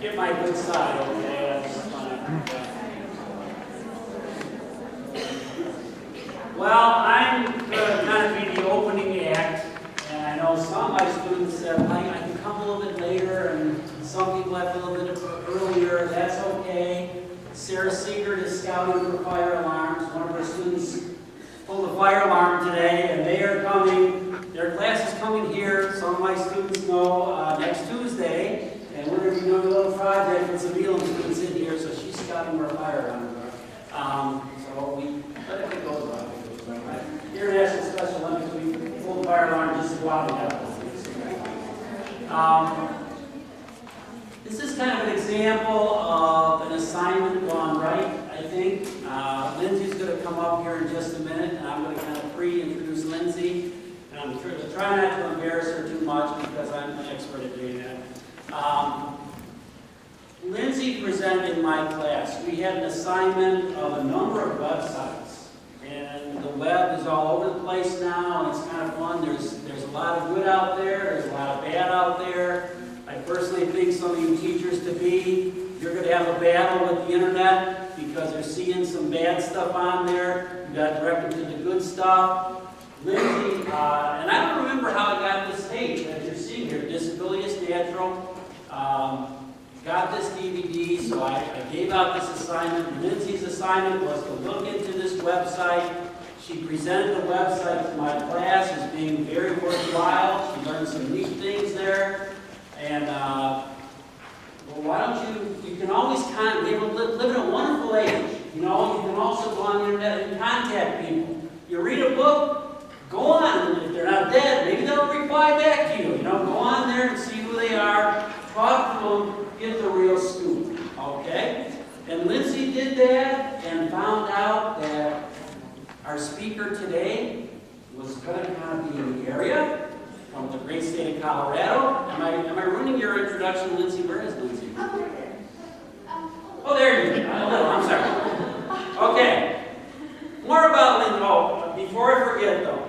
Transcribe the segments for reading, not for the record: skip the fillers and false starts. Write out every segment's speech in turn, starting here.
Get my good side, okay? That's fine. Well, I'm going to kind of be the opening act, and I know some of my students said, I can come a little bit later, and some people have a little bit earlier. That's okay. Sarah Siegert is scouting for fire alarms. One of our students pulled a fire alarm today, and they are coming. Their class is coming here. Some of my students know next Tuesday, and we're going to be doing a little project with some Elam students in here, so she's scouting where fire alarms are. So we let it go around. International Special Olympics, we pulled the fire alarm just to go out and have this is kind of an example of an assignment gone right, I think. Lindsay's going to come up here in just a minute, and I'm going to kind of pre-introduce Lindsay. And I'm going to try not to embarrass her too much because I'm an expert at doing that. Lindsay presented in my class. We had an assignment of a number of websites. And the web is all over the place now, and it's kind of fun. There's a lot of good out there. There's a lot of bad out there. I personally think some of you teachers to be, you're going to have a battle with the internet because you're seeing some bad stuff on there. You got to direct them to the good stuff. Lindsay, and I don't remember how I got this stage that you're seeing here. Disability is Natural. Got this DVD, so I gave out this assignment. Lindsay's assignment was to look into this website. She presented the website to my class as being very worthwhile. She learned some neat things there. And, well, why don't you can always live in a wonderful age. You know, you can also go on the internet and contact people. You read a book, go on. If they're not dead, maybe they'll reply back to you. You know, go on there and see who they are. Talk to them. Get the real scoop, okay? And Lindsay did that and found out that our speaker today was going to kind of be in the area from the great state of Colorado. Am I ruining your introduction, Lindsay? Where is Lindsay? Oh, there you are. I'm sorry. Okay. More about Lindsay. Oh, before I forget though,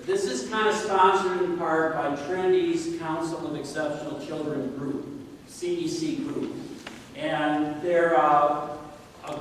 this is kind of sponsored in part by Trinity's Council of Exceptional Children group. CEC group. And they're a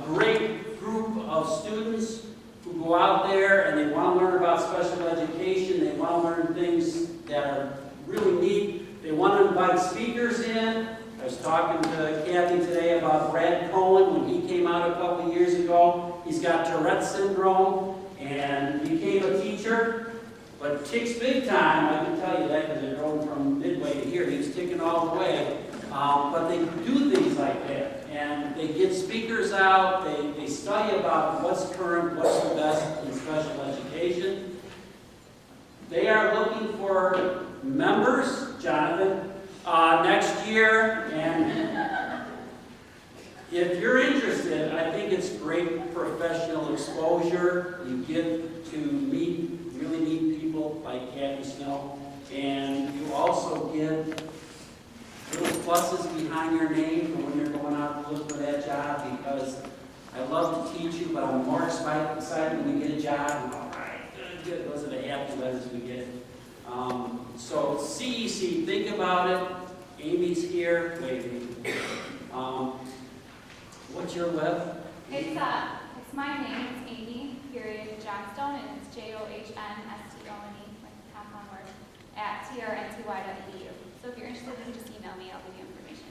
great group of students who go out there and they want to learn about special education. They want to learn things that are really neat. They want to invite speakers in. I was talking to Kathy today about Brad Cohen when he came out a couple of years ago. He's got Tourette's syndrome and became a teacher, but ticks big time. I can tell you that because I drove from Midway to here. He was ticking all the way. But they do things like that, and they get speakers out, they study about what's current, what's the best in special education. They are looking for members, Jonathan, next year, and if you're interested, I think it's great professional exposure. You get to meet really neat people like Kathy Snow, and you also get little pluses behind your name for when you're going out to look for that job, because I love to teach you, but I'm more excited when we get a job. All right, good. Those are the happy letters we get. So CEC, think about it. Amy's here. Wait. What's your web? It's my name. It's Amy Johnstone, and it's JOHNSTONE, like half one word, at trnty.edu. So if you're interested, you can just email me. I'll give you information.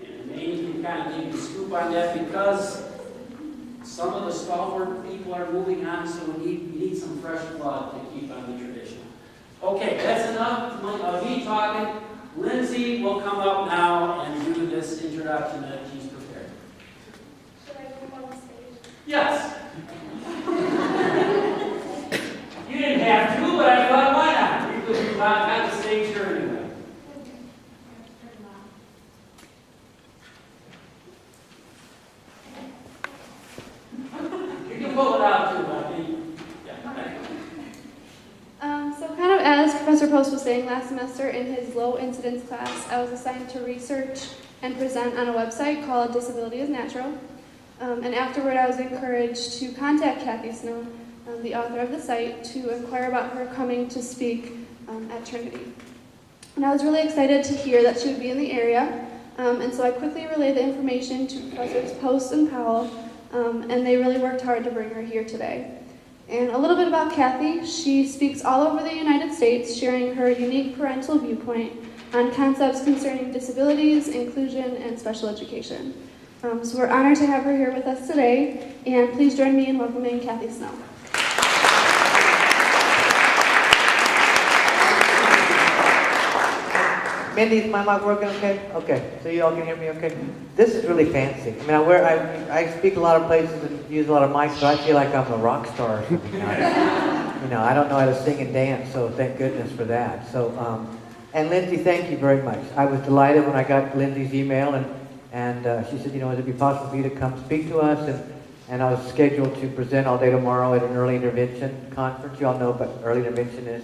And Amy can kind of give you the scoop on that because some of the stalwart people are moving on, so we need some fresh blood to keep on the tradition. Okay, that's enough of me talking. Lindsay will come up now and do this introduction that she's prepared. Should I come on the stage? Yes. You didn't have to, but I thought, why not? You could got the stage here anyway. You can pull it out too, I think. So kind of as Professor Post was saying last semester in his low incidence class, I was assigned to research and present on a website called Disability is Natural. And afterward, I was encouraged to contact Kathy Snow, the author of the site, to inquire about her coming to speak at Trinity. And I was really excited to hear that she would be in the area. And so I quickly relayed the information to Professors Post and Powell, and they really worked hard to bring her here today. And a little bit about Kathy. She speaks all over the United States, sharing her unique parental viewpoint on concepts concerning disabilities, inclusion, and special education. So we're honored to have her here with us today, and please join me in welcoming Kathy Snow. Mindy, is my mic working okay? Okay, so you all can hear me okay? This is really fancy. I mean, I speak a lot of places and use a lot of mics, but I feel like I'm a rock star or something. I don't know how to sing and dance, so thank goodness for that. So, and Lindsay, thank you very much. I was delighted when I got Lindsay's email, and she said, would it be possible for you to come speak to us? And I was scheduled to present all day tomorrow at an early intervention conference. You all know what early intervention is.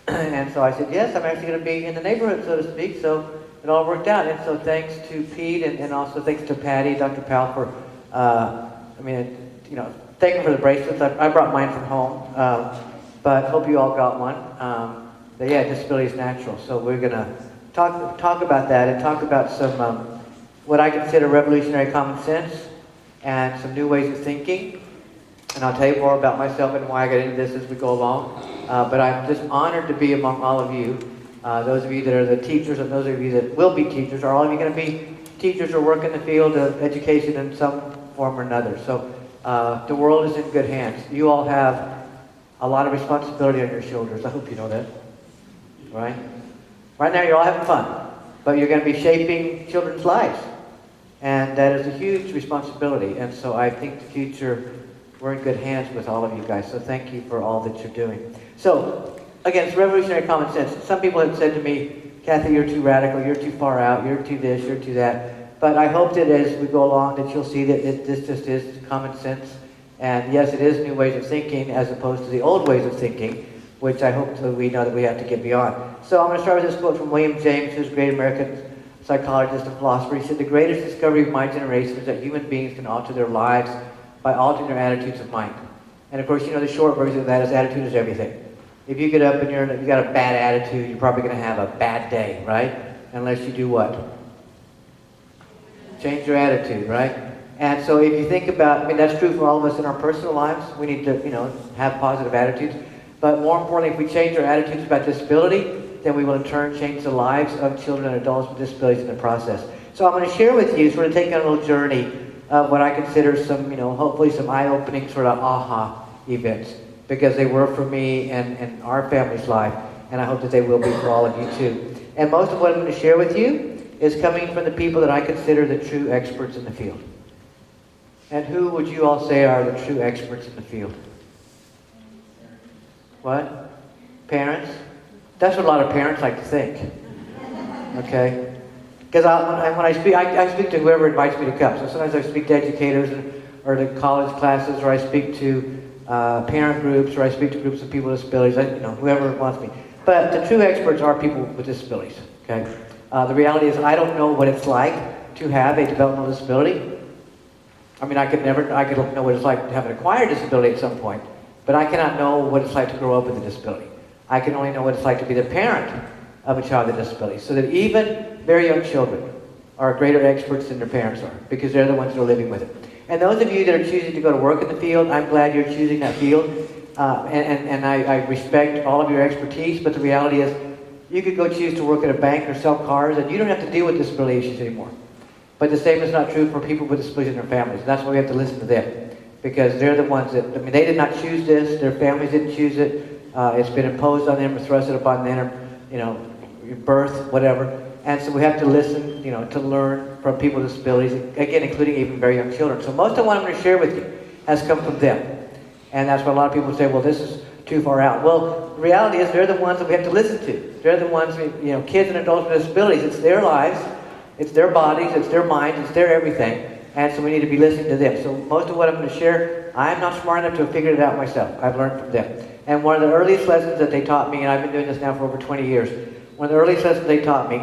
And so I said, yes, I'm actually going to be in the neighborhood, so to speak. So it all worked out. And so thanks to Pete and also thanks to Patty, Dr. Powell for, thank you for the bracelets. I brought mine from home, but hope you all got one. But yeah, disability is natural. So we're going to talk about that and talk about some, what I consider revolutionary common sense and some new ways of thinking. And I'll tell you more about myself and why I got into this as we go along. But I'm just honored to be among all of you. Those of you that are the teachers and those of you that will be teachers. Are all of you going to be teachers or work in the field of education in some form or another? So the world is in good hands. You all have a lot of responsibility on your shoulders. I hope you know that. Right? Right now you're all having fun. But you're going to be shaping children's lives. And that is a huge responsibility. And so I think the future, we're in good hands with all of you guys. So thank you for all that you're doing. So, again, it's revolutionary common sense. Some people have said to me, Kathy, you're too radical, you're too far out, you're too this, you're too that. But I hope that as we go along that you'll see that this just is common sense. And yes, it is new ways of thinking as opposed to the old ways of thinking, which I hope that we know that we have to get beyond. So I'm going to start with this quote from William James, who's a great American psychologist and philosopher. He said, the greatest discovery of my generation is that human beings can alter their lives by altering their attitudes of mind. And of course, the short version of that is attitude is everything. If you get up and you got a bad attitude, you're probably going to have a bad day, right? Unless you do what? Change your attitude, right? And so if you think about, that's true for all of us in our personal lives. We need to, have positive attitudes. But more importantly, if we change our attitudes about disability, then we will in turn change the lives of children and adults with disabilities in the process. So I'm going to share with you, sort of take on a little journey of what I consider some, hopefully some eye-opening sort of aha events, because they were for me and our family's life, and I hope that they will be for all of you too. And most of what I'm going to share with you is coming from the people that I consider the true experts in the field. And who would you all say are the true experts in the field? What? Parents? That's what a lot of parents like to think. Okay? Because when I speak to whoever invites me to come. So sometimes I speak to educators or to college classes, or I speak to parent groups, or I speak to groups of people with disabilities, whoever wants me. But the true experts are people with disabilities. Okay? The reality is I don't know what it's like to have a developmental disability. I could know what it's like to have an acquired disability at some point, but I cannot know what it's like to grow up with a disability. I can only know what it's like to be the parent of a child with a disability. So that even very young children are greater experts than their parents are, because they're the ones that are living with it. And those of you that are choosing to go to work in the field, I'm glad you're choosing that field. And I respect all of your expertise, but the reality is you could go choose to work at a bank or sell cars, and you don't have to deal with disability issues anymore. But the same is not true for people with disabilities in their families. And that's why we have to listen to them, because they're the ones that, they did not choose this, their families didn't choose it. It's been imposed on them or thrusted upon them, birth, whatever. And so we have to listen, to learn from people with disabilities, again, including even very young children. So most of what I'm going to share with you has come from them. And that's why a lot of people say, well, this is too far out. Well, the reality is they're the ones that we have to listen to. They're the ones, kids and adults with disabilities. It's their lives, it's their bodies, it's their minds, it's their everything. And so we need to be listening to them. So most of what I'm going to share, I'm not smart enough to have figured it out myself. I've learned from them. And one of the earliest lessons that they taught me, and I've been doing this now for over 20 years, one of the earliest lessons they taught me,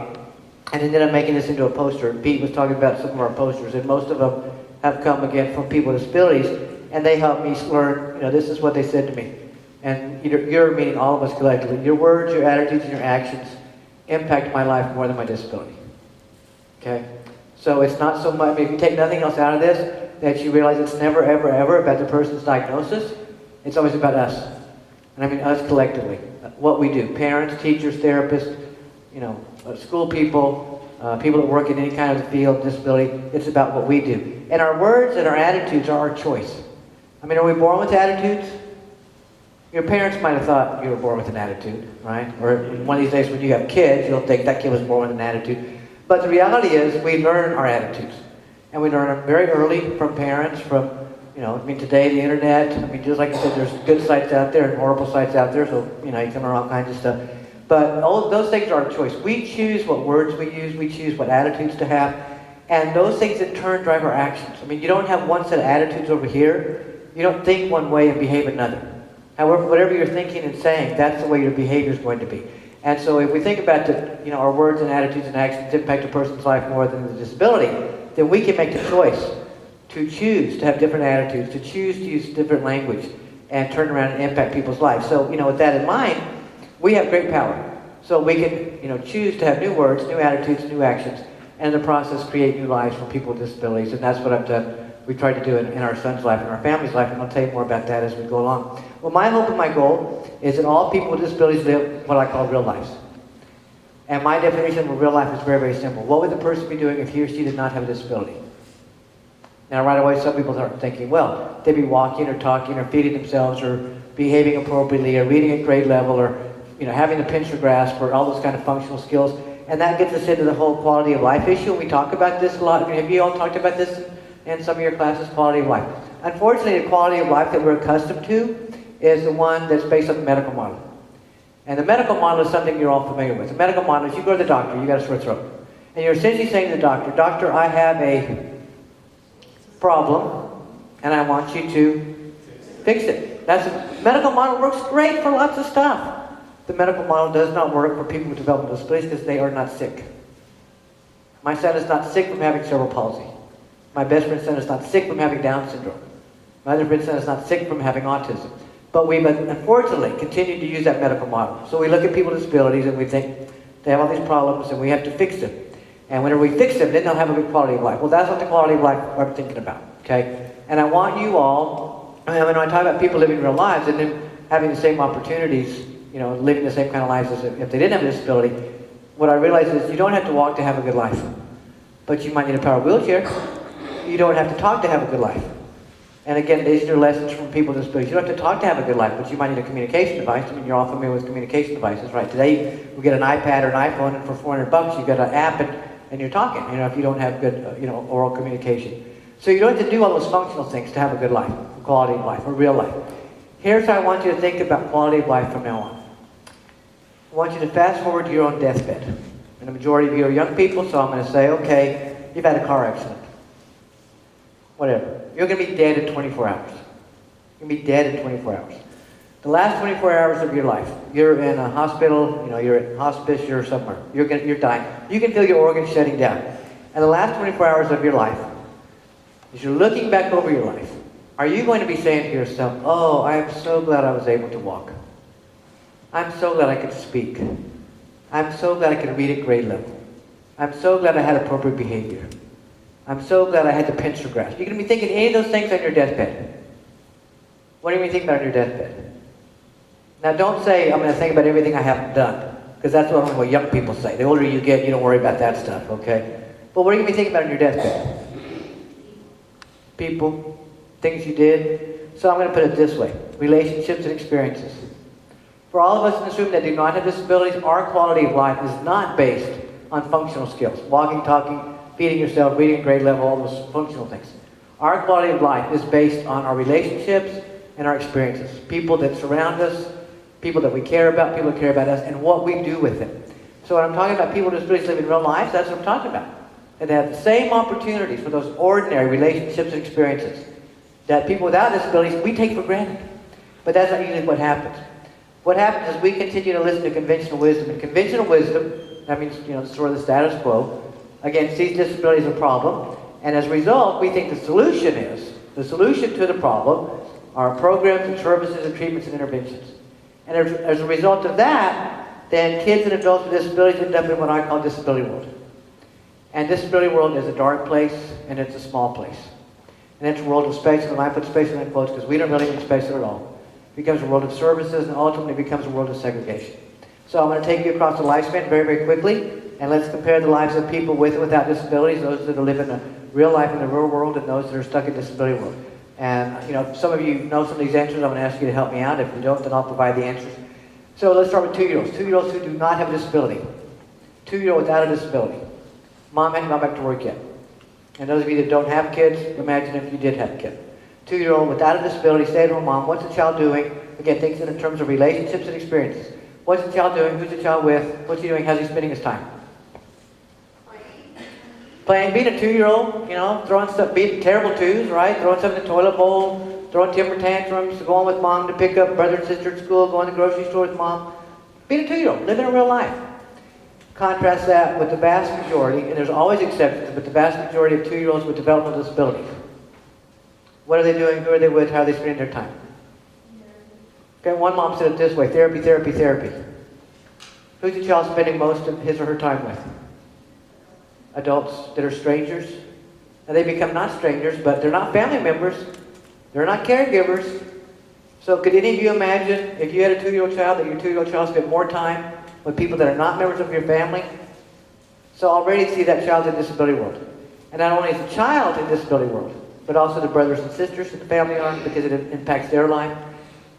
and ended up making this into a poster. Pete was talking about some of our posters, and most of them have come, again, from people with disabilities, and they helped me learn, this is what they said to me. And you're meaning all of us collectively. Your words, your attitudes, and your actions impact my life more than my disability. Okay? So it's not so much, if you take nothing else out of this, that you realize it's never, ever, ever about the person's diagnosis. It's always about us. And I mean us collectively. What we do. Parents, teachers, therapists, school people, people that work in any kind of field, disability. It's about what we do. And our words and our attitudes are our choice. I mean, are we born with attitudes? Your parents might have thought you were born with an attitude, right? Or one of these days when you have kids, you'll think that kid was born with an attitude. But the reality is we learn our attitudes. And we learn them very early from parents, from, today the internet. I mean, just like I said, there's good sites out there and horrible sites out there, so, you can learn all kinds of stuff. But all those things are our choice. We choose what words we use, we choose what attitudes to have, and those things in turn drive our actions. I mean, you don't have one set of attitudes over here. You don't think one way and behave another. However, whatever you're thinking and saying, that's the way your behavior is going to be. And so if we think about our words and attitudes and actions impact a person's life more than the disability, then we can make the choice to choose to have different attitudes, to choose to use different language, and turn around and impact people's lives. So, with that in mind, we have great power. So we can, choose to have new words, new attitudes, new actions, and in the process create new lives for people with disabilities. And that's what I've done. We tried to do it in our son's life and our family's life, and I'll tell you more about that as we go along. Well, my hope and my goal is that all people with disabilities live what I call real lives. And my definition of real life is very, very simple. What would the person be doing if he or she did not have a disability? Now, right away, some people start thinking, well, they'd be walking or talking or feeding themselves or behaving appropriately or reading at grade level or, having the pincer grasp or all those kind of functional skills. And that gets us into the whole quality of life issue. We talk about this a lot. Have you all talked about this in some of your classes, quality of life? Unfortunately, the quality of life that we're accustomed to is the one that's based on the medical model. And the medical model is something you're all familiar with. The medical model is you go to the doctor, you got a sore throat. And you're essentially saying to the doctor, doctor, I have a problem, and I want you to fix it. The medical model works great for lots of stuff. The medical model does not work for people with developmental disabilities because they are not sick. My son is not sick from having cerebral palsy. My best friend's son is not sick from having Down syndrome. My other friend's son is not sick from having autism. But we've unfortunately continued to use that medical model. So we look at people with disabilities and we think they have all these problems and we have to fix them. And whenever we fix them, then they'll have a good quality of life. Well, that's not the quality of life I'm thinking about, okay? And I want you all, when I talk about people living real lives and then having the same opportunities, living the same kind of lives as if they didn't have a disability, what I realize is you don't have to walk to have a good life. But you might need a power wheelchair. You don't have to talk to have a good life. And again, these are lessons from people with disabilities. You don't have to talk to have a good life, but you might need a communication device. I mean, you're all familiar with communication devices, right? Today, we get an iPad or an iPhone, and for $400, you get an app, and you're talking, if you don't have good, oral communication. So you don't have to do all those functional things to have a good life, a quality of life, a real life. Here's how I want you to think about quality of life from now on. I want you to fast forward to your own deathbed. And the majority of you are young people, so I'm going to say, okay, you've had a car accident. Whatever. You're going to be dead in 24 hours. You're going to be dead in 24 hours. The last 24 hours of your life, you're in a hospital, you're in hospice, you're somewhere. You're dying. You can feel your organs shutting down. And the last 24 hours of your life, as you're looking back over your life, are you going to be saying to yourself, oh, I am so glad I was able to walk. I'm so glad I could speak. I'm so glad I could read at grade level. I'm so glad I had appropriate behavior. I'm so glad I had the pincer grasp. You're going to be thinking any of those things on your deathbed. What are you going to think about on your deathbed? Now, don't say, I'm going to think about everything I haven't done, because that's what young people say. The older you get, you don't worry about that stuff, okay? But what are you going to be thinking about on your deathbed? People, things you did. So I'm going to put it this way. Relationships and experiences. For all of us in this room that do not have disabilities, our quality of life is not based on functional skills. Walking, talking, feeding yourself, reading at grade level, all those functional things. Our quality of life is based on our relationships and our experiences. People that surround us, people that we care about, people that care about us, and what we do with them. So when I'm talking about people with disabilities living real lives, that's what I'm talking about. And they have the same opportunities for those ordinary relationships and experiences that people without disabilities, we take for granted. But that's not usually what happens. What happens is we continue to listen to conventional wisdom. And conventional wisdom, that means, sort of the status quo, again, sees disability as a problem. And as a result, we think the solution to the problem are programs and services and treatments and interventions. And as a result of that, then kids and adults with disabilities end up in what I call disability world. And disability world is a dark place, and it's a small place. And it's a world of space, and I put space in quotes because we don't really need space at all. It becomes a world of services, and ultimately becomes a world of segregation. So I'm going to take you across the lifespan very, very quickly, and let's compare the lives of people with and without disabilities, those that are living a real life in the real world, and those that are stuck in disability world. And, you know, some of you know some of these answers. I'm going to ask you to help me out. If you don't, then I'll provide the answers. So let's start with 2-year-olds. 2-year-olds who do not have a disability. 2-year-old without a disability. Mom hadn't gone back to work yet. And those of you that don't have kids, imagine if you did have a kid. 2-year-old without a disability, stay-at-home mom. What's the child doing? Again, think in terms of relationships and experiences. What's the child doing? Who's the child with? What's he doing? How's he spending his time? Playing. Being a 2-year-old, you know, throwing stuff, being terrible twos, right? Throwing stuff in the toilet bowl, throwing temper tantrums, going with mom to pick up brother and sister at school, going to the grocery store with mom. Being a 2-year-old, living a real life. Contrast that with the vast majority, and there's always exceptions, but the vast majority of 2-year-olds with developmental disabilities. What are they doing? Who are they with? How are they spending their time? Okay, one mom said it this way: therapy, therapy, therapy. Who's the child spending most of his or her time with? Adults that are strangers. And they become not strangers, but they're not family members. They're not caregivers. So could any of you imagine if you had a 2-year-old child, that your 2-year-old child spent more time with people that are not members of your family? So already see that child's in disability world. And not only is the child in disability world, but also the brothers and sisters in the family are, because it impacts their life,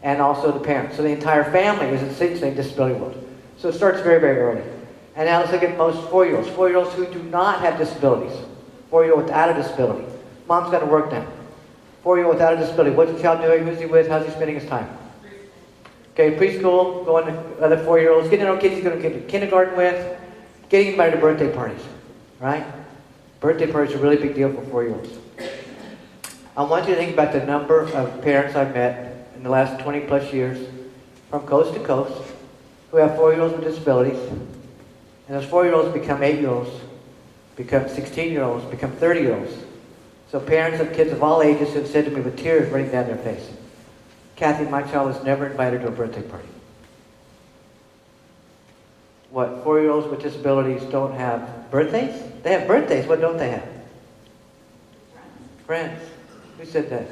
and also the parents. So the entire family is essentially in disability world. So it starts very, very early. And now let's look at most 4-year-olds. 4-year-olds who do not have disabilities. 4-year-old without a disability. Mom's got to work now. 4-year-old without a disability. What's the child doing? Who's he with? How's he spending his time? Okay, preschool, going to other 4-year-olds, getting to know kids he's going to kindergarten with, getting invited to birthday parties, right? Birthday parties are a really big deal for 4-year-olds. I want you to think about the number of parents I've met in the last 20 plus years from coast to coast who have 4-year-olds with disabilities. And those 4-year-olds become 8-year-olds, become 16-year-olds, become 30-year-olds. So parents of kids of all ages have said to me with tears running down their face, Kathy, my child was never invited to a birthday party. What, 4-year-olds with disabilities don't have birthdays? They have birthdays. What don't they have? Friends. Who said that?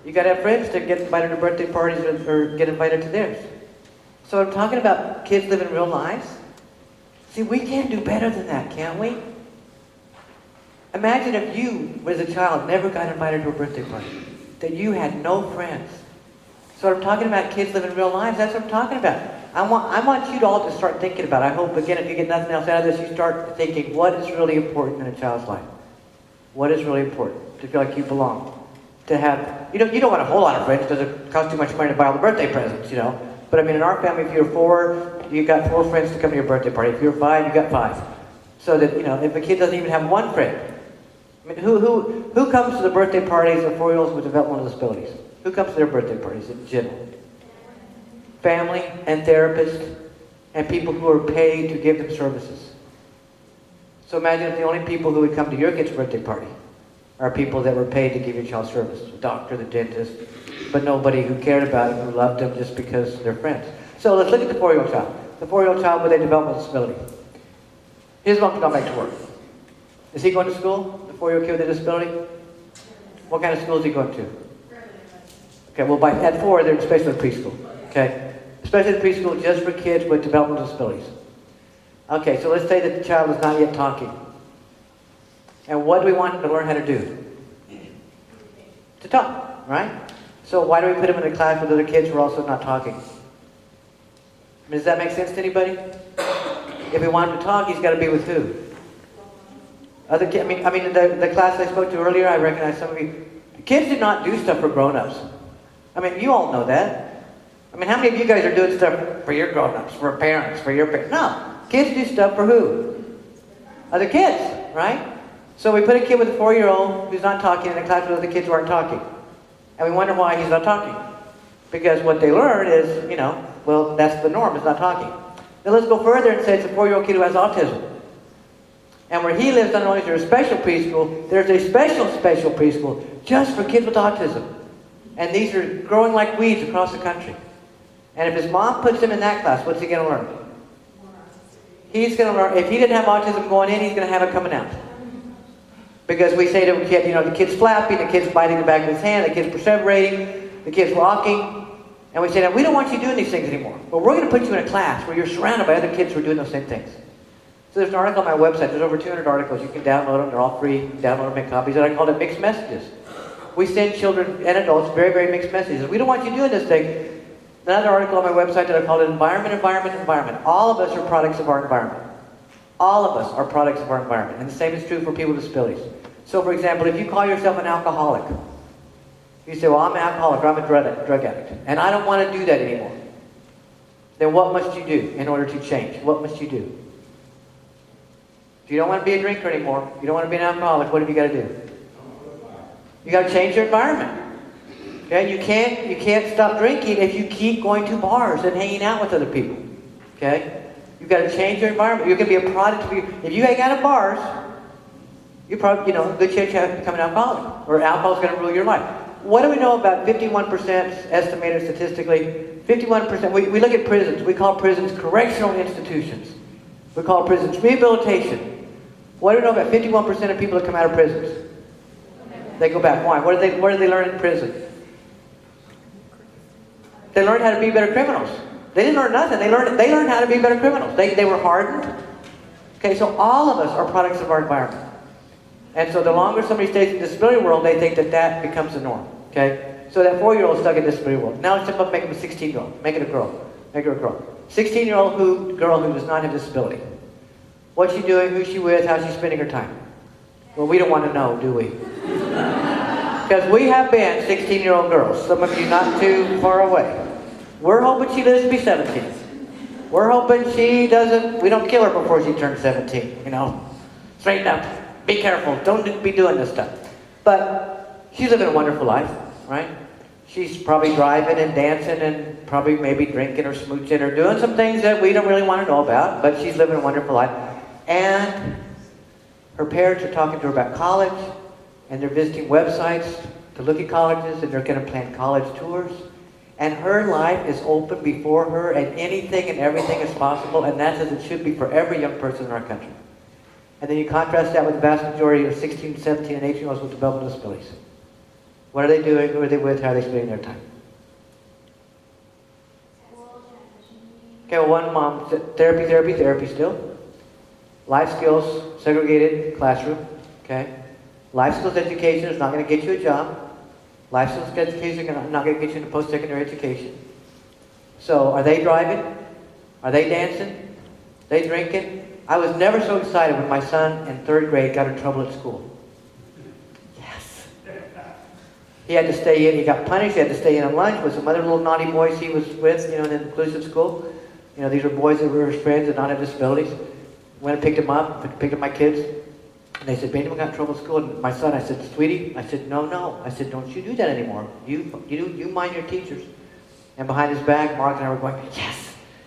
You got to have friends to get invited to birthday parties or get invited to theirs. So I'm talking about kids living real lives. See, we can do better than that, can't we? Imagine if you, as a child, never got invited to a birthday party. That you had no friends. So I'm talking about kids living real lives. That's what I'm talking about. I want you to all to start thinking about. I hope, again, if you get nothing else out of this, you start thinking, what is really important in a child's life? What is really important? To feel like you belong. To have, you don't want a whole lot of friends because it costs too much money to buy all the birthday presents, you know. But I mean, in our family, if you're 4, you got 4 friends to come to your birthday party. If you're 5, you got 5. So that, you know, if a kid doesn't even have one friend. I mean, who comes to the birthday parties of 4-year-olds with developmental disabilities? Who comes to their birthday parties in general? Family and therapists and people who are paid to give them services. So imagine if the only people who would come to your kid's birthday party are people that were paid to give your child service. The doctor, the dentist, but nobody who cared about them, who loved them just because they're friends. So let's look at the 4-year-old child. The 4-year-old child with a developmental disability. His mom's gone back to work. Is he going to school? The 4-year-old kid with a disability? What kind of school is he going to? Okay, well, at 4, they're in special preschool. Okay? Special preschool just for kids with developmental disabilities. Okay, so let's say that the child is not yet talking. And what do we want him to learn how to do? To talk, right? So why do we put him in a class with other kids who are also not talking? I mean, does that make sense to anybody? If we want him to talk, he's got to be with who? Other kids. I mean, the class I spoke to earlier, I recognize some of you. Kids do not do stuff for grown-ups. I mean, you all know that. I mean, how many of you guys are doing stuff for your grown-ups, for parents, for your parents? No. Kids do stuff for who? Other kids, right? So we put a kid with a 4-year-old who's not talking in a class with other kids who aren't talking. And we wonder why he's not talking. Because what they learn is, you know, well, that's the norm, is not talking. Then let's go further and say it's a 4-year-old kid who has autism. And where he lives, not only is there a special preschool, there's a special preschool just for kids with autism. And these are growing like weeds across the country. And if his mom puts him in that class, what's he going to learn? He's going to learn, if he didn't have autism going in, he's going to have it coming out. Because we say to the kid, the kid's flapping, the kid's biting the back of his hand, the kid's perseverating, the kid's walking. And we say, now, we don't want you doing these things anymore. But we're going to put you in a class where you're surrounded by other kids who are doing those same things. So there's an article on my website. There's over 200 articles. You can download them. They're all free. You can download them, make copies. And I call it mixed messages. We send children and adults very, very mixed messages. We don't want you doing this thing. Another article on my website that I call it environment, environment, environment. All of us are products of our environment. All of us are products of our environment. And the same is true for people with disabilities. So, for example, if you call yourself an alcoholic, you say, well, I'm an alcoholic, or I'm a drug addict, and I don't want to do that anymore. Then what must you do in order to change? What must you do? If you don't want to be a drinker anymore, you don't want to be an alcoholic, what have you got to do? You got to change your environment. Okay? You can't stop drinking if you keep going to bars and hanging out with other people. Okay? You've got to change your environment. You're going to be a product of if you hang out at bars, you're probably, a good chance you have to become an alcoholic, or alcohol is going to rule your life. What do we know about 51% estimated statistically? 51%, we look at prisons. We call prisons correctional institutions. We call prisons rehabilitation. What do we know about 51% of people that come out of prisons? They go back. Why? What do they learn in prison? They learned how to be better criminals. They didn't learn nothing. They learned how to be better criminals. They were hardened. Okay, so all of us are products of our environment. And so the longer somebody stays in the disability world, they think that becomes the norm. Okay? So that 4-year-old stuck in the disability world. Now let's jump up and make him a 16-year-old. Make it a girl. Make her a girl. 16-year-old girl who does not have disability. What's she doing? Who's she with? How's she spending her time? Well, we don't want to know, do we? Because we have been 16-year-old girls. Some of you not too far away. We're hoping she lives to be 17. We're hoping we don't kill her before she turns 17, Straighten up. Be careful. Don't be doing this stuff. But she's living a wonderful life, right? She's probably driving and dancing and probably maybe drinking or smooching or doing some things that we don't really want to know about, but she's living a wonderful life. And her parents are talking to her about college, and they're visiting websites to look at colleges, and they're going to plan college tours. And her life is open before her, and anything and everything is possible, and that's as it should be for every young person in our country. And then you contrast that with the vast majority of 16, 17, and 18-year-olds with developmental disabilities. What are they doing? Who are they with? How are they spending their time? Okay, well, one mom, therapy still. Life skills, segregated classroom. Okay? Life skills education is not going to get you a job. Life skills education is not going to get you into post-secondary education. So, are they driving? Are they dancing? Are they drinking? I was never so excited when my son in 3rd grade got in trouble at school. Yes. He had to stay in. He got punished. He had to stay in on lunch with some other little naughty boys he was with, in an inclusive school. These were boys that were his friends and not have disabilities. Went and picked him up, picked up my kids. And they said, Benjamin got in trouble at school. And my son, I said, sweetie, I said, no. I said, don't you do that anymore. You mind your teachers. And behind his back, Mark and I were going,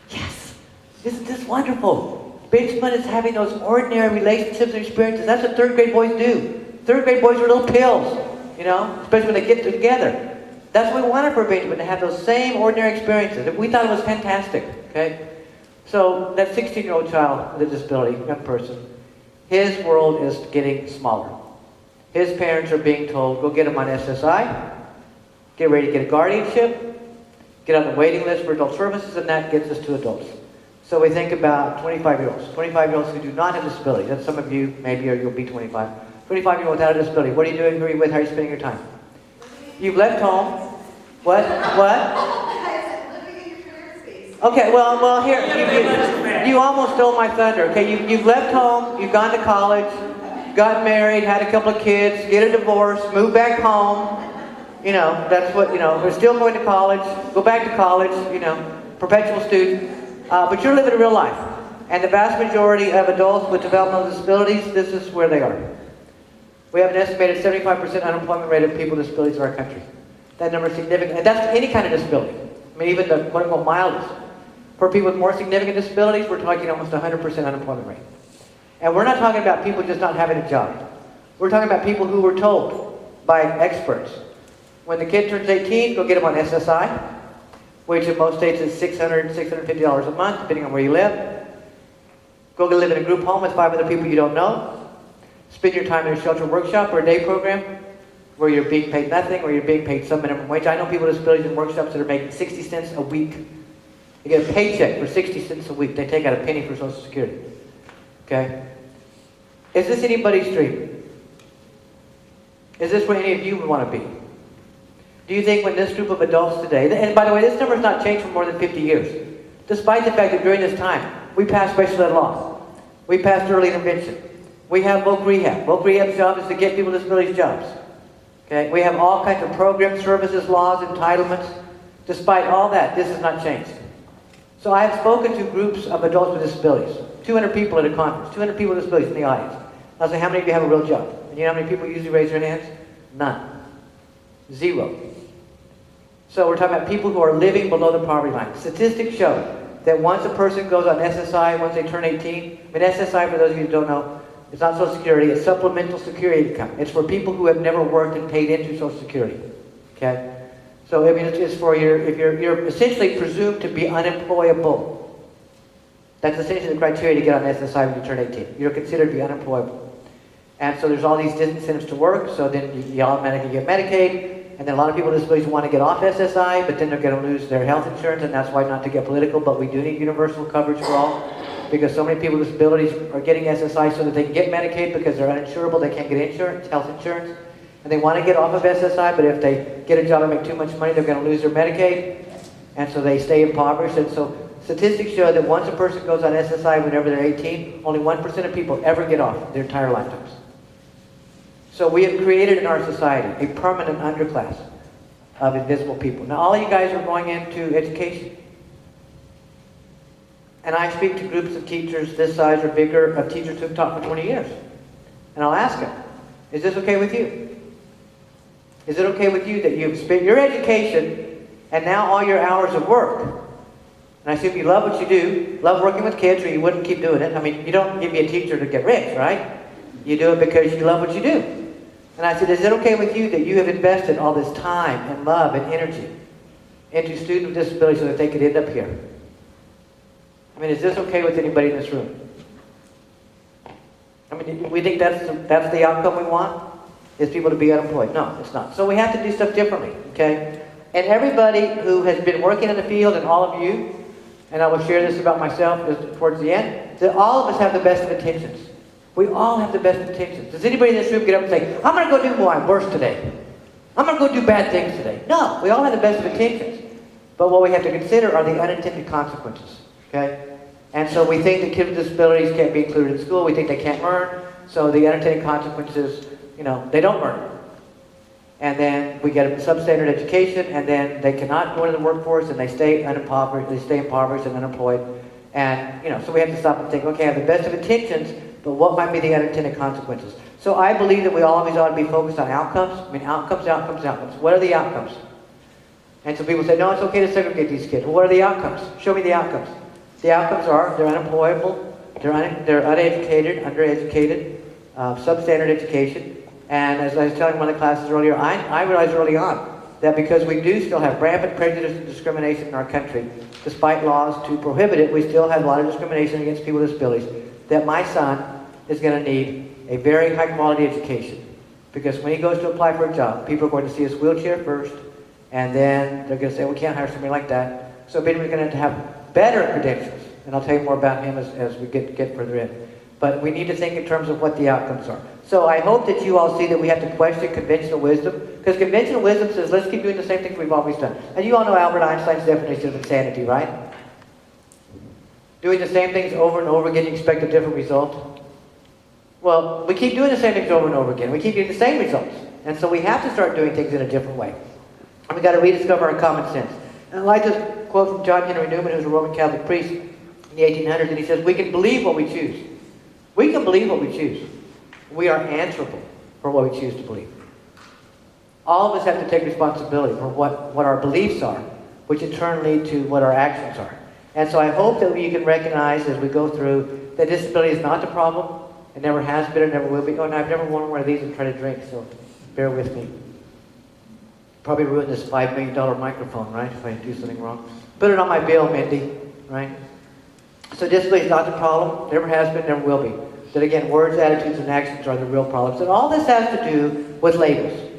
yes. Isn't this wonderful? Benjamin is having those ordinary relationships and experiences. That's what 3rd grade boys do. 3rd grade boys are little pills, especially when they get together. That's what we wanted for Benjamin, to have those same ordinary experiences. We thought it was fantastic, okay? So that 16-year-old child with a disability, young person, his world is getting smaller. His parents are being told, go get him on SSI, get ready to get a guardianship, get on the waiting list for adult services, and that gets us to adults. So we think about 25-year-olds. 25-year-olds who do not have disabilities. That's some of you, maybe, or you'll be 25. 25-year-old without a disability. What are you doing? Who are you with? How are you spending your time? You've left home. What? Living in your career space. Okay, well, here, you almost stole my thunder. Okay, you've left home, you've gone to college, got married, had a couple of kids, get a divorce, move back home. That's what, we're still going to college, go back to college, perpetual student. But you're living a real life. And the vast majority of adults with developmental disabilities, this is where they are. We have an estimated 75% unemployment rate of people with disabilities in our country. That number is significant. And that's any kind of disability. Even the quote-unquote mildest. For people with more significant disabilities, we're talking almost 100% unemployment rate. And we're not talking about people just not having a job. We're talking about people who were told by experts, when the kid turns 18, go get him on SSI, which in most states is $600, $650 a month, depending on where you live. Go live in a group home with 5 other people you don't know. Spend your time in a shelter workshop or a day program where you're being paid nothing or you're being paid some minimum wage. I know people with disabilities in workshops that are making 60 cents a week. They get a paycheck for 60 cents a week. They take out a penny for Social Security. Okay? Is this anybody's dream? Is this where any of you would want to be? Do you think when this group of adults today, and by the way, this number has not changed for more than 50 years, despite the fact that during this time, we passed special ed laws. We passed early intervention. We have voc rehab. Voc rehab's job is to get people with disabilities jobs. Okay? We have all kinds of programs, services, laws, entitlements. Despite all that, this has not changed. So I have spoken to groups of adults with disabilities. 200 people at a conference. 200 people with disabilities in the audience. I'll say, how many of you have a real job? And you know how many people usually raise their hands? None. 0. So we're talking about people who are living below the poverty line. Statistics show that once a person goes on SSI, once they turn 18, SSI, for those of you who don't know, it's not Social Security, it's supplemental security income. It's for people who have never worked and paid into Social Security. Okay? So it's for if you're essentially presumed to be unemployable. That's essentially the criteria to get on SSI when you turn 18. You're considered to be unemployable. And so there's all these disincentives to work, so then you automatically get Medicaid. And then a lot of people with disabilities want to get off SSI, but then they're going to lose their health insurance, and that's why, not to get political, but we do need universal coverage for all, because so many people with disabilities are getting SSI so that they can get Medicaid because they're uninsurable, they can't get insurance, health insurance, and they want to get off of SSI, but if they get a job and make too much money, they're going to lose their Medicaid, and so they stay impoverished. And so statistics show that once a person goes on SSI whenever they're 18, only 1% of people ever get off their entire lifetimes. So we have created in our society a permanent underclass of invisible people. Now all you guys are going into education. And I speak to groups of teachers this size or bigger, of teachers who have taught for 20 years. And I'll ask them, is this okay with you? Is it okay with you that you've spent your education and now all your hours of work? And I assume you love what you do, love working with kids, or you wouldn't keep doing it. I mean, you don't be a teacher to get rich, right? You do it because you love what you do. And I said, is it okay with you that you have invested all this time and love and energy into students with disabilities so that they could end up here? I mean, is this okay with anybody in this room? I mean, we think that's the outcome we want? Is people to be unemployed? No, it's not. So we have to do stuff differently, okay? And everybody who has been working in the field, and all of you, and I will share this about myself towards the end, that all of us have the best of intentions. We all have the best intentions. Does anybody in this room get up and say, I'm going to go do my worst today? I'm going to go do bad things today? No, we all have the best of intentions. But what we have to consider are the unintended consequences. Okay? And so we think that kids with disabilities can't be included in school. We think they can't learn. So the unintended consequences, they don't learn. And then we get a substandard education, and then they cannot go into the workforce, and they stay impoverished and unemployed. And, so we have to stop and think, okay, I have the best of intentions, but what might be the unintended consequences? So I believe that we always ought to be focused on outcomes. I mean, outcomes. What are the outcomes? And so people say, no, it's okay to segregate these kids. Well, what are the outcomes? Show me the outcomes. The outcomes are they're unemployable, they're uneducated, undereducated, substandard education. And as I was telling one of the classes earlier, I realized early on that because we do still have rampant prejudice and discrimination in our country, despite laws to prohibit it, we still have a lot of discrimination against people with disabilities, that my son is going to need a very high quality education. Because when he goes to apply for a job, people are going to see his wheelchair first, and then they're going to say, we can't hire somebody like that. So Ben, we're going to have better credentials. And I'll tell you more about him as we get further in. But we need to think in terms of what the outcomes are. So I hope that you all see that we have to question conventional wisdom. Because conventional wisdom says, let's keep doing the same things we've always done. And you all know Albert Einstein's definition of insanity, right? Doing the same things over and over again, you expect a different result. Well, we keep doing the same things over and over again. We keep getting the same results. And so we have to start doing things in a different way. And we've got to rediscover our common sense. And I like this quote from John Henry Newman, who's a Roman Catholic priest in the 1800s, and he says, we can believe what we choose. We can believe what we choose. We are answerable for what we choose to believe. All of us have to take responsibility for what our beliefs are, which in turn lead to what our actions are. And so I hope that you can recognize as we go through that disability is not the problem. It never has been, it never will be. Oh, and I've never worn one of these and tried to drink, so bear with me. Probably ruin this $5 million microphone, right, if I do something wrong. Put it on my bill, Mindy, right? So disability is not the problem, never has been, never will be. That again, words, attitudes, and actions are the real problems. And all this has to do with labels.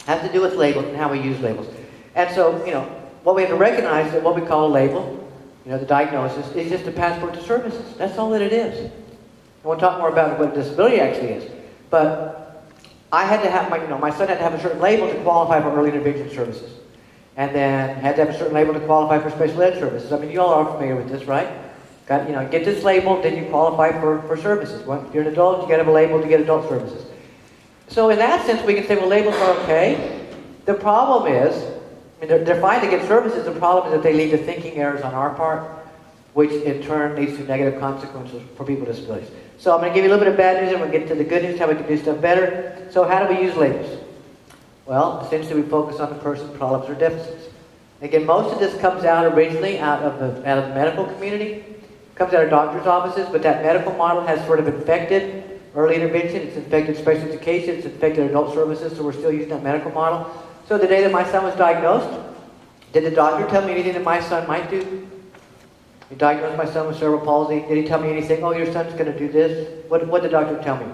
Has to do with labels and how we use labels. And so, what we have to recognize is that what we call a label, the diagnosis, is just a passport to services. That's all that it is. And we'll talk more about what a disability actually is. But I had to have my son had to have a certain label to qualify for early intervention services. And then had to have a certain label to qualify for special ed services. I mean, you all are familiar with this, right? Got, get this label, then you qualify for services. Well, if you're an adult, you got to have a label to get adult services. So in that sense, we can say, well, labels are okay. The problem is, they're fine to get services. The problem is that they lead to thinking errors on our part, which in turn leads to negative consequences for people with disabilities. So I'm going to give you a little bit of bad news and we'll get to the good news, how we can do stuff better. So how do we use labels? Well, essentially we focus on the person's problems or deficits. Again, most of this comes out originally out of the medical community. Comes out of doctor's offices, but that medical model has sort of infected early intervention, it's infected special education, it's infected adult services, so we're still using that medical model. So the day that my son was diagnosed, did the doctor tell me anything that my son might do? He diagnosed my son with cerebral palsy. Did he tell me anything? Oh, your son's going to do this. What did the doctor tell me?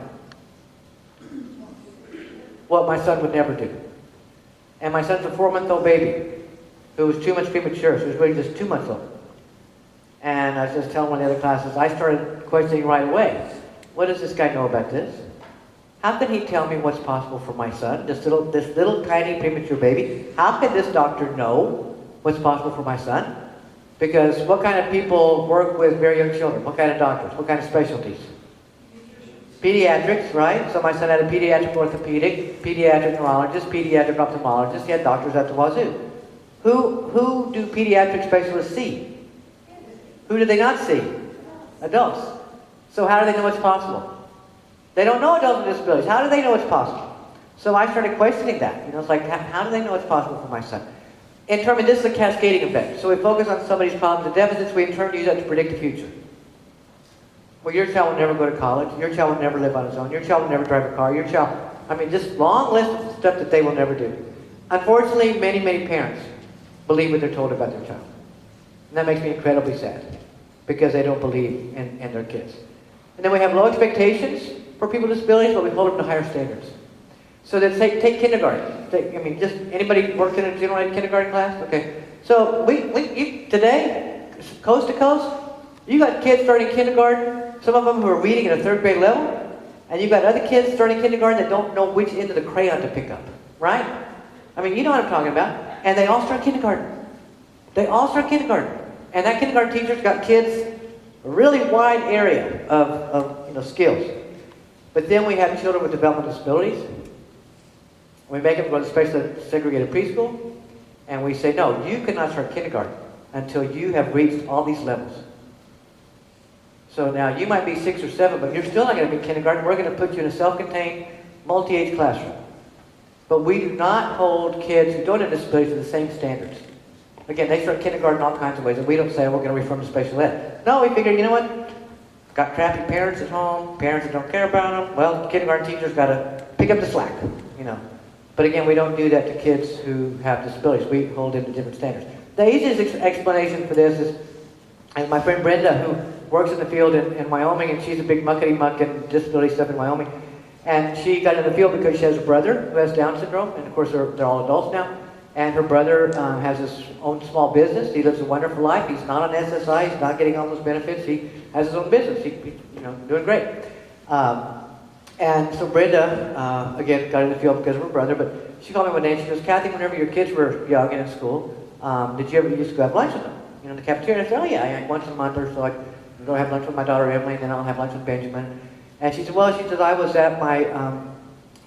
What my son would never do. And my son's a 4-month-old baby who was 2 months premature, so he was really just 2 months old. And I was just telling one of the other classes, I started questioning right away. What does this guy know about this? How can he tell me what's possible for my son, this little tiny premature baby? How can this doctor know what's possible for my son? Because what kind of people work with very young children? What kind of doctors? What kind of specialties? Pediatrics, right? So my son had a pediatric orthopedic, pediatric neurologist, pediatric ophthalmologist. He had doctors at the wazoo. Who do pediatric specialists see? Who do they not see? Adults. So how do they know what's possible? They don't know adults with disabilities. How do they know it's possible? So I started questioning that. It's like, how do they know it's possible for my son? In terms of this is a cascading effect. So we focus on somebody's problems and deficits. We in turn use that to predict the future. Well, your child will never go to college. Your child will never live on his own. Your child will never drive a car. Your child, just long list of stuff that they will never do. Unfortunately, many, many parents believe what they're told about their child. And that makes me incredibly sad because they don't believe in their kids. And then we have low expectations for people with disabilities, but we hold them to higher standards. So then take kindergarten. Just anybody worked in a general ed kindergarten class? Okay. So today, coast to coast, you got kids starting kindergarten, some of them who are reading at a 3rd grade level, and you've got other kids starting kindergarten that don't know which end of the crayon to pick up, right? You know what I'm talking about. And they all start kindergarten. They all start kindergarten. And that kindergarten teacher's got kids a really wide area of skills. But then we have children with developmental disabilities. We make them go to special segregated preschool. And we say, no, you cannot start kindergarten until you have reached all these levels. So now you might be 6 or 7, but you're still not going to be in kindergarten. We're going to put you in a self-contained, multi-age classroom. But we do not hold kids who don't have disabilities to the same standards. Again, they start kindergarten all kinds of ways, and we don't say, we're going to reform to special ed. No, we figure, you know what? Got crappy parents at home, parents that don't care about them. Well, kindergarten teachers got to pick up the slack, But again, we don't do that to kids who have disabilities. We hold them to different standards. The easiest explanation for this is, and my friend Brenda, who works in the field in Wyoming, and she's a big muckety-muck and disability stuff in Wyoming. And she got in the field because she has a brother who has Down syndrome, and of course they're all adults now. And her brother has his own small business. He lives a wonderful life. He's not on SSI. He's not getting all those benefits. He has his own business. He's doing great. And so Brenda, again, got in the field because of her brother. But she called me one day and she goes, Kathy, whenever your kids were young and in school, did you ever used to go have lunch with them? In the cafeteria? And I said, oh yeah, once a month or so. I go have lunch with my daughter Emily, and then I'll have lunch with Benjamin. And she said, I was at my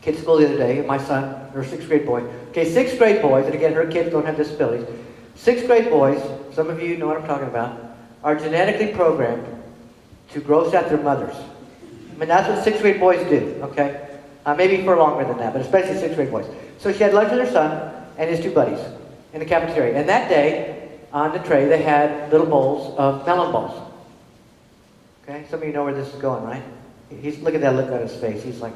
kid's school the other day, my son, her 6th grade boy. Okay, 6th grade boys, and again, her kids don't have disabilities. 6th grade boys, some of you know what I'm talking about, are genetically programmed to gross at their mothers. That's what 6th grade boys do, okay? Maybe for longer than that, but especially 6th grade boys. So she had lunch with her son and his 2 buddies in the cafeteria. And that day, on the tray, they had little bowls of melon balls. Okay, some of you know where this is going, right? Look at that look on his face. He's like,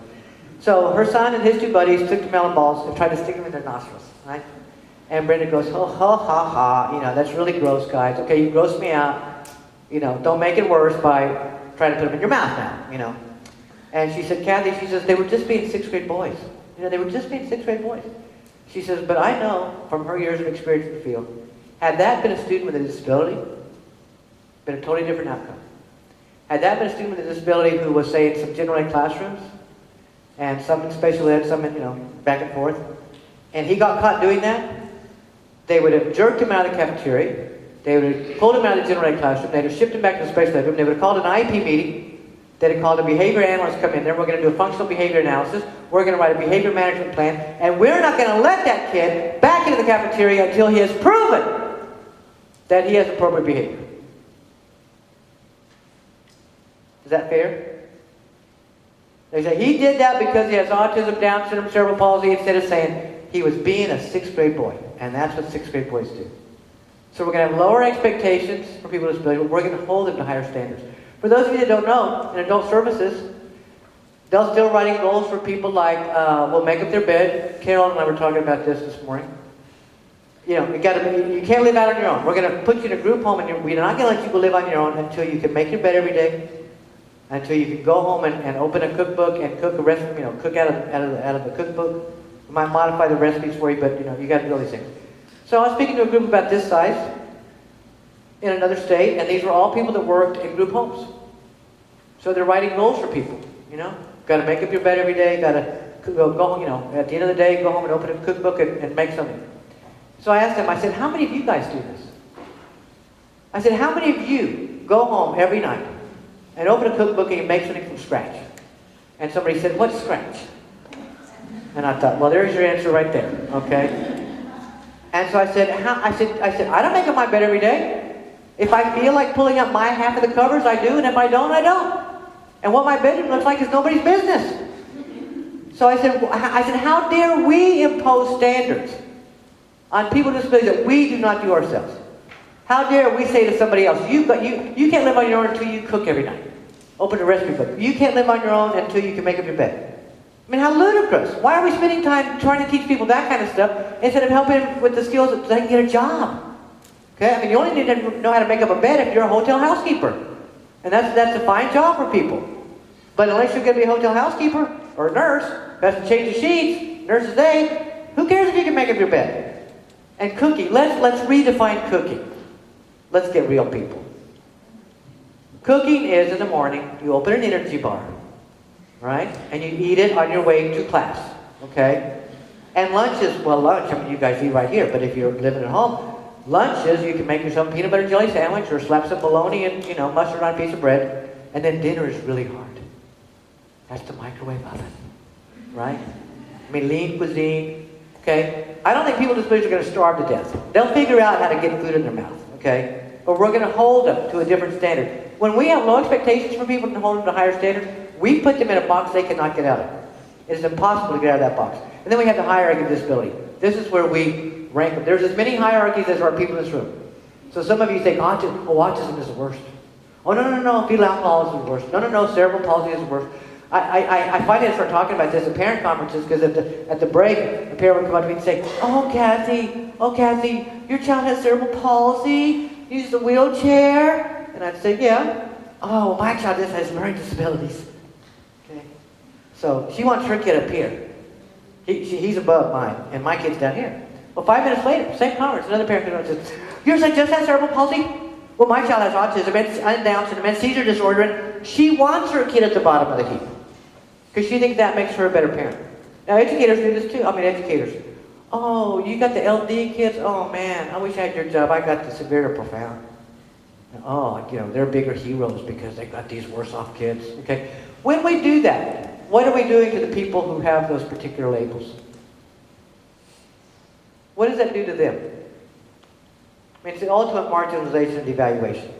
so her son and his 2 buddies took the melon balls and tried to stick them in their nostrils, right? And Brenda goes, ha, ha, ha, that's really gross, guys. Okay, you grossed me out. don't make it worse by trying to put them in your mouth now, And she said, Kathy, she says, they were just being 6th grade boys. They were just being 6th grade boys. She says, but I know from her years of experience in the field, had that been a student with a disability, been a totally different outcome. Had that been a student with a disability who was, say, in some general ed classrooms, and some in special ed, some in, back and forth, and he got caught doing that, they would have jerked him out of the cafeteria, they would have pulled him out of the general ed classroom, they'd have shipped him back to the special ed room, they would have called an IEP meeting, they'd have called a behavior analyst come in there, we're going to do a functional behavior analysis, we're going to write a behavior management plan, and we're not going to let that kid back into the cafeteria until he has proven that he has appropriate behavior. Is that fair? They say he did that because he has autism, Down syndrome, cerebral palsy, instead of saying he was being a 6th grade boy. And that's what 6th grade boys do. So we're going to have lower expectations for people with disabilities, but we're going to hold them to higher standards. For those of you that don't know, in adult services, they'll still writing goals for people like, we'll make up their bed. Carol and I were talking about this morning. You can't live out on your own. We're going to put you in a group home, and we're not going to let you go live on your own until you can make your bed every day, until you can go home and open a cookbook and cook a recipe, cook out of the cookbook. We might modify the recipes for you, but you got to do all these things. So I was speaking to a group about this size in another state, and these were all people that worked in group homes. So they're writing goals for people, Got to make up your bed every day, got to go home, at the end of the day, go home and open a cookbook and make something. So I asked them, I said, how many of you guys do this? I said, how many of you go home every night and open a cookbook and you make something from scratch? And somebody said, what's scratch? And I thought, well, there's your answer right there, okay? And so I said, I don't make up my bed every day. If I feel like pulling up my half of the covers, I do, and if I don't, I don't. And what my bedroom looks like is nobody's business. So I said, how dare we impose standards on people with disabilities that we do not do ourselves? How dare we say to somebody else, you can't live on your own until you cook every night. Open a recipe book. You can't live on your own until you can make up your bed. I mean, how ludicrous. Why are we spending time trying to teach people that kind of stuff instead of helping them with the skills so they can get a job? Okay? I mean, you only need to know how to make up a bed if you're a hotel housekeeper. And that's a fine job for people. But unless you're going to be a hotel housekeeper or a nurse, who has to change the sheets, nurse's aide, who cares if you can make up your bed? And cooking, let's redefine cooking. Let's get real, people. Cooking is in the morning, you open an energy bar, right? And you eat it on your way to class, okay? And lunch, I mean, you guys eat right here, but if you're living at home, lunch is you can make yourself a peanut butter jelly sandwich or slap some bologna and, mustard on a piece of bread. And then dinner is really hard. That's the microwave oven, right? I mean, lean cuisine, okay? I don't think people with disabilities are going to starve to death. They'll figure out how to get food in their mouth, okay? But we're going to hold them to a different standard. When we have low expectations for people and hold them to a higher standard, we put them in a box they cannot get out of. It is impossible to get out of that box. And then we have the hierarchy of disability. This is where we rank them. There's as many hierarchies as there are people in this room. So some of you think, autism is the worst. Oh, no, fetal alcoholism is the worst. No, cerebral palsy is the worst. I find I start talking about this at parent conferences because at the break, a parent would come up to me and say, oh, Kathy, your child has cerebral palsy, uses a wheelchair. And I'd say, yeah. Oh, my child just has learning disabilities. Okay. So she wants her kid up here. He's above mine, and my kid's down here. Well, 5 minutes later, same conference, another parent comes up and says, yours just has cerebral palsy? Well, my child has autism and Down syndrome and seizure disorder, and she wants her kid at the bottom of the heap. Because she thinks that makes her a better parent. Now, educators do this too. Educators. Oh, you got the LD kids? Oh, man, I wish I had your job. I got the severe or profound. Oh, they're bigger heroes because they got these worse off kids. Okay? When we do that, what are we doing to the people who have those particular labels? What does that do to them? I mean, it's the ultimate marginalization and devaluation.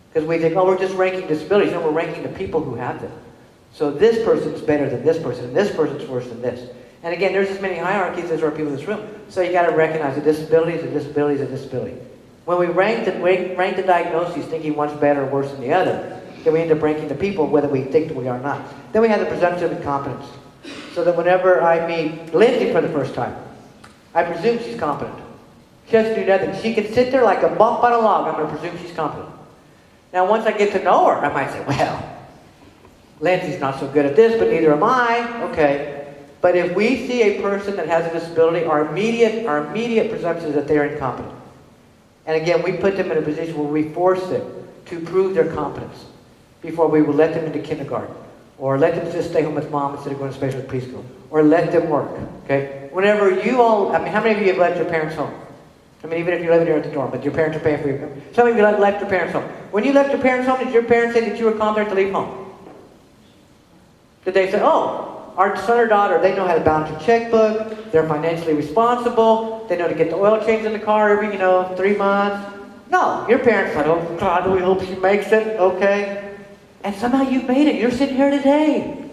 Because we think, we're just ranking disabilities. No, we're ranking the people who have them. So this person's better than this person, and this person's worse than this. And again, there's as many hierarchies as there are people in this room. So you got to recognize a disability is a disability is a disability. When we rank the diagnoses, thinking one's better or worse than the other, then we end up ranking the people whether we think that we are or not. Then we have the presumption of incompetence. So that whenever I meet Lindsay for the first time, I presume she's competent. She doesn't do nothing. She can sit there like a bump on a log. I'm going to presume she's competent. Now, once I get to know her, I might say, well, Lindsay's not so good at this, but neither am I. Okay. But if we see a person that has a disability, our immediate presumption is that they are incompetent. And again, we put them in a position where we force them to prove their competence before we will let them into kindergarten, or let them just stay home with mom instead of going to special preschool, or let them work. Okay. Whenever you all, I mean, how many of you have left your parents home? I mean, even if you're living here at the dorm, but your parents are paying for you. Some of you left your parents home. When you left your parents home, did your parents say that you were competent to leave home? Did they say, oh, our son or daughter, they know how to balance your checkbook, they're financially responsible, they know to get the oil changed in the car every, 3 months? No, your parents thought, oh God, we hope she makes it, okay? And somehow you made it. You're sitting here today.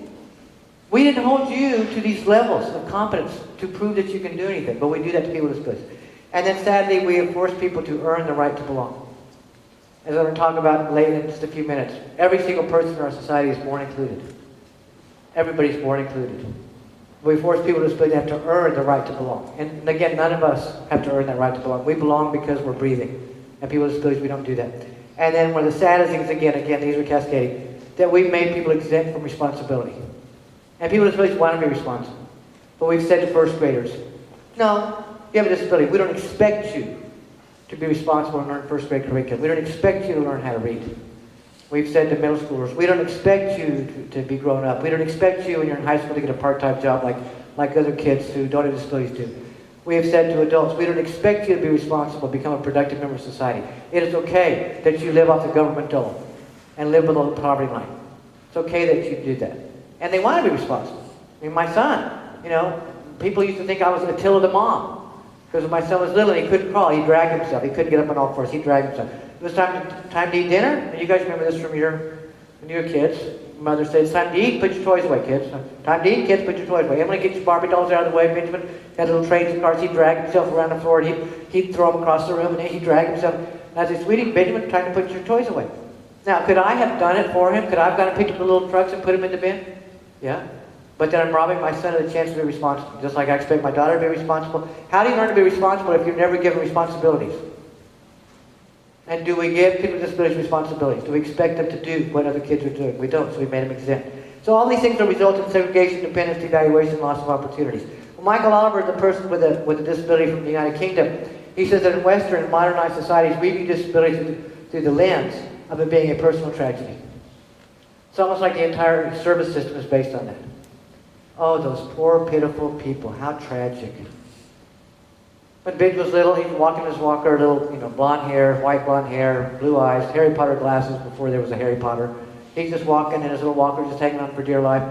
We didn't hold you to these levels of competence to prove that you can do anything, but we do that to people with disabilities. And then sadly, we have forced people to earn the right to belong. As I'm going to talk about later in just a few minutes, every single person in our society is born included. Everybody's born included. We force people with disabilities to have to earn the right to belong. And again, none of us have to earn that right to belong. We belong because we're breathing. And people with disabilities, we don't do that. And then one of the saddest things, again, these are cascading, that we've made people exempt from responsibility. And people with disabilities want to be responsible. But we've said to first graders, no, you have a disability. We don't expect you to be responsible and learn first grade curriculum. We don't expect you to learn how to read. We've said to middle schoolers, we don't expect you to be grown up. We don't expect you when you're in high school to get a part-time job like other kids who don't have disabilities do. We have said to adults, we don't expect you to be responsible, become a productive member of society. It is okay that you live off the government dole and live below the poverty line. It's okay that you do that. And they want to be responsible. I mean, my son, people used to think I was Attila the mom. Because when my son was little and he couldn't crawl, he dragged himself. He couldn't get up on all fours. He dragged himself. It was time to eat dinner. And you guys remember this from when you were kids. Mother said, it's time to eat, put your toys away, kids. Time to eat, kids, put your toys away. Emily, get your Barbie dolls out of the way. Benjamin had little trains and cars. He'd drag himself around the floor. And he'd throw them across the room, and he'd drag himself. And I said, sweetie, Benjamin, time to put your toys away. Now, could I have done it for him? Could I have gone and picked up the little trucks and put them in the bin? Yeah. But then I'm robbing my son of the chance to be responsible, just like I expect my daughter to be responsible. How do you learn to be responsible if you're never given responsibilities? And do we give people with disabilities responsibilities? Do we expect them to do what other kids are doing? We don't, so we made them exempt. So all these things will result in segregation, dependence, devaluation, loss of opportunities. Well, Michael Oliver, the person with a disability from the United Kingdom, he says that in Western and modernized societies, we view disabilities through the lens of it being a personal tragedy. It's almost like the entire service system is based on that. Oh, those poor, pitiful people. How tragic. When Big was little, he'd walk in his walker, little, blonde hair, white blonde hair, blue eyes, Harry Potter glasses before there was a Harry Potter. He's just walking in his little walker, just hanging on for dear life.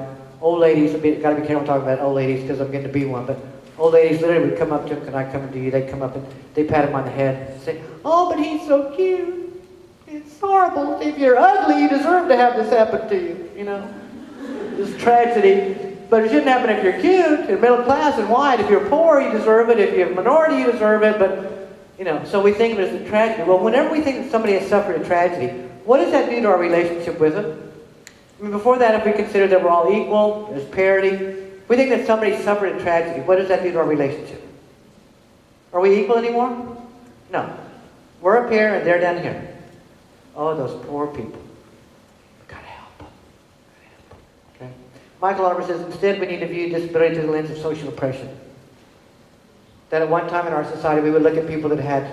Old ladies, got to be careful talking about old ladies because I'm getting to be one, but old ladies literally would come up to him, can I come to you? They'd come up and they'd pat him on the head and say, oh, but he's so cute. It's horrible. If you're ugly, you deserve to have this happen to you, This tragedy. But it shouldn't happen if you're cute, you're middle class and white. If you're poor, you deserve it. If you're a minority, you deserve it. But, so we think of it as a tragedy. Well, whenever we think that somebody has suffered a tragedy, what does that do to our relationship with them? I mean, before that, if we consider that we're all equal, there's parity, we think that somebody suffered a tragedy. What does that do to our relationship? Are we equal anymore? No. We're up here and they're down here. Oh, those poor people. Michael Oliver says, instead we need to view disability through the lens of social oppression. That at one time in our society we would look at people that had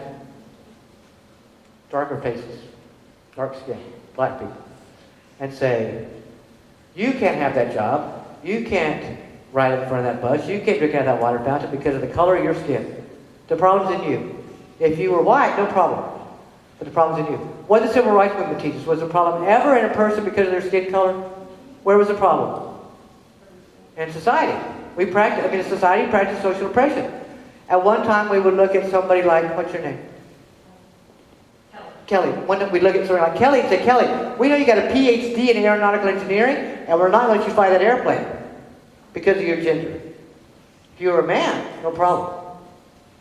darker faces, dark skin, black people, and say, you can't have that job, you can't ride in front of that bus, you can't drink out of that water fountain because of the color of your skin. The problem's in you. If you were white, no problem. But the problem's in you. What did the civil rights movement teach us? Was the problem ever in a person because of their skin color? Where was the problem? In society. In society, practice social oppression. At one time, we would look at somebody like, what's your name? Kelly. When we look at somebody like Kelly and say, Kelly, we know you got a PhD in aeronautical engineering, and we're not going to let you fly that airplane because of your gender. If you're a man, no problem.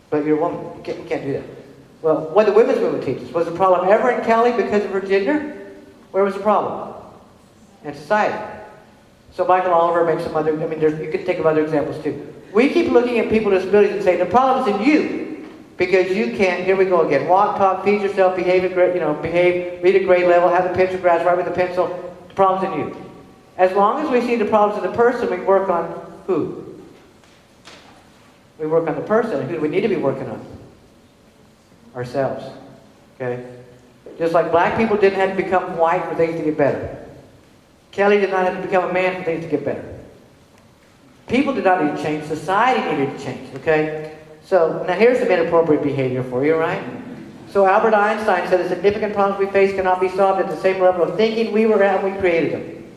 But you're a woman. You can't do that. Well, what did the women's movement teach us? Was the problem ever in Kelly because of her gender? Where was the problem? In society. So Michael Oliver makes some other, you can think of other examples too. We keep looking at people with disabilities and saying, the problem's in you. Because you can't, here we go again, walk, talk, feed yourself, behave, read at grade level, have the pencil grasp, write with a pencil, the problem's in you. As long as we see the problems in the person, we work on who? We work on the person, and who do we need to be working on? Ourselves. Okay? Just like black people didn't have to become white for things to get better. Kelly did not have to become a man for things to get better. People did not need to change, society needed to change, okay? So, now here's some inappropriate behavior for you, right? So Albert Einstein said the significant problems we face cannot be solved at the same level of thinking we were at when we created them.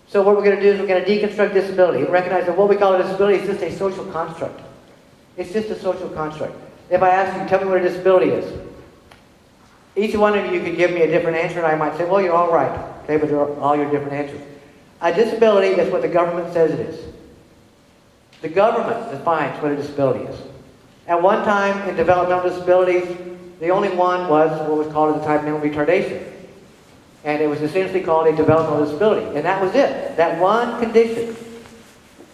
So what we're going to do is we're going to deconstruct disability and recognize that what we call a disability is just a social construct. It's just a social construct. If I ask you, tell me what a disability is. Each one of you could give me a different answer, and I might say, well, you're all right. Okay, but they're all your different answers. A disability is what the government says it is. The government defines what a disability is. At one time in developmental disabilities, the only one was what was called at the time mental retardation. And it was essentially called a developmental disability. And that was it. That one condition.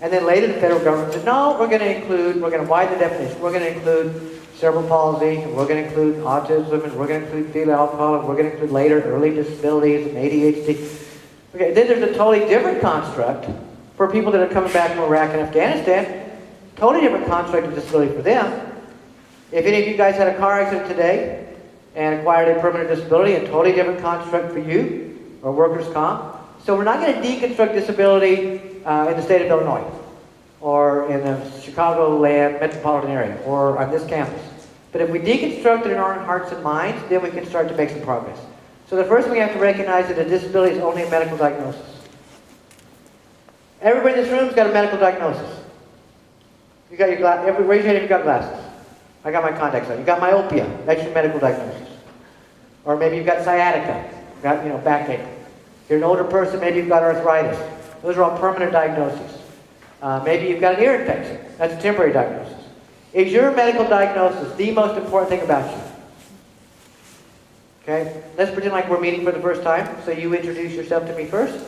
And then later the federal government said, no, we're going to widen the definition. We're going to include cerebral palsy, and we're going to include autism, and we're going to include fetal alcohol, and we're going to include later early disabilities and ADHD. Okay, then there's a totally different construct for people that are coming back from Iraq and Afghanistan. Totally different construct of disability for them. If any of you guys had a car accident today and acquired a permanent disability, a totally different construct for you, or workers' comp. So we're not going to deconstruct disability in the state of Illinois, or in the Chicagoland metropolitan area, or on this campus. But if we deconstruct it in our own hearts and minds, then we can start to make some progress. So the first thing we have to recognize is that a disability is only a medical diagnosis. Everybody in this room's got a medical diagnosis. You got your raise your hand if you got glasses. I got my contacts on. You got myopia. That's your medical diagnosis. Or maybe you've got sciatica. You got, backache. If you're an older person, maybe you've got arthritis. Those are all permanent diagnoses. Maybe you've got an ear infection. That's a temporary diagnosis. Is your medical diagnosis the most important thing about you? Okay? Let's pretend like we're meeting for the first time. So you introduce yourself to me first.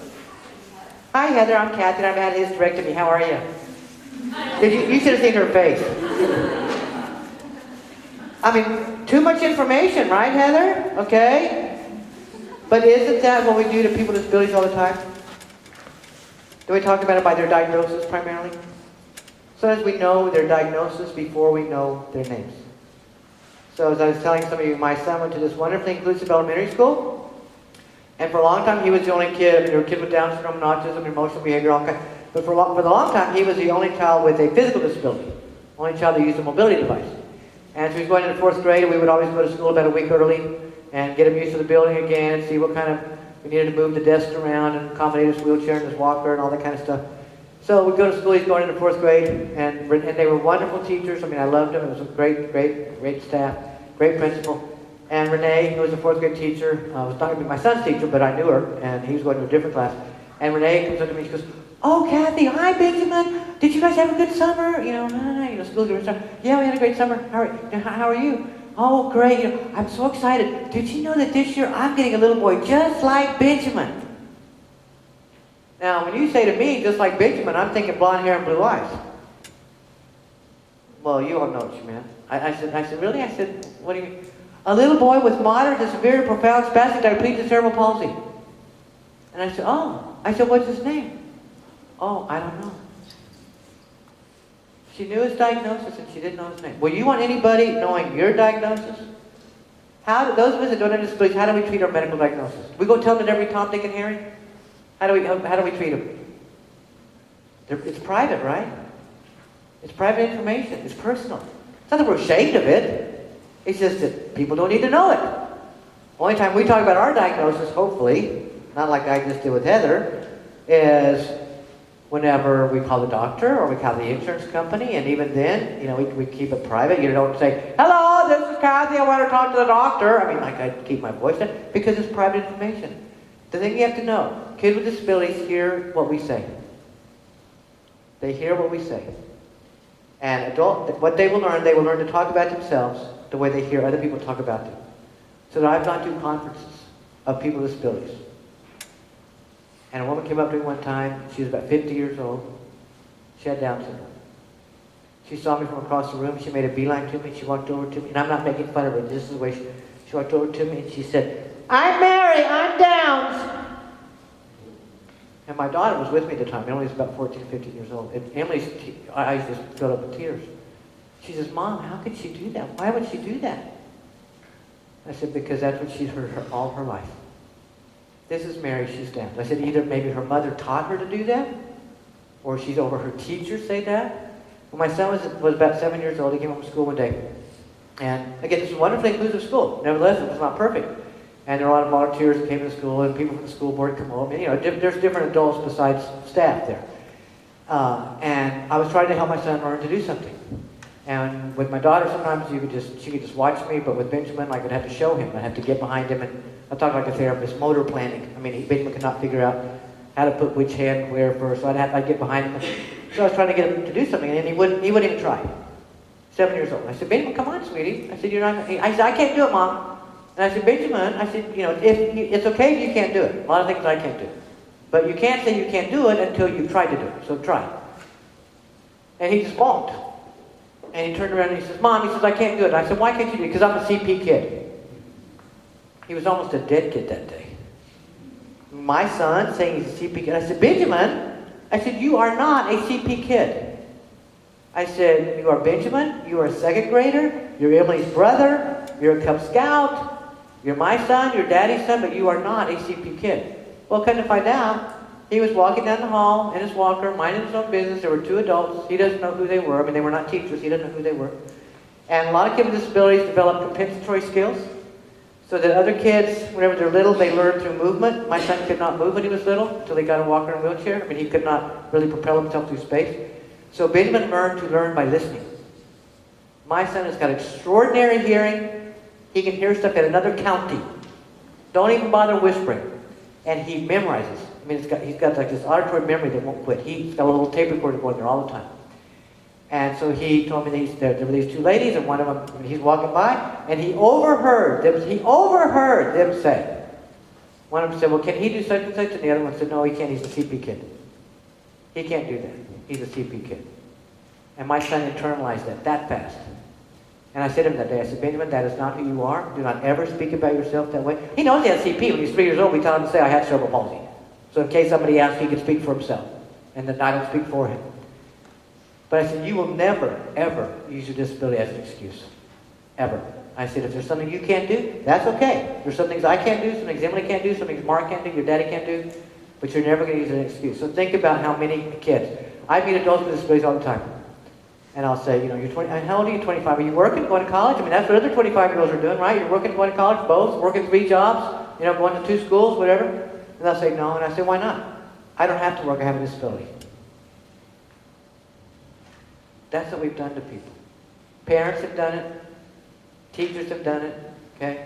Hi, Heather. I'm Kathy, and I've had a hysterectomy. How are you? You should have seen her face. I mean, too much information, right, Heather? Okay? But isn't that what we do to people with disabilities all the time? Do we talk about it by their diagnosis primarily? Sometimes we know their diagnosis before we know their names. So as I was telling some of you, my son went to this wonderfully inclusive elementary school. And for a long time, he was the only kid. There were kids with Down syndrome, and autism, emotional behavior, all kinds. But for the long time, he was the only child with a physical disability. Only child that used a mobility device. And so he was going into 4th grade, and we would always go to school about a week early and get him used to the building again and see what kind of, we needed to move the desks around and accommodate his wheelchair and his walker and all that kind of stuff. So we'd go to school, he's going into 4th grade, and they were wonderful teachers. I mean, I loved them. It was a great staff, great principal. And Renee, who was a 4th grade teacher, was not going to be my son's teacher, but I knew her, and he was going to a different class. And Renee comes up to me and she goes, oh, Kathy, hi, Benjamin. Did you guys have a good summer? School's good summer. Yeah, we had a great summer. How are you? Oh, great. I'm so excited. Did you know that this year I'm getting a little boy just like Benjamin? Now, when you say to me, just like Benjamin, I'm thinking blonde hair and blue eyes. Well, you all know what you meant. I said, really? I said, what do you... A little boy with moderate to severe profound spastic diplegia cerebral palsy. And I said, oh. I said, what's his name? Oh, I don't know. She knew his diagnosis and she didn't know his name. Well, you want anybody knowing your diagnosis? Those of us that don't have disabilities, how do we treat our medical diagnosis? We go tell them every Tom, Dick, and Harry? How do we treat them? It's private, right? It's private information. It's personal. It's not that we're ashamed of it. It's just that people don't need to know it. Only time we talk about our diagnosis, hopefully, not like I just did with Heather, is whenever we call the doctor or we call the insurance company, and even then, we keep it private. You don't say, hello, this is Kathy, I want to talk to the doctor. I mean, like I keep my voice down, because it's private information. The thing you have to know, kids with disabilities hear what we say. They hear what we say. And what they will learn to talk about themselves the way they hear other people talk about them. So that I've gone to conferences of people with disabilities. And a woman came up to me one time, she was about 50 years old. She had Down syndrome. She saw me from across the room. She made a beeline to me. She walked over to me, and I'm not making fun of her. This is the way she walked over to me, and she said, "I'm Mary. I'm Downs." And my daughter was with me at the time. Emily was about 14, 15 years old. And Emily's eyes just filled up with tears. She says, "Mom, how could she do that? Why would she do that?" I said, "Because that's what she's heard all her life. This is Mary, she's Downs." I said, either maybe her mother taught her to do that, or she's over her teacher say that. When my son was about 7 years old, he came home from school one day. And again, this is a wonderfully inclusive school. Nevertheless, it was not perfect. And there were a lot of volunteers that came to the school, and people from the school board come home. And, there's different adults besides staff there. And I was trying to help my son learn to do something. And with my daughter, sometimes she could just watch me, but with Benjamin, I would have to show him. I'd have to get behind him, and I talk like a therapist, motor planning. I mean, Benjamin could not figure out how to put which hand where first, so I'd get behind him. So I was trying to get him to do something, and he wouldn't even try. 7 years old. I said, "Benjamin, come on, sweetie." I said, I said, "I can't do it, Mom." And I said, "Benjamin," I said, it's okay if you can't do it. A lot of things I can't do. But you can't say you can't do it until you've tried to do it. So try. And he just balked. And he turned around and he says, "Mom," he says, "I can't do it." And I said, "Why can't you do it?" "Because I'm a CP kid." He was almost a dead kid that day. My son saying he's a CP kid. I said, "Benjamin," I said, "you are not a CP kid." I said, "You are Benjamin. You are a second grader. You're Emily's brother. You're a Cub Scout. You're my son. You're Daddy's son. But you are not a CP kid." Well, come to find out, he was walking down the hall in his walker, minding his own business. There were two adults. He doesn't know who they were. I mean, they were not teachers. He doesn't know who they were. And a lot of kids with disabilities develop compensatory skills so that other kids, whenever they're little, they learn through movement. My son could not move when he was little until he got a walker and wheelchair. I mean, he could not really propel himself through space. So Benjamin learned to learn by listening. My son has got extraordinary hearing. He can hear stuff in another county. Don't even bother whispering. And he memorizes. I mean, he's got like this auditory memory that won't quit. He's got a little tape recorder going there all the time. And so he told me there were these two ladies, and one of them, he's walking by, and he overheard them say. One of them said, "Well, can he do such and such?" And the other one said, "No, he can't. He's a CP kid. He can't do that. He's a CP kid." And my son internalized that fast. And I said to him that day, I said, "Benjamin, that is not who you are. Do not ever speak about yourself that way." He knows he has CP. When he's 3 years old, we taught him to say, "I have cerebral palsy." So in case somebody asks, he can speak for himself. And then I don't speak for him. But I said, "You will never, ever use your disability as an excuse. Ever." I said, "If there's something you can't do, that's okay. There's some things I can't do, some things Emily can't do, some things Mark can't do, your daddy can't do. But you're never going to use it as an excuse." So think about how many kids. I meet adults with disabilities all the time. And I'll say, "You're 20, how old are you? 25. Are you working, going to college?" I mean, that's what other 25-year-olds are doing, right? You're working, going to college, both, working 3 jobs, going to 2 schools, whatever. And they'll say, "No." And I say, "Why not?" "I don't have to work. I have a disability." That's what we've done to people. Parents have done it. Teachers have done it. Okay?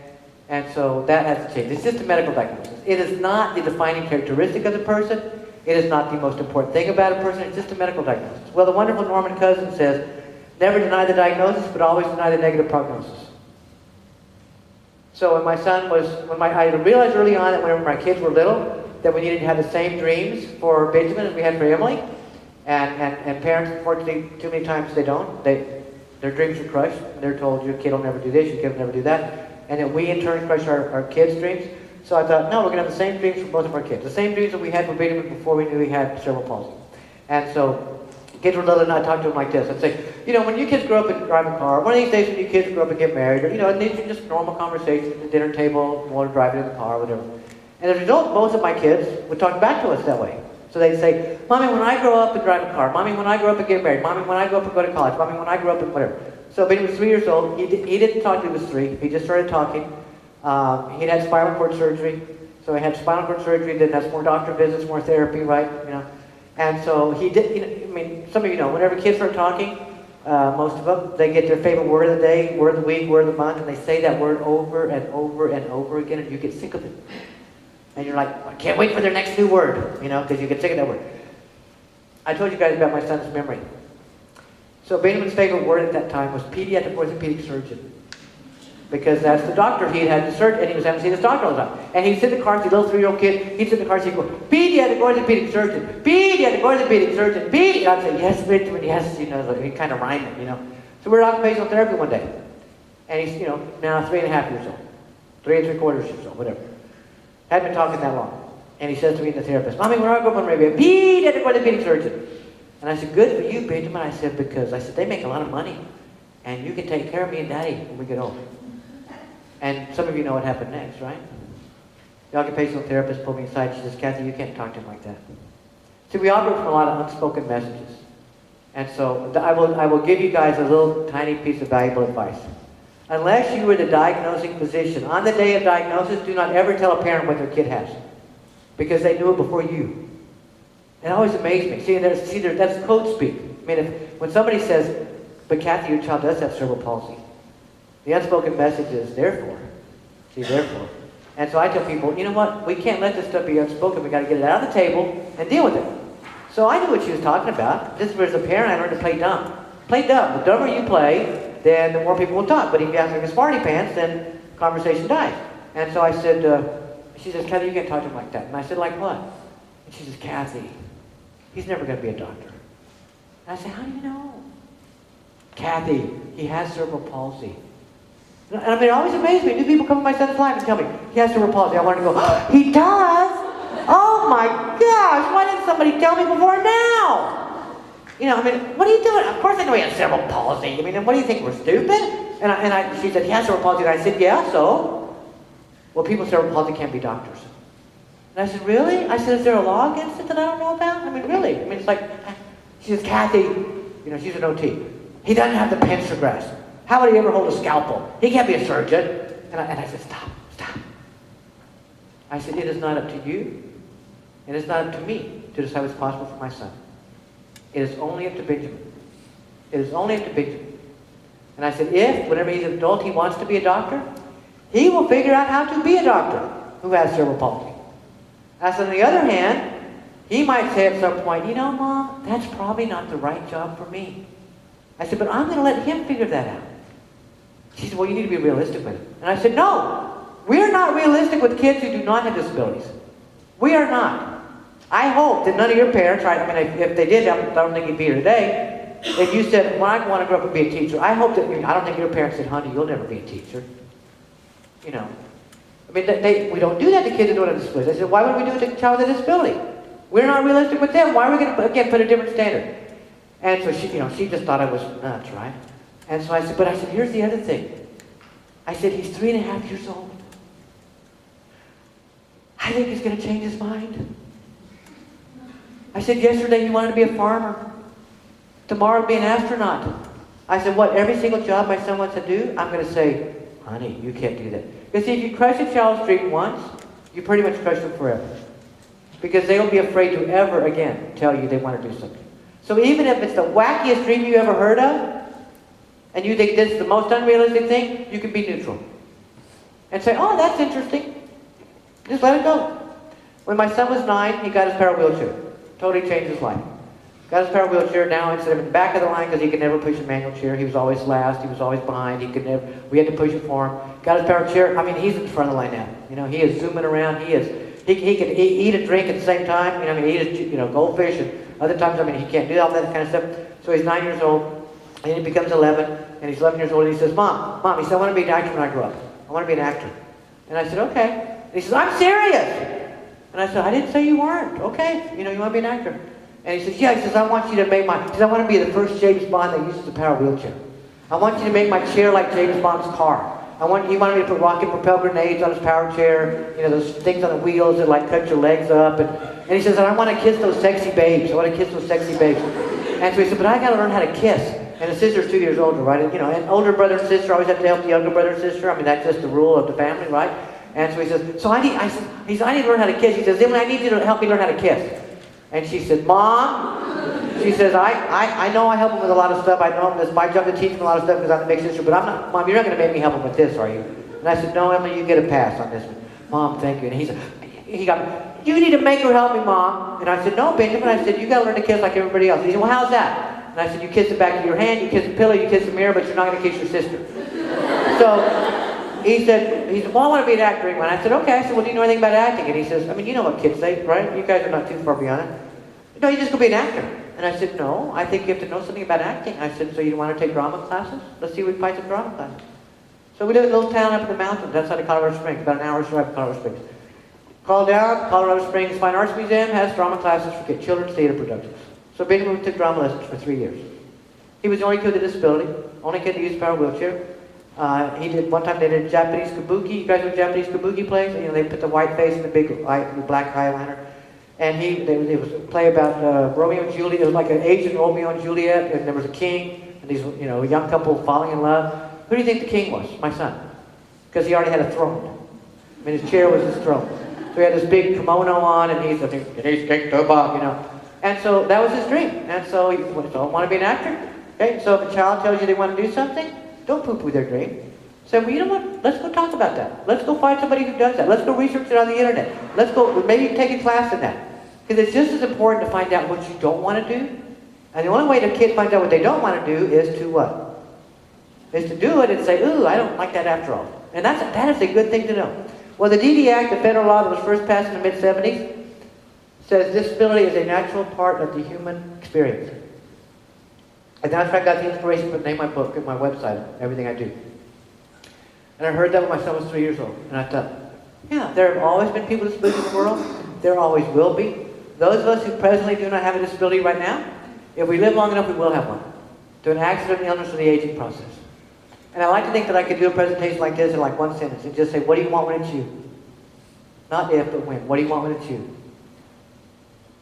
And so that has to change. It's just a medical diagnosis. It is not the defining characteristic of the person. It is not the most important thing about a person. It's just a medical diagnosis. Well, the wonderful Norman Cousins says, "Never deny the diagnosis, but always deny the negative prognosis." So when I realized early on that whenever my kids were little, that we needed to have the same dreams for Benjamin as we had for Emily. And parents, unfortunately, too many times they don't. Their dreams are crushed. And they're told, "Your kid will never do this, your kid will never do that." And then we in turn crush our kids' dreams. So I thought, no, we're going to have the same dreams for both of our kids. The same dreams that we had for Benjamin before we knew he had cerebral palsy. And so kids were little, and I'd talk to them like this. I'd say, "When you kids grow up and drive a car, one of these days when you kids grow up and get married, or, and these are just normal conversations at the dinner table, while we're driving in the car, whatever." And as a result, most of my kids would talk back to us that way. So they'd say, "Mommy, when I grow up and drive a car, Mommy, when I grow up and get married, Mommy, when I grow up and go to college, Mommy, when I grow up and whatever." So Ben was 3 years old. He didn't talk till he was 3. He just started talking. He'd had spinal cord surgery. So he had spinal cord surgery, then that's more doctor visits, more therapy, right? And so he did, some of you know, whenever kids start talking, most of them, they get their favorite word of the day, word of the week, word of the month, and they say that word over and over and over again, and you get sick of it. And you're like, "I can't wait for their next new word," because you get sick of that word. I told you guys about my son's memory. So Benjamin's favorite word at that time was pediatric orthopedic surgeon. Because that's the doctor he had to search, and he was having to see this doctor all the time. And he'd sit in the car, he's a little 3-year-old kid, he'd sit in the car, he'd go, "Pediatric orthopedic surgeon, pediatric orthopedic surgeon, Pete! I'd say, yes, Benjamin, yes, like, he kind of rhymed it. So we're in occupational therapy one day. And he's, now 3.5 years old. 3 3/4 years old, whatever. Hadn't been talking that long. And he says to me, the therapist, Mommy, we're all going to Arabia. Pete, had to go to the orthopedic surgeon. And I said, good for you, Benjamin. I said, because they make a lot of money. And you can take care of me and Daddy when we get old. And some of you know what happened next, right? The occupational therapist pulled me aside. She says, Kathy, you can't talk to him like that. See, we operate from a lot of unspoken messages. And so I will give you guys a little tiny piece of valuable advice. Unless you were the diagnosing physician, on the day of diagnosis, do not ever tell a parent what their kid has. Because they knew it before you. It always amazed me. See, that's code speak. I mean, when somebody says, but Kathy, your child does have cerebral palsy, the unspoken message is therefore. See, therefore. And so I tell people, you know what? We can't let this stuff be unspoken. We've got to get it out of the table and deal with it. So I knew what she was talking about. Just as a parent, I learned to play dumb. Play dumb. The dumber you play, then the more people will talk. But if you ask like a smarty pants, then conversation dies. And so I said, she says, Kathy, you can't talk to him like that. And I said, like what? And she says, Kathy, he's never going to be a doctor. And I said, how do you know? Kathy, he has cerebral palsy. And I mean, it always amazed me. New people come in my son's life and tell me, he has cerebral palsy. I want to go, oh, he does? Oh my gosh, why didn't somebody tell me before now? I mean, what are you doing? Of course I know he has cerebral palsy. I mean, what do you think, we're stupid? She said, he has cerebral palsy. And I said, yeah, so? Well, people with cerebral palsy can't be doctors. And I said, really? I said, is there a law against it that I don't know about? I mean, really? I mean, it's like, she says, Kathy, she's an OT. He doesn't have the pentagram. How would he ever hold a scalpel? He can't be a surgeon. And I said, stop. I said, it is not up to you. It is not up to me to decide what's possible for my son. It is only up to Benjamin. It is only up to Benjamin. And I said, if, whenever he's an adult, he wants to be a doctor, he will figure out how to be a doctor who has cerebral palsy. I said, on the other hand, he might say at some point, Mom, that's probably not the right job for me. I said, but I'm going to let him figure that out. She said, well, you need to be realistic with it. And I said, no, we're not realistic with kids who do not have disabilities. We are not. I hope that none of your parents, right? I mean, if they did, I don't think you'd be here today. If you said, well, I want to grow up and be a teacher, I hope that, I don't think your parents said, honey, you'll never be a teacher. I mean, we don't do that to kids who don't have disabilities. I said, why would we do it to a child with a disability? We're not realistic with them. Why are we going to, again, put a different standard? And so she just thought I was nuts, right? And so I said, here's the other thing. I said, he's 3.5 years old. I think he's going to change his mind. I said, yesterday he wanted to be a farmer. Tomorrow be an astronaut. I said, what, every single job my son wants to do? I'm going to say, honey, you can't do that. Because see, if you crush a child's dream once, you pretty much crush them forever. Because they will be afraid to ever again tell you they want to do something. So even if it's the wackiest dream you ever heard of, and you think this is the most unrealistic thing, you can be neutral. And say, oh, that's interesting. Just let it go. When my son was 9, he got his power wheelchair. Totally changed his life. Got his power wheelchair. Now instead of in the back of the line, because he could never push a manual chair, he was always last, he was always behind, we had to push it for him. Got his power chair. I mean, he's in front of the line now. He is zooming around. He can eat and drink at the same time. He eats, goldfish, and other times, he can't do all that kind of stuff. So he's 9 years old, and he becomes 11, and he's 11 years old, and he says, Mom, he said, I want to be an actor when I grow up. I want to be an actor. And I said, okay. And he says, I'm serious. And I said, I didn't say you weren't. Okay, you want to be an actor. And he says, yeah, he says, I want you to make I want to be the first James Bond that uses a power wheelchair. I want you to make my chair like James Bond's car. He wanted me to put rocket propel grenades on his power chair, those things on the wheels that cut your legs up. And he says, and I want to kiss those sexy babes. I want to kiss those sexy babes. And so he said, but I got to learn how to kiss. And his sister's 2 years older, right? And older brother and sister always have to help the younger brother and sister. That's just the rule of the family, right? And so he says, I need to learn how to kiss. He says, Emily, I need you to help me learn how to kiss. And she said, Mom, she says, I know I help him with a lot of stuff. I know it's my job to teach him a lot of stuff because I'm the big sister, but Mom, you're not going to make me help him with this, are you? And I said, no, Emily, you get a pass on this one. Mom, thank you. And he said, you need to make her help me, Mom. And I said, no, Benjamin. I said, you got to learn to kiss like everybody else. He said, well, how's that? And I said, you kiss the back of your hand, you kiss the pillow, you kiss the mirror, but you're not going to kiss your sister. So he said, well, I want to be an actor. And I said, okay. I said, well, do you know anything about acting? And he says, you know what kids say, right? You guys are not too far beyond it. No, you just go be an actor. And I said, no, I think you have to know something about acting. I said, so you want to take drama classes? Let's see if we can find some drama classes. So we live in a little town up in the mountains outside of Colorado Springs, about an hour's drive from Colorado Springs. Call down, Colorado Springs Fine Arts Museum has drama classes for children's theater productions. So Benjamin took drama lessons for 3 years. He was the only kid with a disability, only kid to use a power wheelchair. One time they did Japanese kabuki. You guys know Japanese kabuki plays? You know, they put the white face and the big black eyeliner. And it was a play about Romeo and Juliet. It was like an Asian Romeo and Juliet, and there was a king, and these, a young couple falling in love. Who do you think the king was? My son. Because he already had a throne. I mean, his chair was his throne. So he had this big kimono on, and he's king Toba, And so that was his dream. And so he want to be an actor? Okay, so if a child tells you they want to do something, don't poo-poo their dream. Say, well, you know what? Let's go talk about that. Let's go find somebody who does that. Let's go research it on the internet. Let's go, maybe take a class in that. Because it's just as important to find out what you don't want to do. And the only way the kid finds out what they don't want to do is to what? Is to do it and say, ooh, I don't like that after all. And that is a good thing to know. Well, the DD Act, the federal law that was first passed in the mid-70s, says disability is a natural part of the human experience. And that's where I got the inspiration for the name of my book and my website, everything I do. And I heard that when my son was 3 years old. And I thought, yeah, there have always been people with disabilities in the world. There always will be. Those of us who presently do not have a disability right now, if we live long enough, we will have one. Through an accident, illness, or the aging process. And I like to think that I could do a presentation like this in like one sentence and just say, what do you want when it's you? Not if, but when. What do you want when it's you?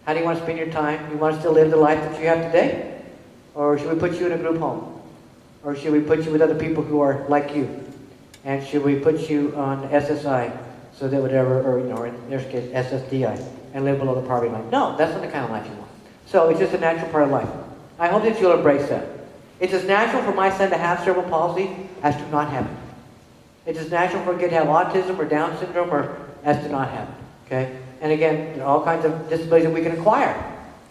How do you want to spend your time? You want to still live the life that you have today? Or should we put you in a group home? Or should we put you with other people who are like you? And should we put you on SSI, so that whatever, or in their case, SSDI, and live below the poverty line? No, that's not the kind of life you want. So it's just a natural part of life. I hope that you'll embrace that. It's as natural for my son to have cerebral palsy as to not have it. It's as natural for a kid to have autism or Down syndrome or as to not have it. Okay? And again, there are all kinds of disabilities that we can acquire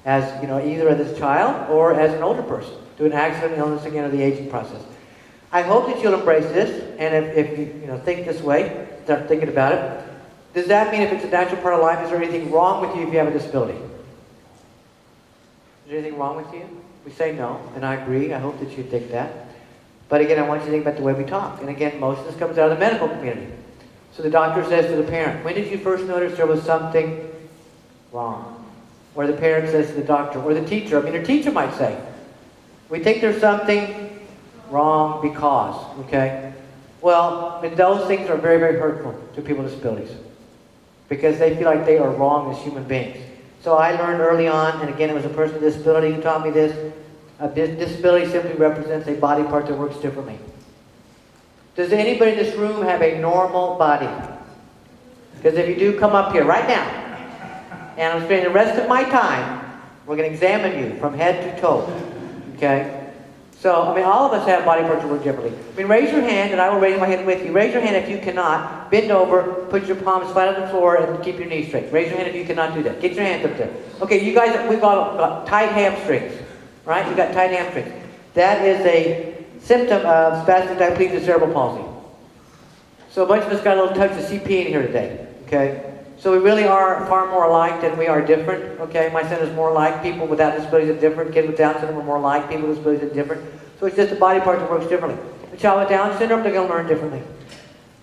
as, either as a child or as an older person through an accident, illness, again, or the aging process. I hope that you'll embrace this, and if you think this way, start thinking about it. Does that mean if it's a natural part of life, is there anything wrong with you if you have a disability? Is there anything wrong with you? We say no, and I agree. I hope that you think that. But again, I want you to think about the way we talk. And again, most of this comes out of the medical community. So the doctor says to the parent, when did you first notice there was something wrong? Or the parent says to the doctor, or the teacher. The teacher might say, we think there's something wrong because, okay? Well, those things are very, very hurtful to people with disabilities. Because they feel like they are wrong as human beings. So I learned early on, and again, it was a person with a disability who taught me this. A disability simply represents a body part that works differently. Does anybody in this room have a normal body? Because if you do, come up here right now. And I'm spending the rest of my time, we're going to examine you from head to toe. Okay? So, all of us have body parts that work differently. Raise your hand, and I will raise my hand with you. Raise your hand if you cannot. Bend over, put your palms flat on the floor, and keep your knees straight. Raise your hand if you cannot do that. Get your hands up there. Okay, you guys, we've all got tight hamstrings. Right? You've got tight hamstrings. That is a symptom of spastic diplegia cerebral palsy. So a bunch of us got a little touch of CP in here today. Okay? So we really are far more alike than we are different. Okay? My son is more like people without disabilities are different. Kids with Down syndrome are more like people with disabilities are different. So it's just a body part that works differently. A child with Down syndrome, they're going to learn differently.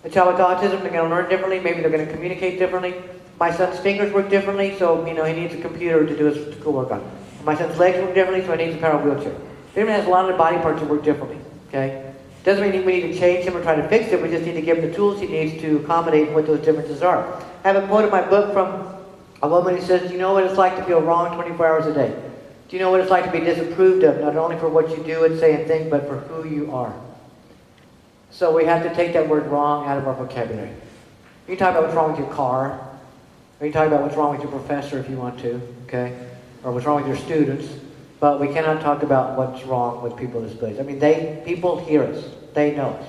A child with autism, they're going to learn differently. Maybe they're going to communicate differently. My son's fingers work differently, so he needs a computer to do his schoolwork on. My son's legs work differently, so he needs a power wheelchair. Everyone has a lot of body parts that work differently. Okay? Doesn't mean we need to change him or try to fix it. We just need to give him the tools he needs to accommodate what those differences are. I have a quote in my book from a woman who says, do you know what it's like to feel wrong 24 hours a day? Do you know what it's like to be disapproved of, not only for what you do and say and think, but for who you are? So we have to take that word wrong out of our vocabulary. You can talk about what's wrong with your car, or you can talk about what's wrong with your professor if you want to, okay? Or what's wrong with your students, but we cannot talk about what's wrong with people with disabilities. People hear us. They know us.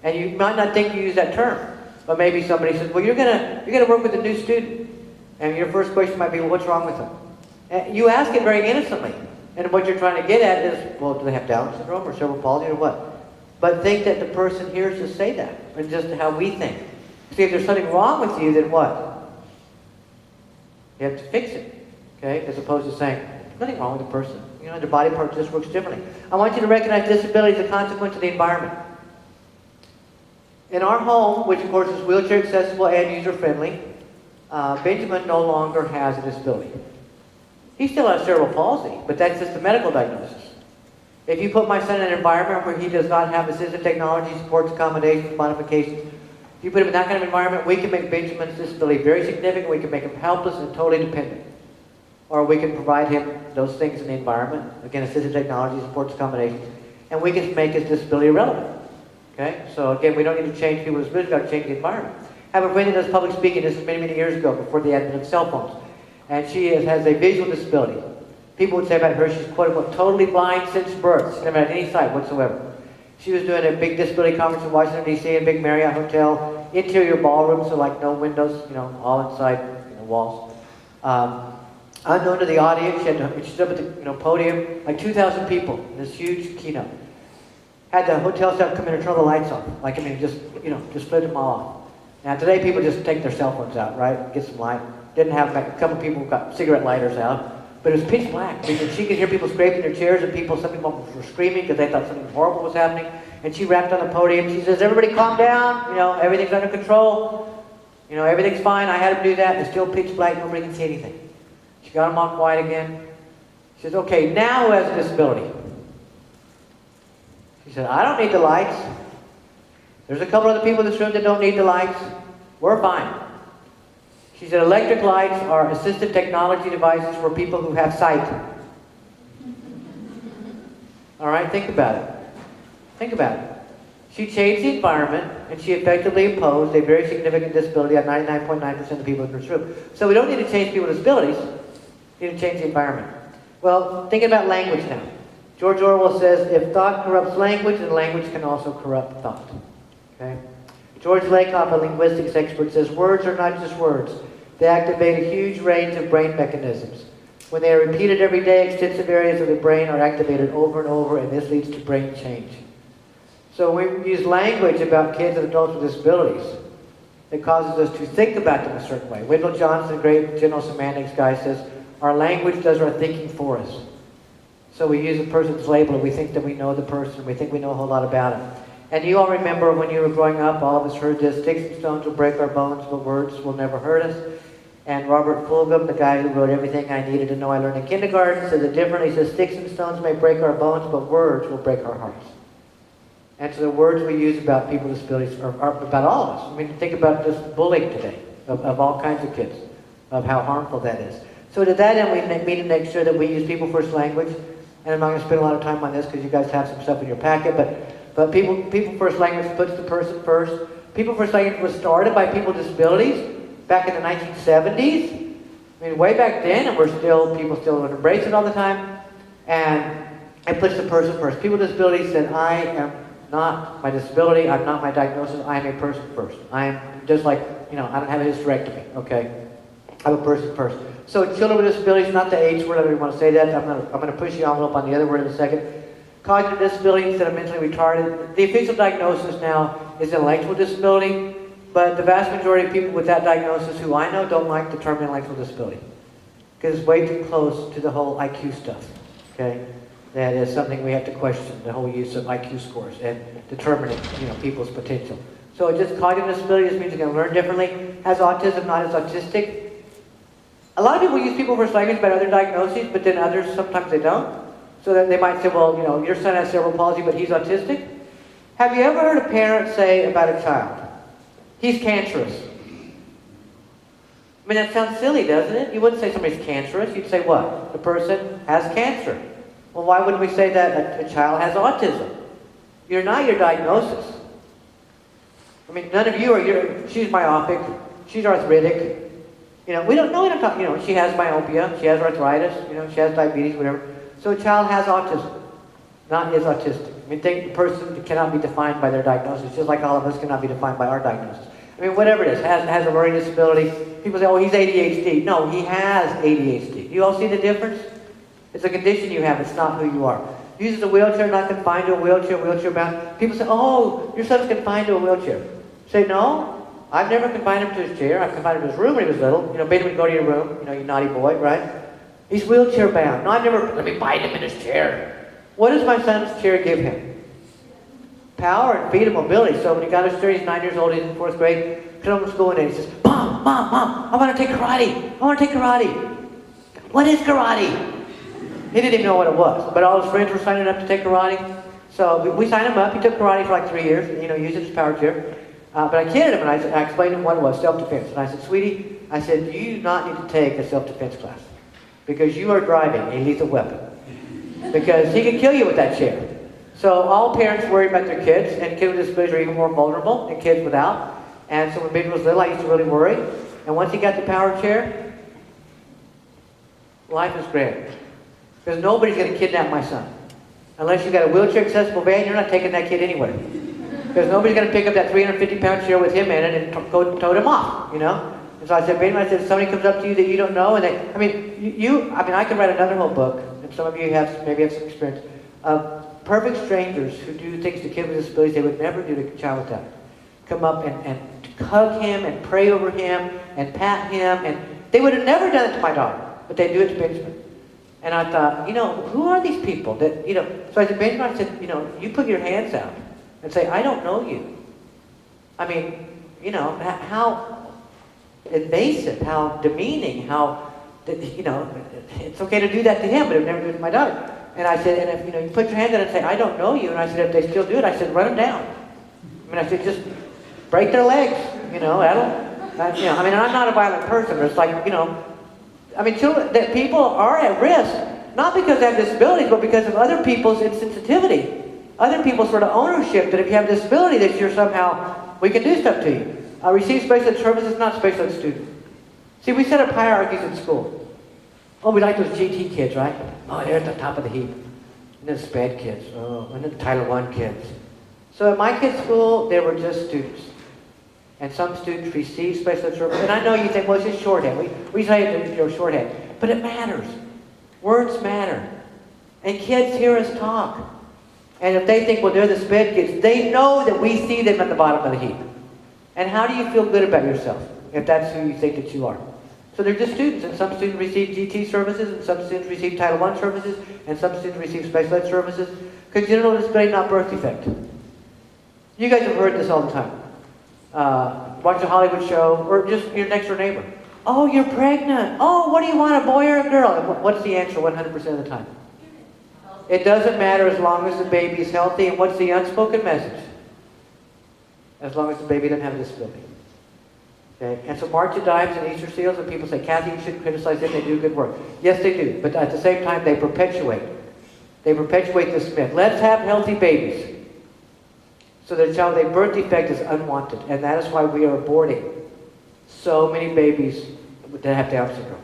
And you might not think you use that term, but maybe somebody says, well, you're gonna work with a new student. And your first question might be, well, what's wrong with them? And you ask it very innocently. And what you're trying to get at is, well, do they have Down syndrome or cerebral palsy or what? But think that the person hears us say that, and just how we think. See, if there's something wrong with you, then what? You have to fix it. Okay? As opposed to saying, there's nothing wrong with the person. You know, their body part just works differently. I want you to recognize disability as a consequence of the environment. In our home, which of course is wheelchair accessible and user-friendly, Benjamin no longer has a disability. He still has cerebral palsy, but that's just a medical diagnosis. If you put my son in an environment where he does not have assistive technology, supports, accommodations, modifications, if you put him in that kind of environment, we can make Benjamin's disability very significant. We can make him helpless and totally dependent. Or we can provide him those things in the environment, again, assistive technology, supports, accommodations, and we can make his disability irrelevant. Okay? So again, we don't need to change people's disabilities, we've got to change the environment. I have a friend that does public speaking. This is many, many years ago, before the advent of cell phones. And she has a visual disability. People would say about her, she's quote-unquote totally blind since birth. She's never had any sight whatsoever. She was doing a big disability conference in Washington, D.C., a big Marriott hotel, interior ballroom, so like no windows, you know, all inside, you know, walls. Unknown to the audience, she's up at the podium, like 2,000 people in this huge keynote. Had the hotel staff come in and turn the lights off. Like, I mean, just flip them all off. Now, today people just take their cell phones out, right? Get some light. Didn't have, a couple people got cigarette lighters out. But it was pitch black. Because she could hear people scraping their chairs and some people were screaming because they thought something horrible was happening. And she rapped on the podium. She says, everybody calm down. Everything's under control. Everything's fine. I had him do that. It's still pitch black. Nobody can see anything. She got him all quiet again. She says, okay, now who has a disability? She said, I don't need the lights. There's a couple other people in this room that don't need the lights. We're fine. She said, electric lights are assistive technology devices for people who have sight. All right, think about it. Think about it. She changed the environment, and she effectively imposed a very significant disability on 99.9% of the people in this room. So we don't need to change people's disabilities. We need to change the environment. Well, think about language now. George Orwell says, if thought corrupts language, then language can also corrupt thought. Okay? George Lakoff, a linguistics expert, says, words are not just words. They activate a huge range of brain mechanisms. When they are repeated every day, extensive areas of the brain are activated over and over, and this leads to brain change. So when we use language about kids and adults with disabilities, it causes us to think about them a certain way. Wendell Johnson, a great general semantics guy, says, our language does our thinking for us. So we use a person's label, and we think that we know the person, we think we know a whole lot about him. And you all remember when you were growing up, all of us heard this, sticks and stones will break our bones, but words will never hurt us. And Robert Fulghum, the guy who wrote Everything I Needed to Know I Learned in Kindergarten, says it differently. He says, sticks and stones may break our bones, but words will break our hearts. And so the words we use about people with disabilities are about all of us. I mean, think about just bullying today of all kinds of kids, of how harmful that is. So to that end, we need to make sure that we use people first language. And I'm not going to spend a lot of time on this because you guys have some stuff in your packet, but people first language puts the person first. People first language was started by people with disabilities back in the 1970s. I mean, way back then, and people still embrace it all the time. And it puts the person first. People with disabilities said, I am not my disability, I'm not my diagnosis, I am a person first. I am just like, I don't have a hysterectomy, okay? I'm a person first. So children with disabilities, not the H word, I don't even want to say that. I'm going to push the envelope on the other word in a second. Cognitive disability instead of mentally retarded. The official diagnosis now is intellectual disability, but the vast majority of people with that diagnosis who I know don't like the term intellectual disability because it's way too close to the whole IQ stuff, okay? That is something we have to question, the whole use of IQ scores and determining, people's potential. So just cognitive disability just means you're going to learn differently. Has autism, not as autistic. A lot of people use people first language about other diagnoses, but then others, sometimes they don't. So that they might say, well, your son has cerebral palsy, but he's autistic. Have you ever heard a parent say about a child, he's cancerous? I mean, that sounds silly, doesn't it? You wouldn't say somebody's cancerous. You'd say what? The person has cancer. Well, why wouldn't we say that a child has autism? You're not your diagnosis. I mean, none of you are she's myopic, she's arthritic. We don't talk, she has myopia, she has arthritis, she has diabetes, whatever. So a child has autism, not is autistic. I mean, the person cannot be defined by their diagnosis, just like all of us cannot be defined by our diagnosis. I mean, whatever it is, has a learning disability. People say, oh, he's ADHD. No, he has ADHD. You all see the difference? It's a condition you have, it's not who you are. Uses a wheelchair, not confined to a wheelchair bound. People say, oh, your son's confined to a wheelchair. Say, no, I've never confined him to his chair. I've confined him to his room when he was little. Benjamin, go to your room, you naughty boy, right? He's wheelchair bound. No, I've never, let me bite him in his chair. What does my son's chair give him? Power and freedom, mobility. So when he got his chair, he's 9 years old, he's in 4th grade, comes from school and he says, Mom, I want to take karate. I want to take karate. What is karate? He didn't even know what it was. But all his friends were signing up to take karate. So we signed him up. He took karate for like 3 years, used his power chair. But I kidded him and I explained to him what it was, self-defense. And I said, sweetie, I said, you do not need to take a self-defense class because you are driving a lethal weapon. Because he can kill you with that chair. So all parents worry about their kids, and kids with disabilities are even more vulnerable than kids without. And so when baby was little, I used to really worry. And once he got the power chair, life is great. Because nobody's going to kidnap my son. Unless you've got a wheelchair accessible van, you're not taking that kid anywhere. Because nobody's going to pick up that 350-pound chair with him in it and go tote him off, And so I said, baby, if somebody comes up to you that you don't know, and I could write another whole book, and some of you maybe have some experience, of perfect strangers who do things to kids with disabilities they would never do to a child without. Come up and hug him and pray over him and pat him, and they would have never done it to my daughter, but they do it to Benjamin. And I thought, who are these people that, so I said, Benjamin, I said, you put your hands out and say, I don't know you. I mean, how invasive, how demeaning, how, it's okay to do that to him, but I've never done it to my daughter. And I said, and if, you put your hands out and say, I don't know you, and I said, if they still do it, I said, run them down. I said, just break their legs, I'm not a violent person, but it's like, children, that people are at risk, not because they have disabilities, but because of other people's insensitivity. Other people's sort of ownership that if you have a disability that you're somehow, we can do stuff to you. Receive special ed services, not special ed student. See, we set up hierarchies in school. Oh, we like those GT kids, right? Oh, they're at the top of the heap. And then SPED kids. Oh, and then Title I kids. So at my kids' school, they were just students. And some students receive special ed services. And I know you think, well, it's just shorthand. We say shorthand. But it matters. Words matter. And kids hear us talk. And if they think, well, they're the SPED kids, they know that we see them at the bottom of the heap. And how do you feel good about yourself if that's who you think that you are? So they're just students, and some students receive GT services, and some students receive Title I services, and some students receive special ed services. Congenital disability, not birth defect. You guys have heard this all the time. Watch a Hollywood show, or just your next door neighbor. Oh, you're pregnant. Oh, what do you want, a boy or a girl? And what's the answer 100% of the time? It doesn't matter as long as the baby is healthy. And what's the unspoken message? As long as the baby doesn't have a disability. Okay? And so March of Dimes and Easter Seals, and people say, Kathy, you shouldn't criticize them, they do good work. Yes, they do. But at the same time, they perpetuate. They perpetuate this myth. Let's have healthy babies. So that a child with a birth defect is unwanted. And that is why we are aborting so many babies that have Down syndrome.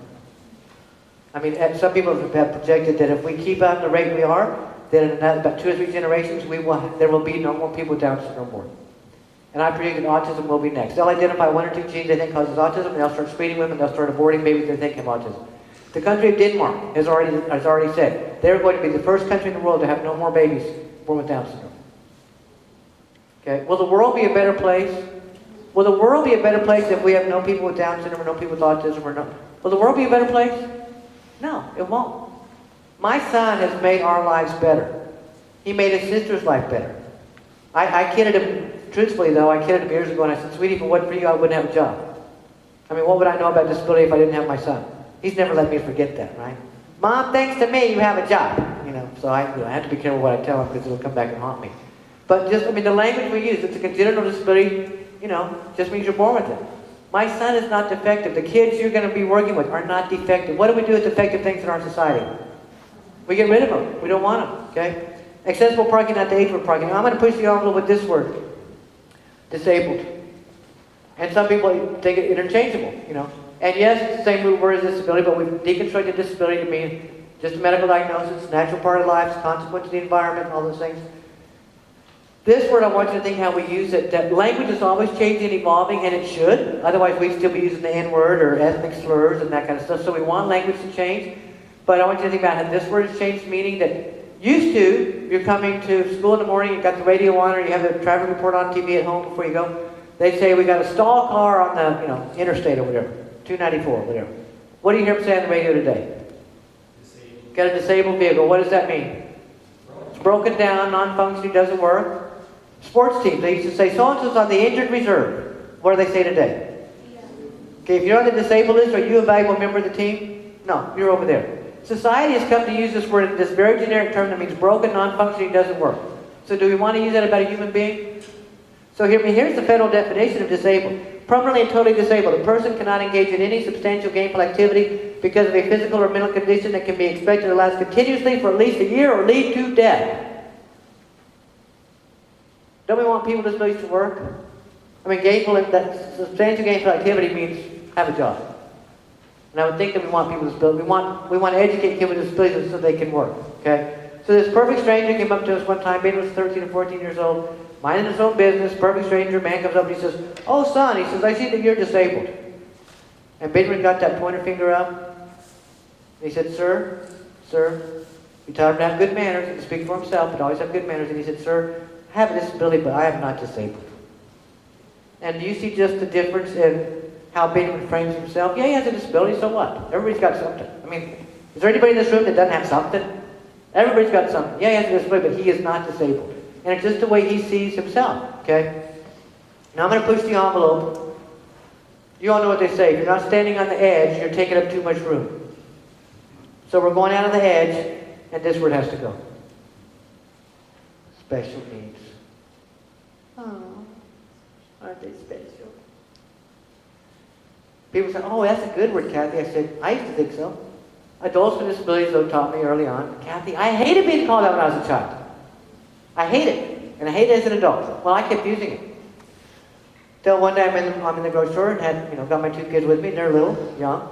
Some people have projected that if we keep on the rate we are, then in about 2 or 3 generations, there will be no more people with Down syndrome born. And I predict that autism will be next. They'll identify 1 or 2 genes they think causes autism, and they'll start screening women, they'll start aborting babies they think have autism. The country of Denmark has already said they're going to be the first country in the world to have no more babies born with Down syndrome. Okay? Will the world be a better place? Will the world be a better place if we have no people with Down syndrome or no people with autism or no? Will the world be a better place? No, it won't. My son has made our lives better. He made his sister's life better. I kidded him, truthfully though, I kidded him years ago and I said, sweetie, if it wasn't for you, I wouldn't have a job. What would I know about disability if I didn't have my son? He's never let me forget that, right? Mom, thanks to me, you have a job. So I have to be careful what I tell him because it'll come back and haunt me. But just, the language we use, it's a congenital disability, just means you're born with it. My son is not defective. The kids you're going to be working with are not defective. What do we do with defective things in our society? We get rid of them. We don't want them, okay? Accessible parking, not the age for parking. Now, I'm going to push the envelope with this word. Disabled. And some people think it interchangeable, And yes, it's the same root word as disability, but we've deconstructed disability to mean just a medical diagnosis, natural part of life, consequence of the environment, all those things. This word, I want you to think how we use it. That language is always changing and evolving, and it should. Otherwise, we'd still be using the N-word or ethnic slurs and that kind of stuff. So we want language to change. But I want you to think about how this word has changed meaning. That used to, you're coming to school in the morning, you've got the radio on, or you have the traffic report on TV at home before you go. They say, we got a stall car on the interstate or whatever, 294 or whatever. What do you hear them say on the radio today? Got a disabled vehicle. What does that mean? It's broken down, non-functioning, doesn't work. Sports teams, they used to say, so-and-so's on the injured reserve. What do they say today? Okay, if you're on the disabled list, are you a valuable member of the team? No, you're over there. Society has come to use this word, this very generic term that means broken, non-functioning, doesn't work. So do we want to use that about a human being? So here's the federal definition of disabled. Permanently and totally disabled. A person cannot engage in any substantial gainful activity because of a physical or mental condition that can be expected to last continuously for at least a year or lead to death. Don't we want people with disabilities to work? I mean, that substantial gainful activity means have a job. And I would think that we want people with disabilities. We want to educate people with disabilities so they can work. Okay? So this perfect stranger came up to us one time. Ben was 13 or 14 years old, minding his own business. Perfect stranger, man comes up and he says, "Oh, son," he says, "I see that you're disabled." And Benjamin got that pointer finger up. And he said, "Sir, you taught him to have good manners. He can speak for himself, but always have good manners." And he said, "Sir, I have a disability, but I am not disabled." And do you see just the difference in how Benjamin frames himself? Yeah, he has a disability, so what? Everybody's got something. I mean, is there anybody in this room that doesn't have something? Everybody's got something. Yeah, he has a disability, but he is not disabled. And it's just the way he sees himself, okay? Now I'm going to push the envelope. You all know what they say. If you're not standing on the edge, you're taking up too much room. So we're going out on the edge, and this word has to go. Special needs. Oh, aren't they special? People say, "Oh, that's a good word, Kathy." I said, I used to think so. Adults with disabilities, though, taught me early on. Kathy, I hated being called that when I was a child. I hate it. And I hate it as an adult. Well, I kept using it. Till one day I'm in the grocery store and had, got my two kids with me, and they're little, young.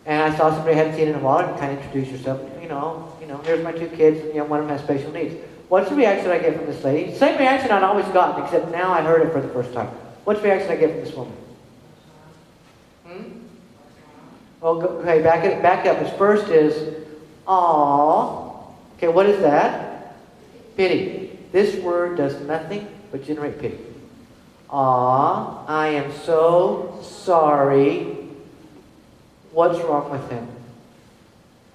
And I saw somebody I hadn't seen in a while and kind of introduced yourself. Here's my two kids, one of them has special needs. What's the reaction I get from this lady? Same reaction I'd always gotten, except now I heard it for the first time. What's the reaction I get from this woman? Well, okay, back up. His first is, "Aww." Okay, what is that? Pity. This word does nothing but generate pity. "Aww, I am so sorry. What's wrong with him?"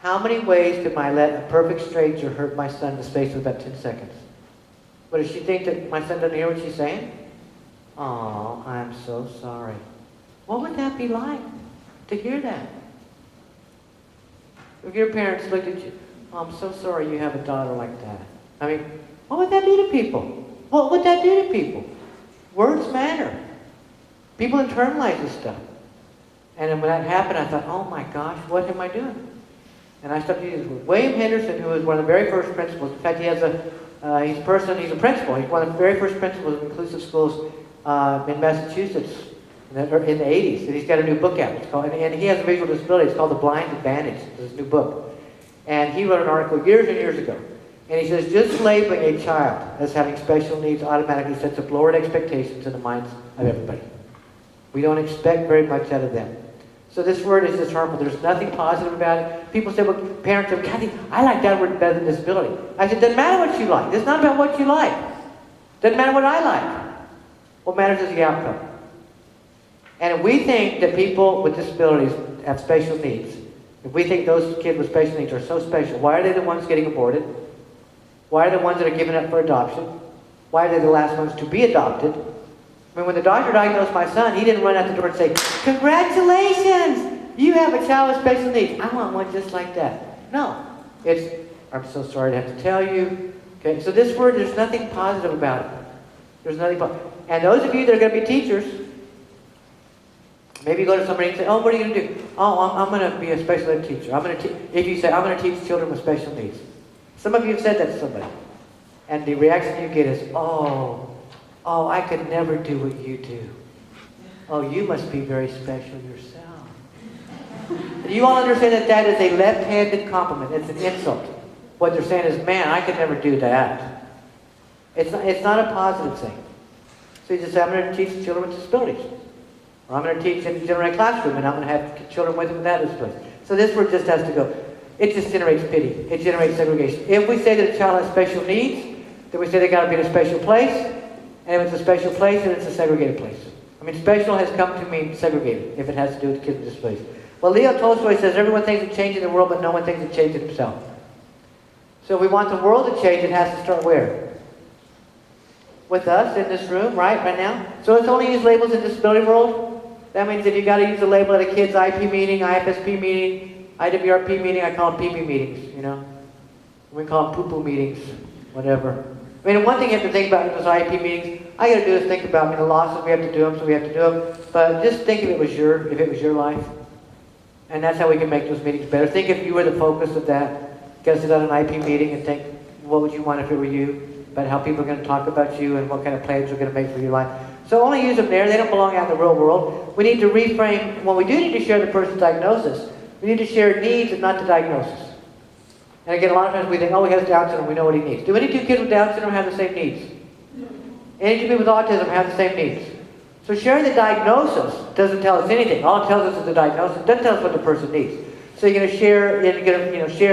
How many ways did I let a perfect stranger hurt my son in the space of about 10 seconds? But does she think that my son doesn't hear what she's saying? "Aww, I'm so sorry." What would that be like to hear that? If your parents looked at you, "Oh, I'm so sorry you have a daughter like that." I mean, what would that do to people? What would that do to people? Words matter. People internalize this stuff. And then when that happened, I thought, "Oh my gosh, what am I doing?" And I started using this word. William Henderson, who was one of the very first principals, in fact, he's a principal. He's one of the very first principals of inclusive schools in Massachusetts in the 80s. And he's got a new book out. It's called, and he has a visual disability. It's called The Blind Advantage. It's his new book. And he wrote an article years and years ago. And he says, just labeling a child as having special needs automatically sets up lowered expectations in the minds of everybody. We don't expect very much out of them. So this word is just harmful. There's nothing positive about it. People say, well, parents say, "Kathy, I like that word better than disability." I said, doesn't matter what you like. It's not about what you like. Doesn't matter what I like. What matters is the outcome. And if we think that people with disabilities have special needs, if we think those kids with special needs are so special, why are they the ones getting aborted? Why are they the ones that are given up for adoption? Why are they the last ones to be adopted? I mean, when the doctor diagnosed my son, he didn't run out the door and say, "Congratulations! You have a child with special needs. I want one just like that." No. It's, "I'm so sorry to have to tell you." Okay, so this word, there's nothing positive about it. There's nothing positive. And those of you that are going to be teachers, maybe you go to somebody and say, "Oh, what are you going to do?" "Oh, I'm going to be a special ed teacher. If you say, I'm going to teach children with special needs." Some of you have said that to somebody. And the reaction you get is, oh, I could never do what you do. Oh, you must be very special yourself. Do you all understand that that is a left-handed compliment? It's an insult. What they're saying is, man, I could never do that. It's not a positive thing. So you just say, I'm going to teach children with disabilities. Or I'm going to teach in general ed classroom, and I'm going to have children with that disability. So this word just has to go. It just generates pity. It generates segregation. If we say that a child has special needs, then we say they got to be in a special place. And if it's a special place, then it's a segregated place. I mean, special has come to mean segregated, if it has to do with kids with disabilities. Well, Leo Tolstoy says, everyone thinks of changing the world, but no one thinks of changing himself. So if we want the world to change, it has to start where? With us in this room, right now? So let's only use labels in disability world. That means if you got to use a label at a kid's IP meeting, IFSP meeting, IWRP meeting, I call them pee-pee meetings, you know? We call them poo-poo meetings, whatever. I mean, one thing you have to think about in those IP meetings, all you got to do is think about, the losses, we have to do them, so we have to do them. But just think if it was your life. And that's how we can make those meetings better. Think if you were the focus of that. Get sit at an IP meeting and think, what would you want if it were you? About how people are going to talk about you and what kind of plans you're going to make for your life. So only use them there. They don't belong out in the real world. We need to reframe. Well, we do need to share the person's diagnosis. We need to share needs and not the diagnosis. And again, a lot of times we think, oh, he has Down syndrome, we know what he needs. Do any two kids with Down syndrome have the same needs? Any two people with autism have the same needs. So sharing the diagnosis doesn't tell us anything. All it tells us is the diagnosis. It doesn't tell us what the person needs. So you're going to share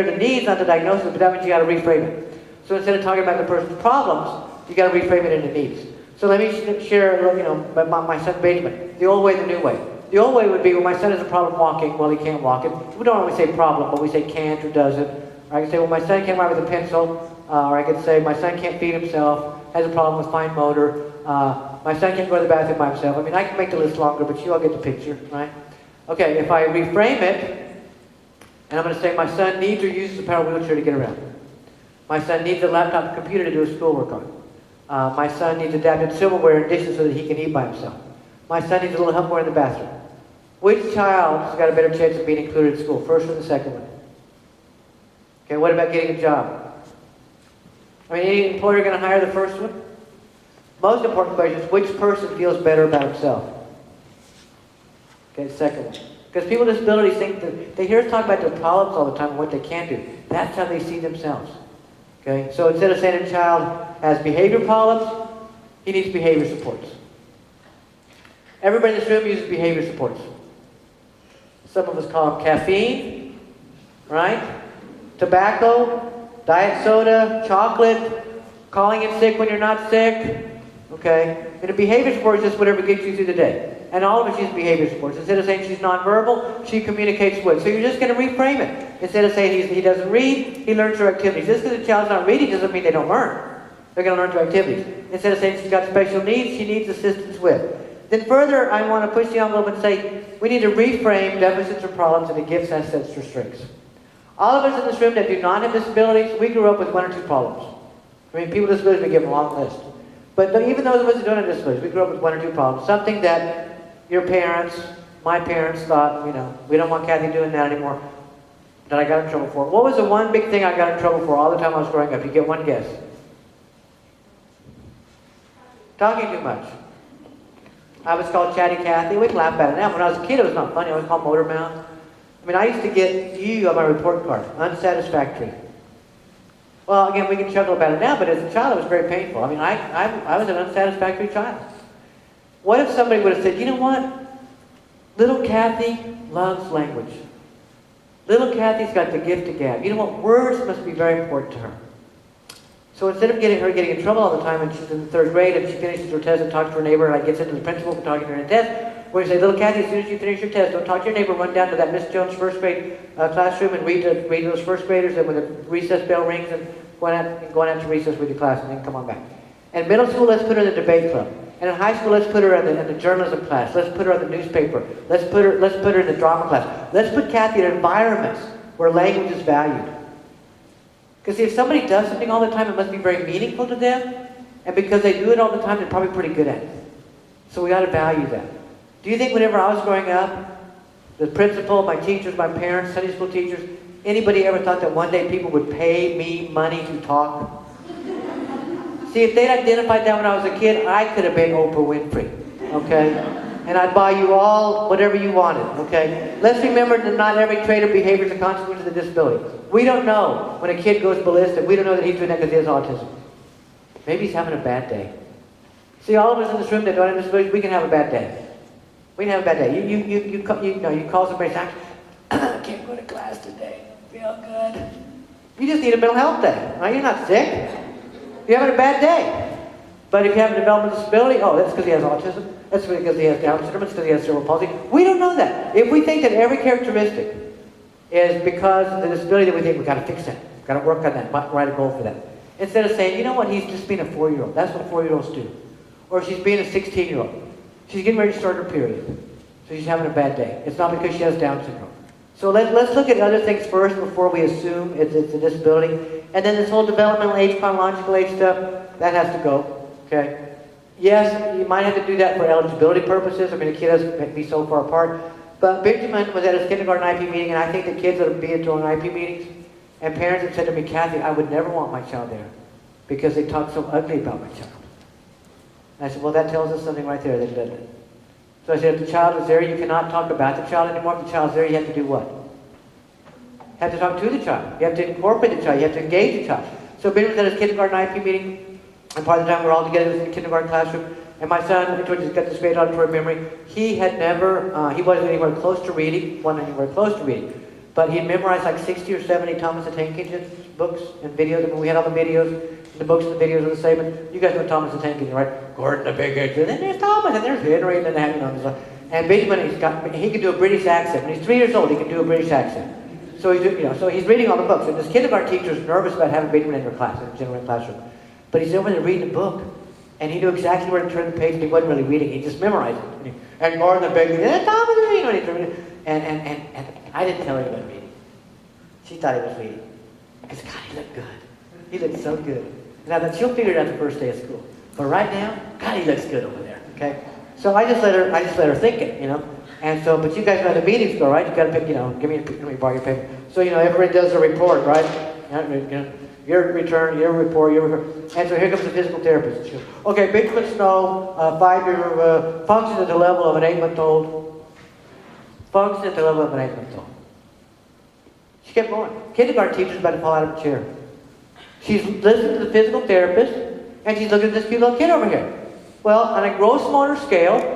the needs, not the diagnosis, but that means you got to reframe it. So instead of talking about the person's problems, you got to reframe it into needs. So let me share, my son Benjamin, the old way, the new way. The old way would be, well, my son has a problem walking. Well, he can't walk it. We don't always say problem, but we say can't or doesn't. Or I can say, well, my son can't write with a pencil. Or I could say, my son can't feed himself, has a problem with fine motor. My son can't go to the bathroom by himself. I mean, I can make the list longer, but you all get the picture, right? Okay, if I reframe it, and I'm going to say my son needs or uses a power wheelchair to get around. My son needs a laptop and computer to do his schoolwork on. My son needs adapted silverware and dishes so that he can eat by himself. My son needs a little help more in the bathroom. Which child has got a better chance of being included in school, first or the second one? Okay, what about getting a job? I mean, any employer going to hire the first one? Most important question is, which person feels better about himself? Okay, second one. Because people with disabilities think that they hear us talk about their problems all the time and what they can't do. That's how they see themselves. Okay, so instead of saying a child has behavior problems, he needs behavior supports. Everybody in this room uses behavior supports. Some of us call them caffeine, right? Tobacco, diet soda, chocolate, calling in sick when you're not sick. Okay? And a behavior support is just whatever gets you through the day. And all of us use behavior supports. Instead of saying she's nonverbal, she communicates with. So you're just going to reframe it. Instead of saying he doesn't read, he learns through activities. Just because a child's not reading doesn't mean they don't learn. They're going to learn through activities. Instead of saying she's got special needs, she needs assistance with. Then further, I want to push the envelope and say we need to reframe deficits or problems into gifts, assets, or strengths. All of us in this room that do not have disabilities, we grew up with one or two problems. I mean, people with disabilities, we give them a long list. But even those of us who don't have disabilities, we grew up with one or two problems. Something that your parents, my parents thought, we don't want Kathy doing that anymore, that I got in trouble for. What was the one big thing I got in trouble for all the time I was growing up? You get one guess. Talking too much. I was called Chatty Cathy. We can laugh about it now. When I was a kid, it was not funny. I was called Motor Mouth. I mean, I used to get U on my report card. Unsatisfactory. Well, again, we can chuckle about it now, but as a child, it was very painful. I mean, I was an unsatisfactory child. What if somebody would have said, you know what? Little Kathy loves language. Little Kathy's got the gift of gab. You know what? Words must be very important to her. So instead of getting in trouble all the time, and she's in the third grade, and she finishes her test and talks to her neighbor, and I gets into the principal for talking to her in a test, we're going to say, little Kathy, as soon as you finish your test, don't talk to your neighbor, run down to that Miss Jones first grade classroom and read those first graders, and when the recess bell rings, and go on out to recess with your class, and then come on back. In middle school, let's put her in the debate club. And in high school, let's put her in the journalism class. Let's put her in the newspaper. Let's put her in the drama class. Let's put Kathy in environments where language is valued. Because if somebody does something all the time, it must be very meaningful to them. And because they do it all the time, they're probably pretty good at it. So we got to value that. Do you think whenever I was growing up, the principal, my teachers, my parents, Sunday school teachers, anybody ever thought that one day people would pay me money to talk? See, if they'd identified that when I was a kid, I could have been Oprah Winfrey, okay? And I'd buy you all whatever you wanted, okay? Let's remember that not every trait or behavior is a consequence of the disability. We don't know when a kid goes ballistic. We don't know that he's doing that because he has autism. Maybe he's having a bad day. See, all of us in this room that don't have disabilities, we can have a bad day. We can have a bad day. You call somebody and say, I can't go to class today. Feel good. You just need a mental health day, right? You're not sick. You're having a bad day. But if you have a developmental disability, that's because he has autism. That's because he has Down syndrome. It's because he has cerebral palsy. We don't know that. If we think that every characteristic is because of the disability, then we think we've got to fix that. Got to work on that, write a goal for that. Instead of saying, you know what, he's just being a 4-year-old. That's what 4-year-olds do. Or she's being a 16-year-old. She's getting ready to start her period. So she's having a bad day. It's not because she has Down syndrome. So let's look at other things first before we assume it's a disability. And then this whole developmental age, chronological age stuff, that has to go, okay? Yes, you might have to do that for eligibility purposes. I mean, the kid has to be so far apart. But Benjamin was at his kindergarten IP meeting, and I think the kids that would be at their own IP meetings, and parents have said to me, Kathy, I would never want my child there because they talk so ugly about my child. And I said, well, that tells us something right there, doesn't it? So I said, if the child is there, you cannot talk about the child anymore. If the child's there, you have to do what? You have to talk to the child. You have to incorporate the child. You have to engage the child. So Ben was at his kindergarten IP meeting, and part of the time we're all together in the kindergarten classroom, and my son, which has got this great auditory memory, he had never, he wasn't anywhere close to reading, wasn't anywhere close to reading, but he had memorized like 60 or 70 Thomas the Tank Engine books and videos. I mean, we had all the videos, and the books and the videos are the same. And you guys know Thomas the Tank Engine, right? Gordon the Big Engine, and then there's Thomas, and there's Henry, and then that, you know, and Benjamin, he can do a British accent. When he's 3 years old, he can do a British accent. So he's, you know, so he's reading all the books. And this kindergarten teacher is nervous about having Benjamin in her class, in the general classroom. But he's over there reading a book, and he knew exactly where to turn the page, and he wasn't really reading. He just memorized it. And Gordon the Big Engine, and Thomas, you know, and I didn't tell her he wasn't reading. She thought he was reading. Because, God, he looked good. He looked so good. And I thought, she'll figure it out the first day of school. But right now, God, he looks good over there, okay? So I just let her think it, you know? And so, but you guys know how the meetings go, right? You gotta pick, you know, let me borrow your paper. So, you know, everybody does a report, right? Your return, your report, your report. And so here comes the physical therapist. She goes, okay, Benjamin Snow, 5-year, function at the level of an 8-month-old. Function at the level of an 8-month-old. She kept going. Kindergarten teacher's about to fall out of a chair. She's listening to the physical therapist, and she's looking at this cute little kid over here. Well, on a gross motor scale,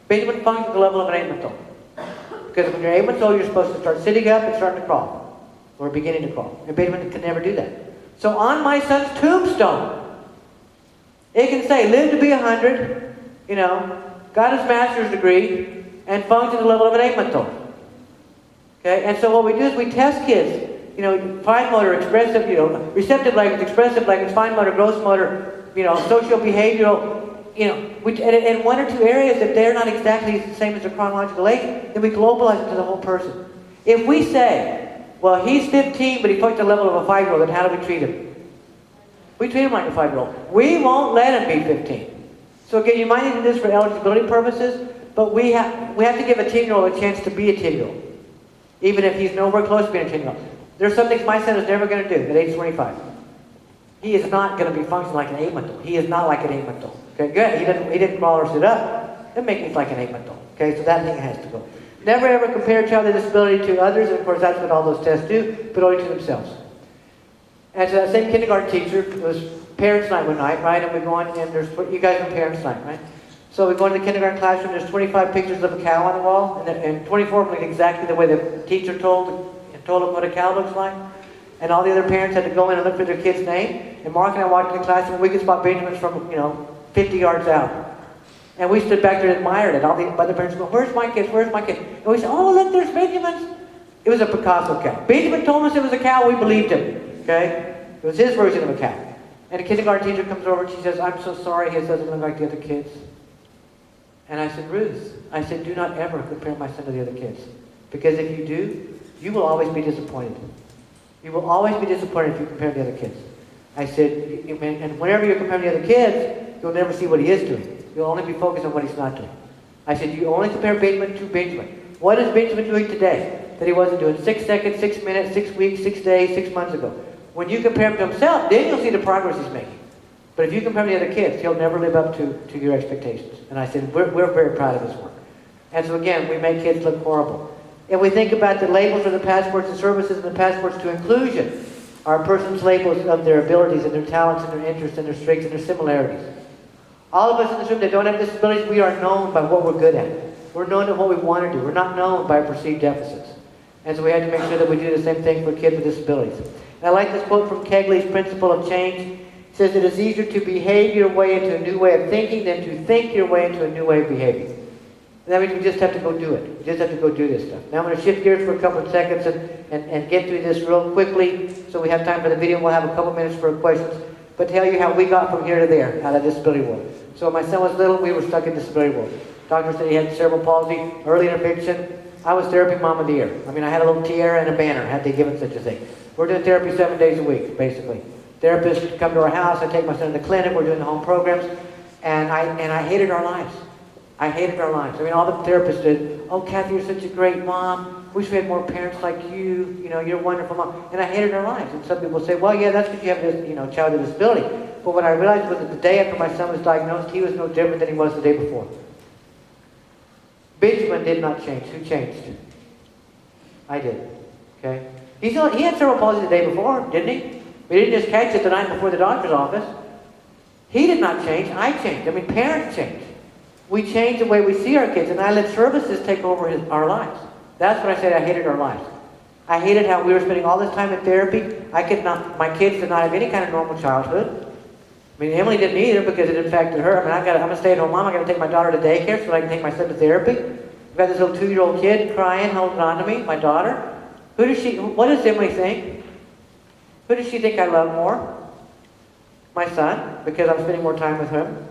Benjamin functions at the level of an 8-month-old. Because when you're 8 months old, you're supposed to start sitting up and starting to crawl. Or beginning to crawl. And Benjamin can never do that. So on my son's tombstone, it can say, live to be 100, you know, got his master's degree, and functions at the level of an 8-month-old. Okay, and so what we do is we test kids, you know, fine motor, expressive, you know, receptive language, expressive language, fine motor, gross motor, you know, social behavioral, you know, in 1 or 2 areas, if they're not exactly the same as their chronological age, then we globalize it to the whole person. If we say, well, he's 15, but he functions at the level of a 5-year-old, then how do we treat him? We treat him like a 5-year-old. We won't let him be 15. So again, you might need to do this for eligibility purposes, but we have to give a 10-year-old a chance to be a 10-year-old. Even if he's nowhere close to being a 10-year-old. There's some things my son is never going to do at age 25. He is not going to be functioning like an 8-month-old. He is not like an 8-month-old. Okay, good. He didn't crawl or sit up. That makes me like an 8-month-old. Okay, so that thing has to go. Never ever compare a child with a disability to others, and of course that's what all those tests do, but only to themselves. And so that same kindergarten teacher, it was parents' night one night, right? And we go on, and you guys know parents' night, right? So we go into the kindergarten classroom, there's 25 pictures of a cow on the wall, and 24 look exactly the way the teacher told them what a cow looks like. And all the other parents had to go in and look for their kid's name. And Mark and I walked in the classroom, and we could spot Benjamin's from, 50 yards out. And we stood back there and admired it. All the other parents go, where's my kid? Where's my kid? And we said, oh, look, there's Benjamin's. It was a Picasso cow. Benjamin told us it was a cow, we believed him. Okay? It was his version of a cow. And a kindergarten teacher comes over and she says, I'm so sorry, his doesn't look like the other kids. And I said, Ruth, do not ever compare my son to the other kids. Because if you do, you will always be disappointed. You will always be disappointed if you compare the other kids. I said, and whenever you're comparing the other kids, you'll never see what he is doing. You'll only be focused on what he's not doing. I said, you only compare Benjamin to Benjamin. What is Benjamin doing today that he wasn't doing 6 seconds, 6 minutes, 6 weeks, 6 days, 6 months ago? When you compare him to himself, then you'll see the progress he's making. But if you compare him to the other kids, he'll never live up to your expectations. And I said, we're very proud of his work. And so again, we make kids look horrible. And we think about the labels of the passports and services and the passports to inclusion are a person's labels of their abilities and their talents and their interests and their strengths and their similarities. All of us in this room that don't have disabilities, we are known by what we're good at. We're known at what we want to do. We're not known by perceived deficits. And so we have to make sure that we do the same thing for kids with disabilities. And I like this quote from Kegley's Principle of Change. It says, it is easier to behave your way into a new way of thinking than to think your way into a new way of behaving. And that means we just have to go do it. We just have to go do this stuff. Now I'm going to shift gears for a couple of seconds and get through this real quickly so we have time for the video. We'll have a couple minutes for questions. But tell you how we got from here to there, out of disability world. So when my son was little, we were stuck in disability world. Doctor said he had cerebral palsy, early intervention. I was therapy mom of the year. I mean, I had a little tiara and a banner, had they given such a thing. We're doing therapy 7 days a week, basically. Therapists come to our house, I take my son to the clinic, we're doing the home programs, and I hated our lives. I hated our lives. I mean, all the therapists did, oh, Kathy, you're such a great mom. Wish we had more parents like you. You know, you're a wonderful mom. And I hated our lives. And some people say, well, yeah, that's because you have this, child with disability. But what I realized was that the day after my son was diagnosed, he was no different than he was the day before. Benjamin did not change. Who changed? I did. Okay? He had cerebral palsy the day before, didn't he? We didn't just catch it the night before the doctor's office. He did not change. I changed. I mean, parents changed. We changed the way we see our kids, and I let services take over our lives. That's what I said. I hated our lives. I hated how we were spending all this time in therapy. My kids did not have any kind of normal childhood. I mean, Emily didn't either because it affected her. I mean, I'm a stay-at-home mom. I got to take my daughter to daycare so I can take my son to therapy. I've got this little 2-year-old kid crying, holding on to me, my daughter. What does Emily think? Who does she think I love more? My son, because I'm spending more time with him.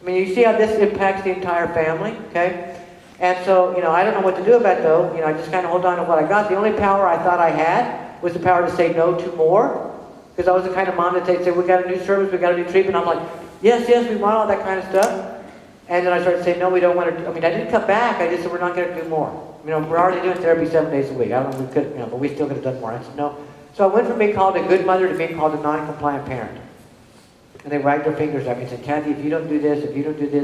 I mean, you see how this impacts the entire family, okay? And so, I don't know what to do about it, though. I just kind of hold on to what I got. The only power I thought I had was the power to say no to more. Because I was the kind of mom that they'd say, we got a new service, we got a new treatment. I'm like, yes, we want all that kind of stuff. And then I started saying, no, we don't want to. I didn't cut back. I just said, we're not going to do more. We're already doing therapy 7 days a week. I don't know if we could, but we still could have done more. I said, no. So I went from being called a good mother to being called a non-compliant parent. And they wagged their fingers at me and said, Kathy, if you don't do this,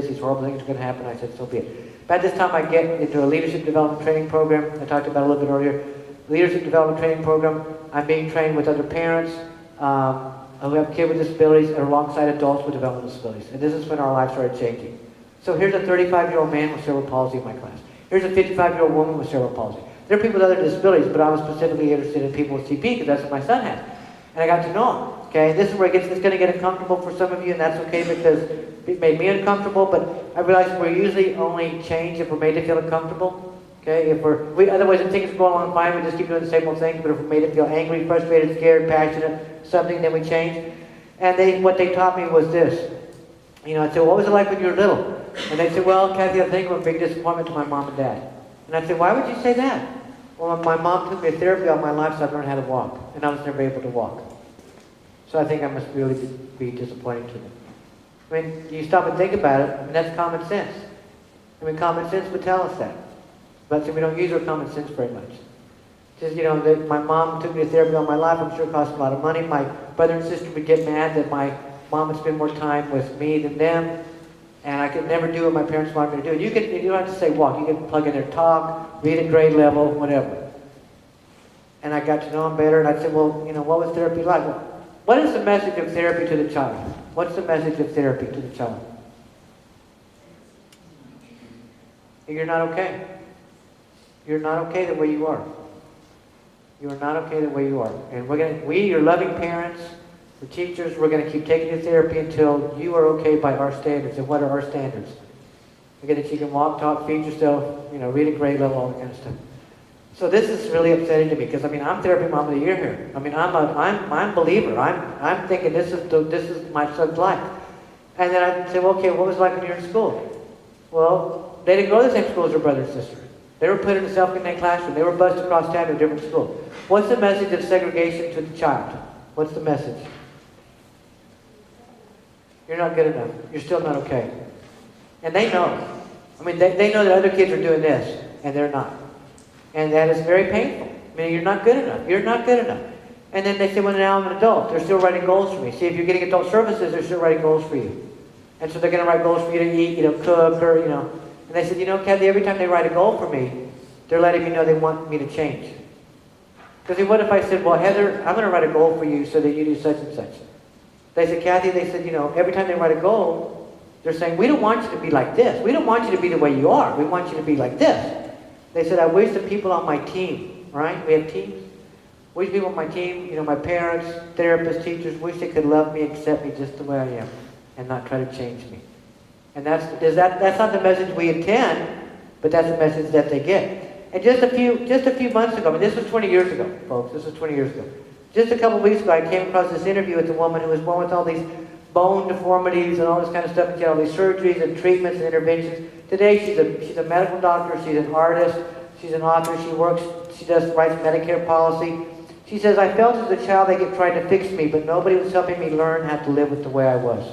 these horrible things are going to happen. I said, so be it. By this time, I get into a leadership development training program. I talked about a little bit earlier. Leadership development training program. I'm being trained with other parents who have kids with disabilities and alongside adults with developmental disabilities. And this is when our lives started changing. So here's a 35-year-old man with cerebral palsy in my class. Here's a 55-year-old woman with cerebral palsy. There are people with other disabilities, but I was specifically interested in people with CP because that's what my son had. And I got to know him. Okay, this is where it's going to get uncomfortable for some of you, and that's okay because it made me uncomfortable, but I realized we usually only change if we're made to feel uncomfortable. Okay, otherwise if things go along fine, we just keep doing the same old things, but if we're made to feel angry, frustrated, scared, passionate, something, then we change. And what they taught me was this. I'd say, what was it like when you were little? And they'd say, well, Kathy, I think I'm a big disappointment to my mom and dad. And I'd say, why would you say that? Well, my mom took me to therapy all my life, so I learned how to walk, and I was never able to walk. So I think I must really be disappointing to them. I mean, you stop and think about it, that's common sense. Common sense would tell us that. But we don't use our common sense very much. Just, my mom took me to therapy all my life. I'm sure it cost a lot of money. My brother and sister would get mad that my mom would spend more time with me than them. And I could never do what my parents wanted me to do. You don't have to say walk. You can plug in there, talk, read at grade level, whatever. And I got to know them better. And I'd say, well, what was therapy like? What is the message of therapy to the child? What's the message of therapy to the child? You're not okay. You're not okay the way you are. You are not okay the way you are. And we, your loving parents, the teachers, we're going to keep taking you to therapy until you are okay by our standards. And what are our standards? Again, that you can walk, talk, feed yourself, read at grade level, all that kind of stuff. So this is really upsetting to me because I'm therapy mom of the year here. I'm a believer. I'm thinking this is my son's life. And then I'd say, well, okay, what was it like when you were in school? Well, they didn't go to the same school as their brother and sister. They were put in a self-contained classroom. They were bused across town to a different school. What's the message of segregation to the child? What's the message? You're not good enough. You're still not okay. And they know. They know that other kids are doing this, and they're not. And that is very painful. You're not good enough. You're not good enough. And then they say, well, now I'm an adult. They're still writing goals for me. See, if you're getting adult services, they're still writing goals for you. And so they're going to write goals for you to eat, cook, or, And they said, Kathy, every time they write a goal for me, they're letting me know they want me to change. Because what if I said, well, Heather, I'm going to write a goal for you so that you do such and such. They said, Kathy, every time they write a goal, they're saying, we don't want you to be like this. We don't want you to be the way you are. We want you to be like this. They said, I wish the people on my team, right? We have teams. Wish people on my team, my parents, therapists, teachers, wish they could love me, accept me just the way I am, and not try to change me. And that's not the message we intend, but that's the message that they get. And just a few months ago, I mean, this was 20 years ago, folks. This was 20 years ago. Just a couple weeks ago, I came across this interview with a woman who was born with all these bone deformities and all this kind of stuff, and she had all these surgeries and treatments and interventions. Today, she's a medical doctor. She's an artist. She's an author. She writes Medicare policy. She says, I felt as a child they kept trying to fix me, but nobody was helping me learn how to live with the way I was.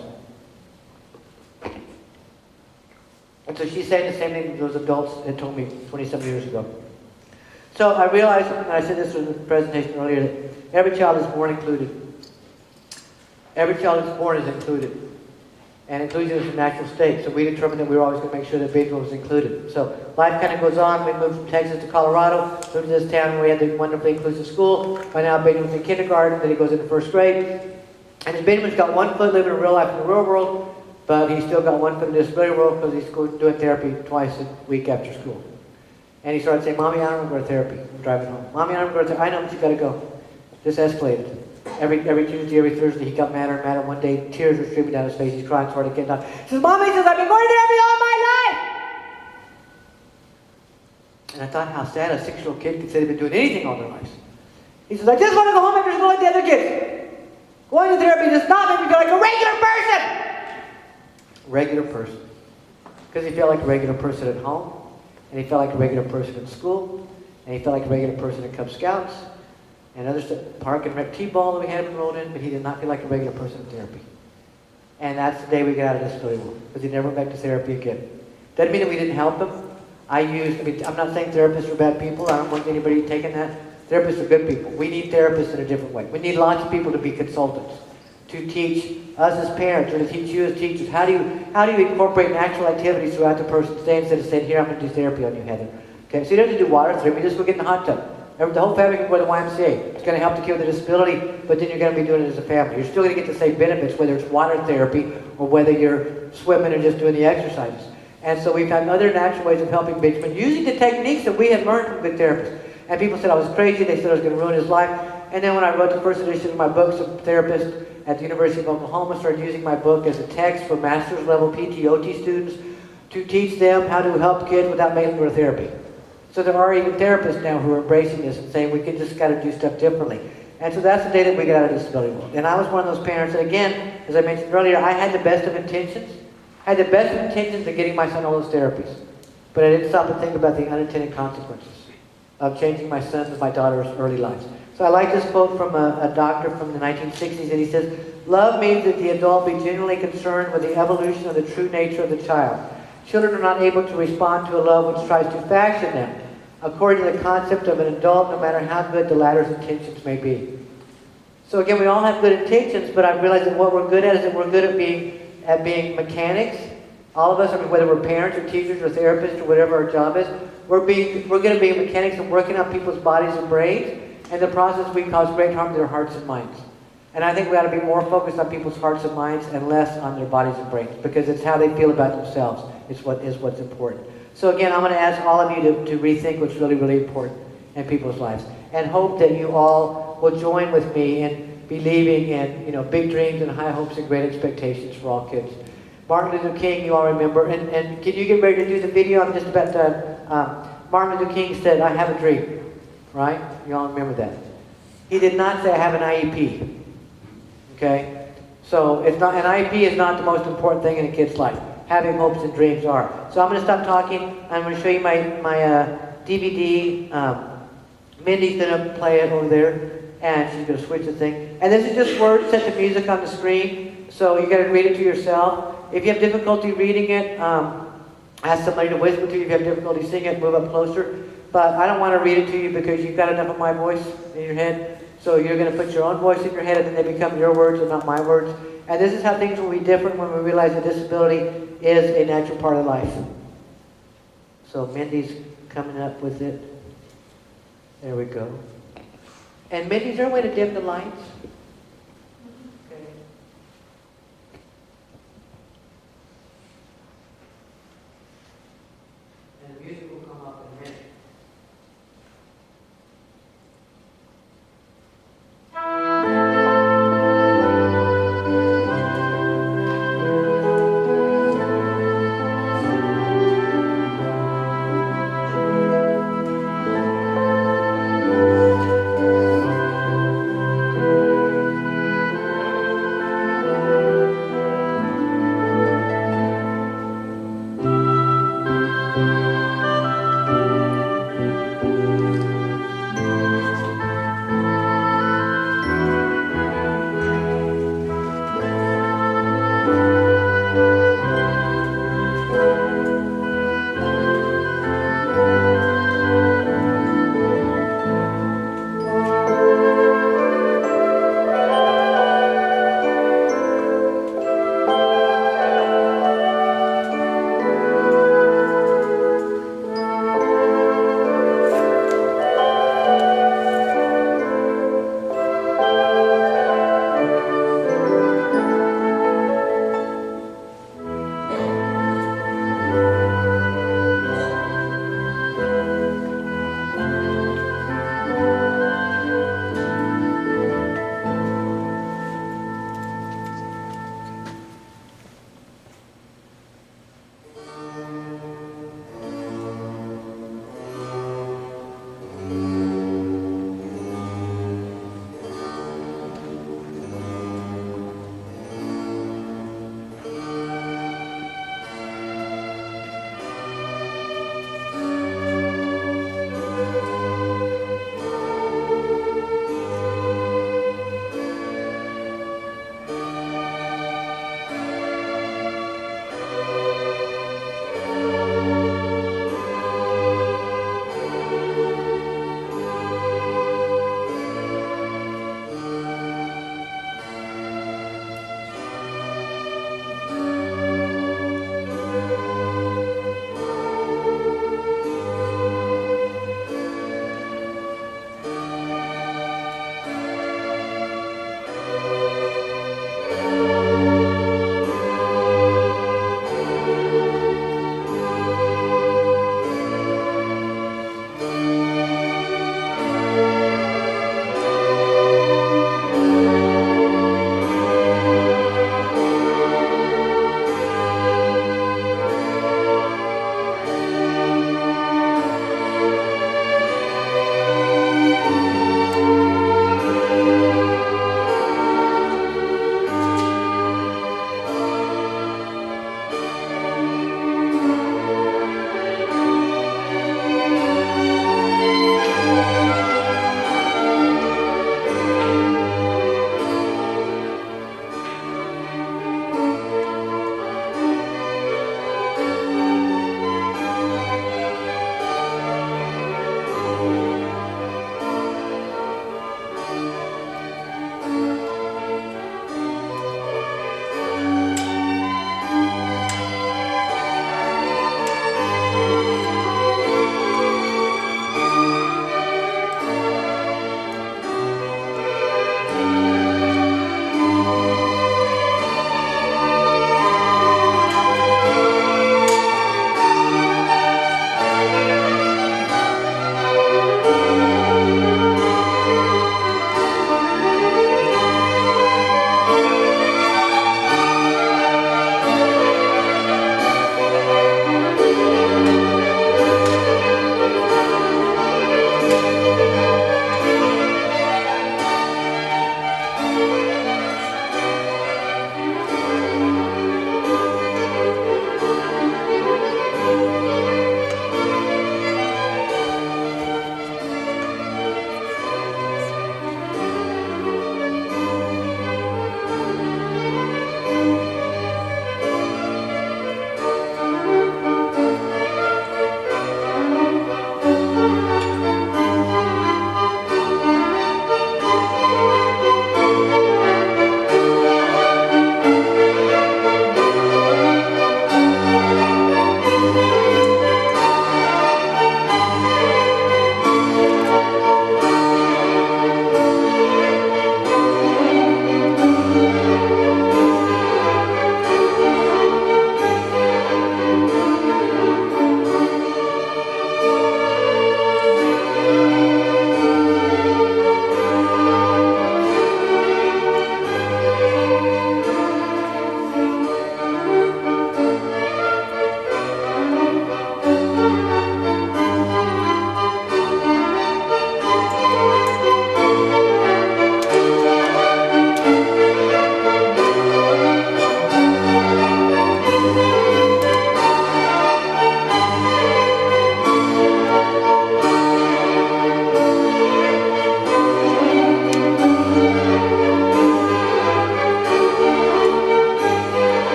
And so she's saying the same thing those adults had told me 27 years ago. So I realized, and I said this in the presentation earlier, that every child is born included. Every child that's born is included. And inclusion is a natural state. So we determined that we were always going to make sure that Benjamin was included. So life kind of goes on. We moved from Texas to Colorado, moved to this town where we had the wonderfully inclusive school. By now Benjamin's in kindergarten, then he goes into first grade. And Benjamin's got one foot living in real life in the real world, but he's still got one foot in the disability world because he's doing therapy twice a week after school. And he started saying, Mommy, I don't want to go to therapy. I'm driving home. Mommy, I don't want to go to therapy. I know, but you got to go. Just escalated. Every Tuesday, every Thursday, he got madder and madder. One day, tears were streaming down his face. He's crying, started getting down. He says, Mommy, I've been going to therapy all my life. And I thought how sad a 6-year-old kid could say they've been doing anything all their lives. He says, I just want to go home after school like the other kids. Going to therapy does not make me feel like a regular person. Regular person. Because he felt like a regular person at home. And he felt like a regular person in school. And he felt like a regular person in Cub Scouts. And others at Park and Rec T-ball that we had him enrolled in, but he did not feel like a regular person in therapy. And that's the day we got out of disability world, because he never went back to therapy again. Doesn't mean that we didn't help him. I'm not saying therapists are bad people. I don't want anybody taking that. Therapists are good people. We need therapists in a different way. We need lots of people to be consultants, to teach us as parents, or to teach you as teachers. How do you incorporate natural activities throughout the person's day instead of saying, here, I'm going to do therapy on you, Heather. Okay, so you don't have to do water therapy. Just go get in the hot tub. The whole family can go to the YMCA. It's going to help the kid with a disability, but then you're going to be doing it as a family. You're still going to get the same benefits, whether it's water therapy or whether you're swimming or just doing the exercises. And so we've had other natural ways of helping Benjamin using the techniques that we had learned from good therapists. And people said I was crazy. They said I was going to ruin his life. And then when I wrote the first edition of my book, some therapists at the University of Oklahoma started using my book as a text for master's level PTOT students to teach them how to help kids without making them go to therapy. So there are even therapists now who are embracing this and saying we can just got to do stuff differently. And so that's the day that we got out of disability world. And I was one of those parents, and again, as I mentioned earlier, I had the best of intentions. I had the best of intentions of getting my son all those therapies. But I didn't stop to think about the unintended consequences of changing my son's and my daughter's early lives. So I like this quote from a doctor from the 1960s, and he says, love means that the adult be genuinely concerned with the evolution of the true nature of the child. Children are not able to respond to a love which tries to fashion them according to the concept of an adult, no matter how good the latter's intentions may be. So again, we all have good intentions, but I realize that what we're good at is that we're good at being mechanics. All of us, I mean, whether we're parents or teachers or therapists or whatever our job is, we're going to be mechanics and working on people's bodies and brains. And in the process, we cause great harm to their hearts and minds. And I think we ought to be more focused on people's hearts and minds and less on their bodies and brains, because it's how they feel about themselves is what's important. So again, I'm going to ask all of you to rethink what's really, really important in people's lives, and hope that you all will join with me in believing in big dreams and high hopes and great expectations for all kids. Martin Luther King, you all remember, and can you get ready to do the video? I'm just about done. Martin Luther King said, I have a dream, right? You all remember that. He did not say, I have an IEP. Okay? So it's not, an IEP is not the most important thing in a kid's life. Having hopes and dreams are. So I'm going to stop talking. I'm going to show you my DVD. Mindy's going to play it over there, and she's going to switch the thing. And this is just words, set the music on the screen, so you got to read it to yourself. If you have difficulty reading it, ask somebody to whisper to you. If you have difficulty singing it, move up closer. But I don't want to read it to you because you've got enough of my voice in your head. So you're going to put your own voice in your head, and then they become your words and not my words. And this is how things will be different when we realize that disability is a natural part of life. So Mindy's coming up with it. There we go. And Mindy, is there a way to dim the lights? Okay. And the music will come up in a minute.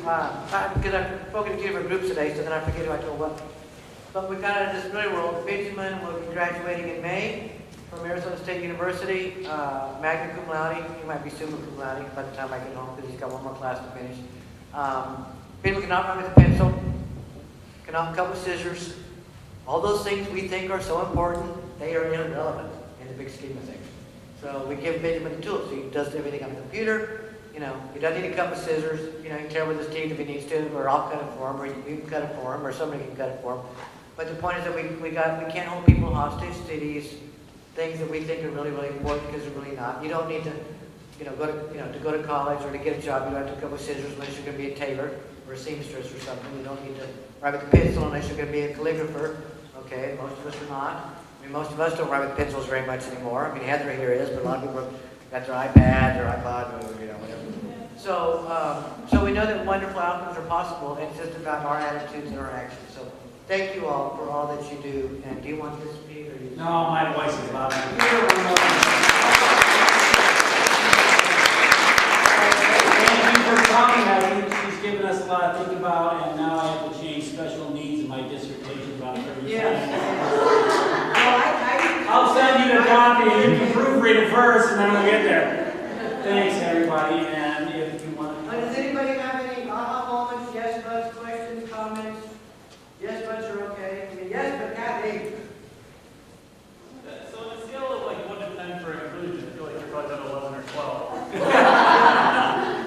because I've spoken to different groups today, so then I forget who I told what. But we got out of this disability world. Benjamin will be graduating in May from Arizona State University, magna cum laude. He might be summa cum laude by the time I get home because he's got one more class to finish. Benjamin cannot write with a pencil, cannot cut with scissors. All those things we think are so important, they are irrelevant in the big scheme of things. So we give Benjamin the tools. He does everything on the computer. You know, he doesn't need to cut with scissors. You know, he can tear with his teeth if he needs to, or I'll cut it for him, or you can cut it for him, or somebody can cut it for him. But the point is that we can't hold people hostage to these things that we think are really, really important because they're really not. You don't need to, to go to college or to get a job. You don't have to cut with scissors unless you're going to be a tailor or a seamstress or something. You don't need to write with a pencil unless you're going to be a calligrapher. Okay, most of us are not. I mean, most of us don't write with pencils very much anymore. I mean, Heather here is, but a lot of people got their iPad, their iPod, or whatever. So we know that wonderful outcomes are possible, and it's just about our attitudes and our actions. So thank you all for all that you do. And do you want this to speak, or you? No, my voice is loud. Thank you for coming. I think she's given us a lot to think about, and now I have to change special needs in my dissertation about 30 I'll send you the copy, and you can proofread it first, and then we'll get there. Thanks, everybody, and if you want to... Does anybody have any aha moments, yes, buts, questions, comments? Yes, buts are okay. I mean, yes, but Kathy. So on a scale of like 1 to 10 for inclusion, I feel like you're probably at 11 or 12.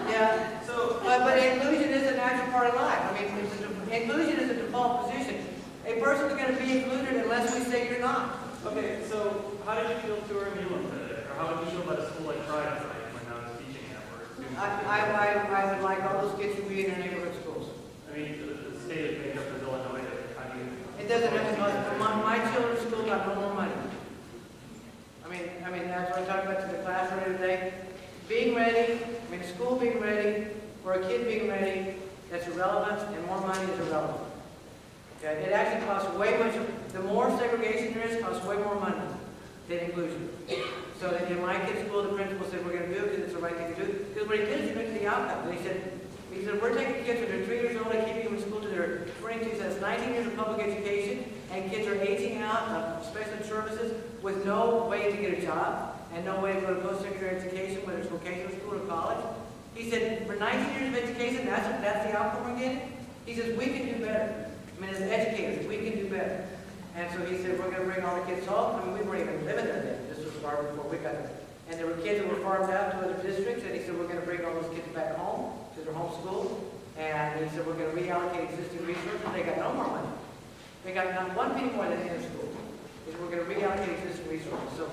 Yeah. So, but inclusion is a natural part of life. I mean, inclusion is a default position. A person's going to be included unless we say you're not. Okay, so how did you feel touring Newland today? Or how did you feel about a school like Pride when I was teaching at work? I would like all those kids to be in their neighborhood schools. I mean, the state is made up of Illinois. How do you... It doesn't have to, my children's school got no more money. I mean, that's what I talked about to the class earlier today. Being ready, school being ready, or a kid being ready, that's irrelevant, and more money is irrelevant. Okay? It actually costs way much, the more segregation there is, costs way more money than inclusion. So that in my kid's school, the principal said, we're going to do it because it's the right thing to do. Because what he did is he looked at the outcome. He said, we're taking kids when they're 3 years old and keeping them in school till they're 22. So that's 19 years of public education, and kids are aging out of special services with no way to get a job and no way to go to post-secondary education, whether it's vocational school or college. He said, for 19 years of education, that's the outcome we're getting. He says, we can do better. As educators, we can do better. And so he said, we're going to bring all the kids home. We weren't even living there then. This was far before we got there. And there were kids that were farmed out to other districts, and he said, we're going to bring all those kids back home to their home school. And he said, we're going to reallocate existing resources. They got no more money. They got not one penny more than in school. He said, we're going to reallocate existing resources. So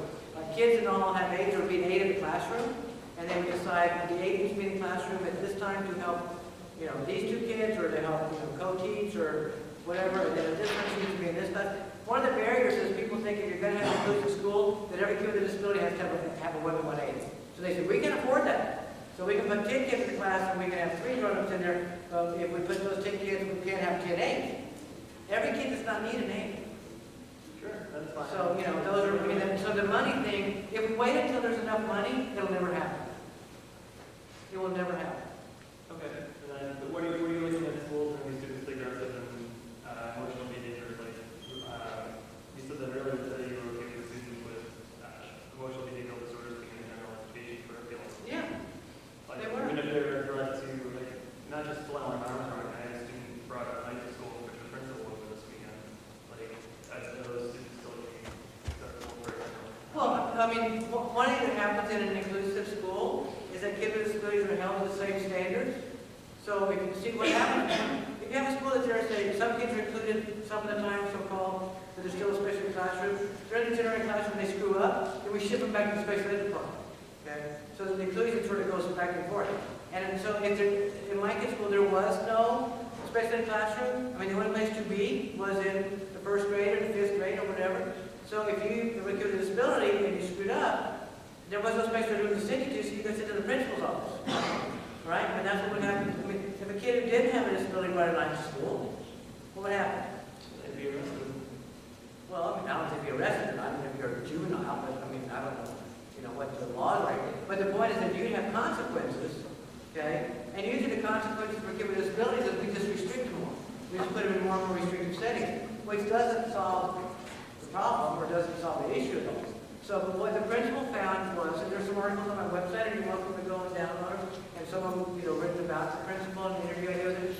kids that all have 8 or be 8 in the classroom, and they would decide the 8 needs to be in the classroom at this time to help, these 2 kids, or to help, co-teach, or whatever, and then this one needs to be in this class. One of the barriers is people think if you're going to have an inclusive school, that every kid with a disability has to have a 1-1-8. So they say, we can afford that. So we can put 10 kids in the class, and we can have 3 grown-ups in there. If we put those 10 kids, we can't have 10 8. Every kid does not need an 8. Sure, that's fine. So, those are, so the money thing, if we wait until there's enough money, it'll never happen. It will never happen. Okay, and then what are you looking at schools and these students aggressive and emotional behavior? Like, you said that earlier today you were okay with students with emotional behavioral disorders being in general education for appeals. Yeah. Like, They were. even if they're addressed to, like, not just Flannel Armstrong, I had a student brought up night to school, which the principal over this weekend. Like, as those students still being acceptable for example. Well, one thing that happens in an inclusive school is that kids with disabilities are held to the same standards. So if you see what happens, if you have a school that's there, say, some kids are included some of the time, so-called, but they're still a special classroom. During the general classroom, they screw up, then we ship them back to the special ed department. Okay? So the inclusion sort of goes back and forth. And so if there, in my kid's school, there was no special ed classroom. The only place to be was in the 1st grade or the 5th grade or whatever. So if you were a kid with a disability and you screwed up, there was no special ed room to send you to, so you could sit in the principal's office. Right? And that's what would happen. If a kid who didn't have a disability brought a night to school, what would happen? They'd be arrested. Well, I don't think they'd be arrested. I don't know if you're a juvenile, but I don't know, what the law is like. But the point is that you'd have consequences, okay? And usually the consequences for kids with disabilities is we just restrict them more. We just put them in more and more restrictive settings, which doesn't solve the problem or doesn't solve the issue at all. So what the principal found was, and there's some articles on my website, and you're welcome to go and download them, and some of them, written about the principal and the interview I did with him.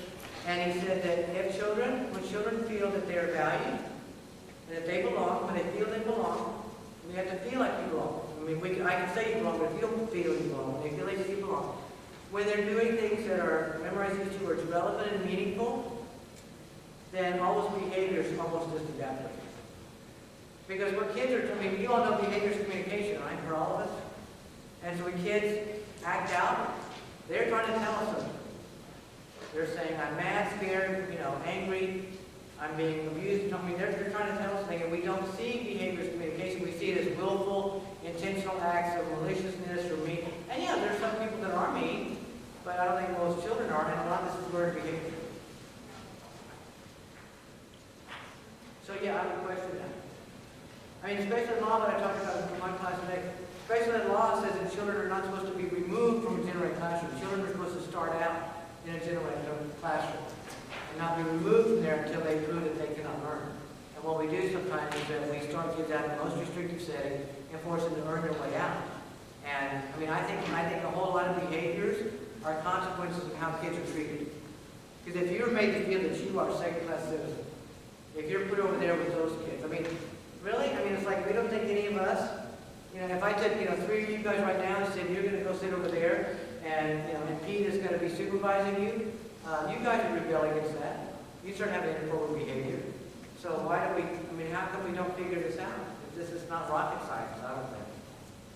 And he said that when children feel that they're valued, and that they belong, when they feel they belong, we have to feel like you belong. I mean, I can say you belong, but if you don't feel you belong, when they feel like you belong, when they're doing things that are, memorizing these 2 words, relevant and meaningful, then all those behaviors almost just evaporate. Because what kids are, you all know behavior is communication, right, for all of us? And so when kids act out, they're trying to tell us something. They're saying, I'm mad, scared, angry, I'm being abused. They're trying to tell us something, and we don't see behavior as communication. We see it as willful, intentional acts of maliciousness or mean. And yeah, there's some people that are mean, but I don't think most children are, and a lot of this is learned behavior. So yeah, I would question that. I mean, special ed law that I talked about in my class today, special ed law says that children are not supposed to be removed from a general ed classroom. Children are supposed to start out in a general ed classroom and not be removed from there until they prove that they cannot learn. And what we do sometimes is that we start kids out in the most restrictive setting and force them to earn their way out. And I mean, I think a whole lot of behaviors are consequences of how kids are treated. Because if you're made to feel that you are a second-class citizen, if you're put over there with those kids, I mean, really? I mean, it's like we don't think any of us, if I took, 3 of you guys right now and said, you're going to go sit over there, and, and Pete is going to be supervising you, you guys would rebel against that. You start having inappropriate behavior. So how come we don't figure this out? If this is not rocket science, I don't think.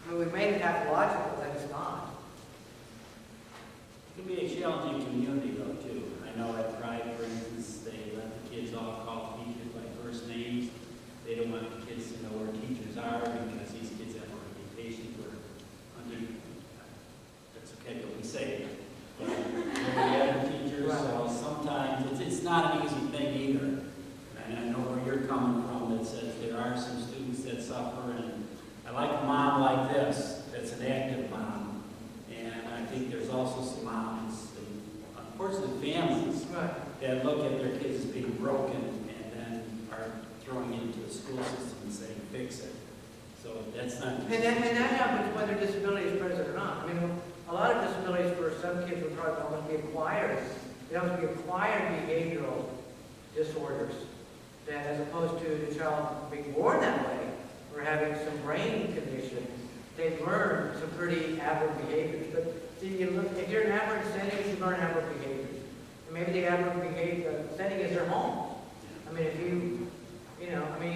I mean, we made it happen logical, but it's not. It can be a challenging community though, too. I know at Pride, for instance, they let the kids all call teachers by first names. They don't want the kids to know where teachers are because these kids have a reputation for that's okay, but we say it. But we have teachers, so sometimes it's not an easy thing either. And I know where you're coming from that says there are some students that suffer, and I like a mom like this, that's an active mom. And I think there's also some moms, and unfortunately families, that look at their kids as being broken and then are throwing it into the school system and saying, fix it. So that's not... And that happens whether disability is present or not. I mean, a lot of disabilities for some kids will probably almost be acquired. They almost be acquired behavioral disorders. That as opposed to the child being born that way or having some brain condition, they've learned some pretty aberrant behaviors. But see, if you're in aberrant settings, you learn aberrant behaviors. And maybe the aberrant behavior setting is their home. I mean, if you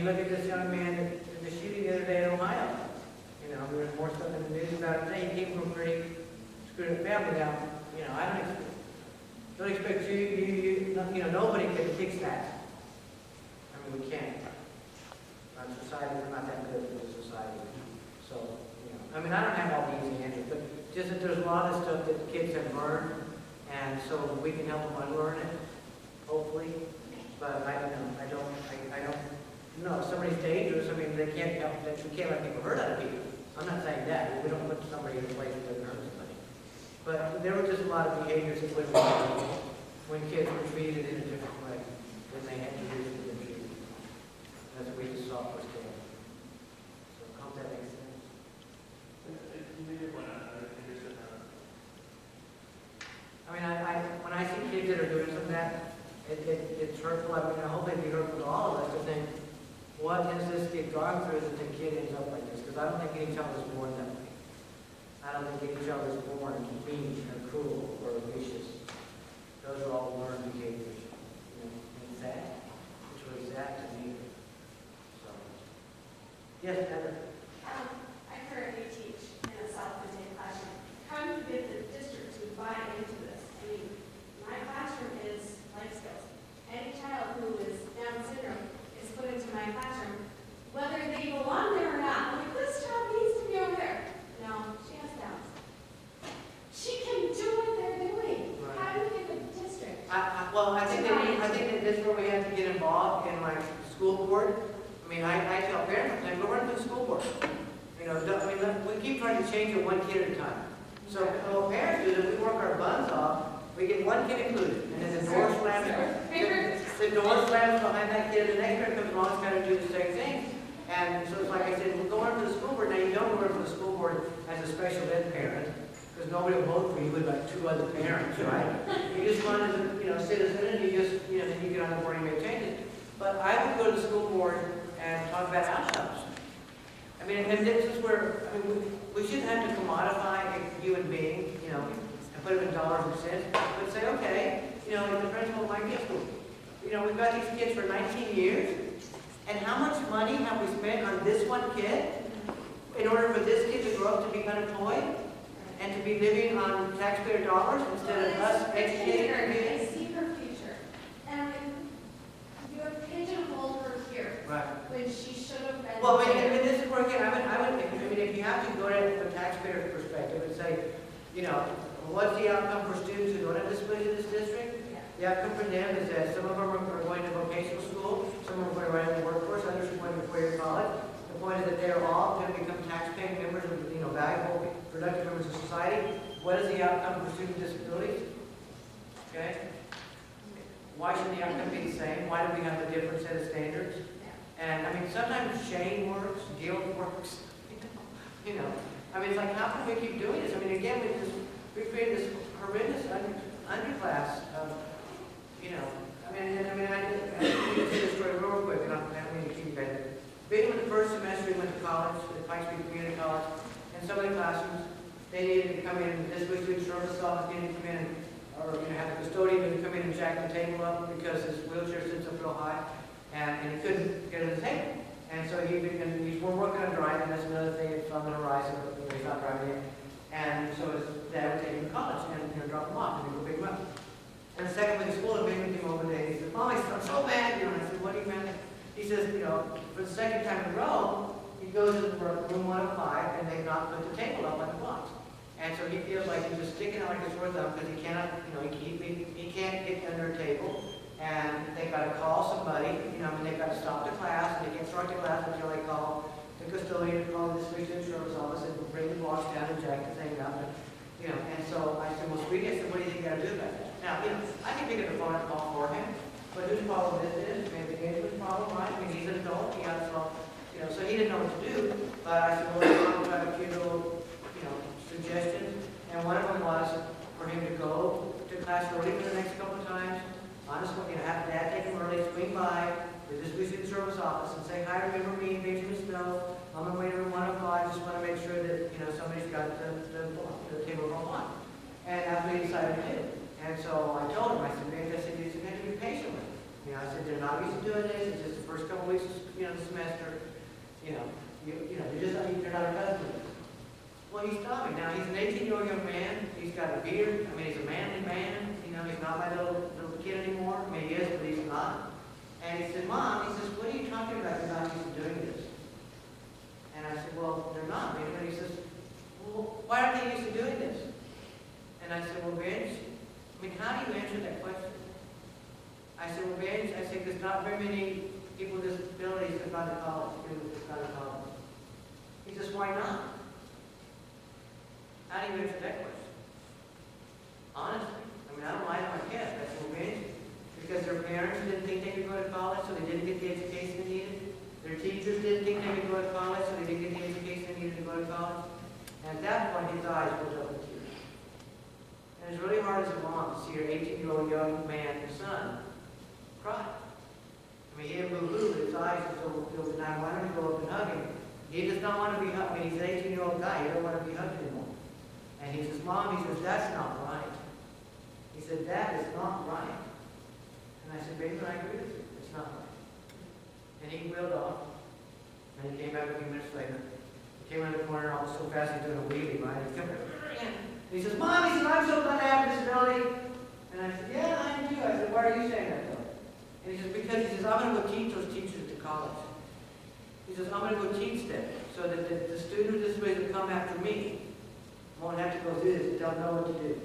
look at this young man that did the shooting the other day in Ohio. There's more stuff in the news about it today. He came from a pretty screwed up family. Now, I don't expect nobody can fix that. I mean, we can't. Our society, we're not that good as a society. So, I don't have all the easy answers, but just that there's a lot of stuff that kids have learned, and so we can help them unlearn it, hopefully. But I don't know. If somebody's dangerous, they can't help that. We can't let people hurt other people. I'm not saying that. We don't put somebody in a place that doesn't hurt somebody. But there were just a lot of behaviors that went wrong when kids were treated in a different way than they had to be treated. That's what we just saw firsthand. So I hope that makes sense. You made your point on that. When I see kids that are doing some of that, it's hurtful. I hope it'd be hurtful to all of us to think, what has this kid gone through that the kid ends up like this? Because I don't think any child is born that way. I don't think any child is born mean or cruel or vicious. Those are all learned behaviors. And it's sad. It's really sad to me. So, yes, Heather. I currently teach in a South Virginia classroom. How do you get the district to buy into this? My classroom is life skills. Any child who is Down syndrome is put into my classroom, whether they belong there or not. I'm like, this child needs to be over there. No, she has Downs. She can do what they're doing. Right. How do you get the district? I think that this is where we have to get involved in my school board. I tell parents, go run to the school board. We keep trying to change it one kid at a time. So what parents do is we work our buns off We get one kid included, and then the door slams, the door slams behind that kid, and the next person comes along and kind of do the same thing. And so it's like I said, we're going to the school board. Now, you don't go to the school board as a special ed parent, because nobody will vote for you with like 2 other parents, right? You just run as a, citizen, and you just, then you get on the board and you make changes. But I would go to the school board and talk about outcomes. I mean, and this is where, we shouldn't have to commodify a human being, and put them in dollars and cents, but say, okay, like the principal of my school, we've got these kids for 19 years, and how much money have we spent on this one kid in order for this kid to grow up to be unemployed and to be living on taxpayer dollars instead of us educating our I kids? see her future. And you have pigeonholed her here. Right. When she should have been. Well, this is where, again, if you have to go to a taxpayer perspective and say, what's the outcome for students who don't have disabilities in this district? The outcome for them is that some of them are going to vocational school, some of them are going to the workforce, others are going to four-year college. The point is that they're all going to become tax-paying members of, valuable, productive members of society. What is the outcome for student disabilities? Okay? Why should the outcome be the same? Why do we have a different set of standards? And sometimes shame works, guilt works. It's like, how can we keep doing this? Again, we created this horrendous underclass of, I need to say this story real quick, and I don't mean to keep you guys. Being in the first semester, we went to college, at Pikes Peak Community College, and some of the classrooms, they needed to come in, this was student service office needed to come in, or have a custodian to come in and jack the table up because his wheelchair sits up real high, and he couldn't get to the table. And so we're working on driving, that's another thing that's on the horizon, he's not driving yet. And so his dad would take him to college and drop him off and go pick him up. And the second week of school, I came over there, he said, Mom, I'm so mad, and I said, what are you mad at? He says, for the second time in a row, he goes into room 105, and they've not put the table up like he wants. And so he feels like he's just sticking out like a sore thumb because he cannot, he can't get under a table. And they've got to call somebody, they've got to stop the class, and they can't start the class until they call the custodian, call the district insurance office, and bring the blocks down and jack the thing up. And so I said, well, Sweetie, I said, what do you think you got to do about that? Now, I can pick up the phone and call for him, but whose problem this is? Maybe Gabriel's problem, right? He's an adult, he has so he didn't know what to do. But I said, well, let's try a few little, suggestions. And one of them was for him to go to class early for the next couple of times. Honestly, have Dad take him early, swing by the distribution service office and say, hi, remember me, Benjamin Snow. I'm on my way to 105. Just want to make sure that, somebody's got the table on. And that's what he decided to do. And so I told him, I said, man, you just have to be patient with him. I said, they're not used to doing this. It's just the first couple weeks of, the semester. They're not accustomed to it. Well, he stopped me. Now, he's an 18-year-old young man. He's got a beard. He's a manly man. He's not my little kid anymore. He is, but he's not. And he said, Mom, he says, what are you talking about? They're not used to doing this. And I said, well, they're not. And he says, well, why aren't they used to doing this? And I said, well, Benj, how do you answer that question? I said, well, Benj, there's not very many people with disabilities that have gone to college. He says, why not? How do you answer that question? Honestly, I don't lie to my kids. I said, well, Benj, because their parents didn't think they could go to college, so they didn't get the education they needed. Their teachers didn't think they could go to college, so they didn't get the education they needed to go to college. And at that point, his eyes filled up with tears. And it's really hard as a mom to see her 18-year-old young man, her son, cry. He didn't boo-hoo, but his eyes were so filled, and I wanted to go up and hug him. He does not want to be hugged. He's an 18-year-old guy. He doesn't want to be hugged anymore. And he says, Mom, that's not right. He said, that is not right. And I said, baby, I agree with you. It's not right. And he wheeled off. And he came back a few minutes later. He came around the corner all so fast he's doing a wheelie, right? He kept again. He says, Mom, I'm so glad I have a disability. And I said, yeah, I am too. I said, why are you saying that though? And he says, because I'm going to go teach those teachers to college. He says, I'm going to go teach them so that the student with disabilities that come after me won't have to go through this. They'll know what to do.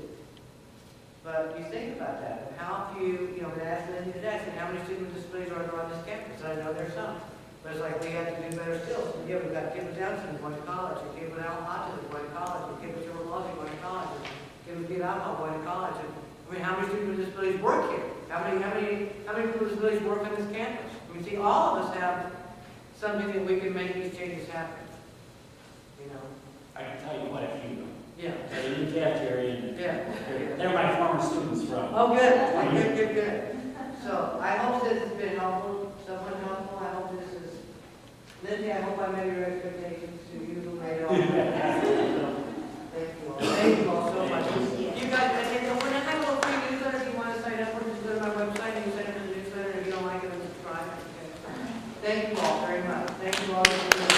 But you think about that. How few, when I asked Lindsay today, I said, how many students with disabilities are there on this campus? And I know there's some. But it's like we have to do better still. So yeah, we've got kids with Down syndrome going to college, and kids with autism going to college, and kids with cerebral palsy going to college, and kids with alcohol going to college. And I mean, how many students with disabilities work here? How many people with disabilities work on this campus? I mean, see, all of us have something that we can make these changes happen. You know? I can tell you quite a few. Yeah. They're in the cafeteria, and Yeah. they're my former students from. Oh, good. So I hope this has been helpful, somewhat helpful. I hope this is, Lindsay, I hope I met your expectations to you later on. Thank you all so much. You guys, and when I have a little free newsletter, if you want to sign up for, just go to my website and you send it to the newsletter. If you don't like it, then subscribe. Okay. Thank you all very much. Thank you all.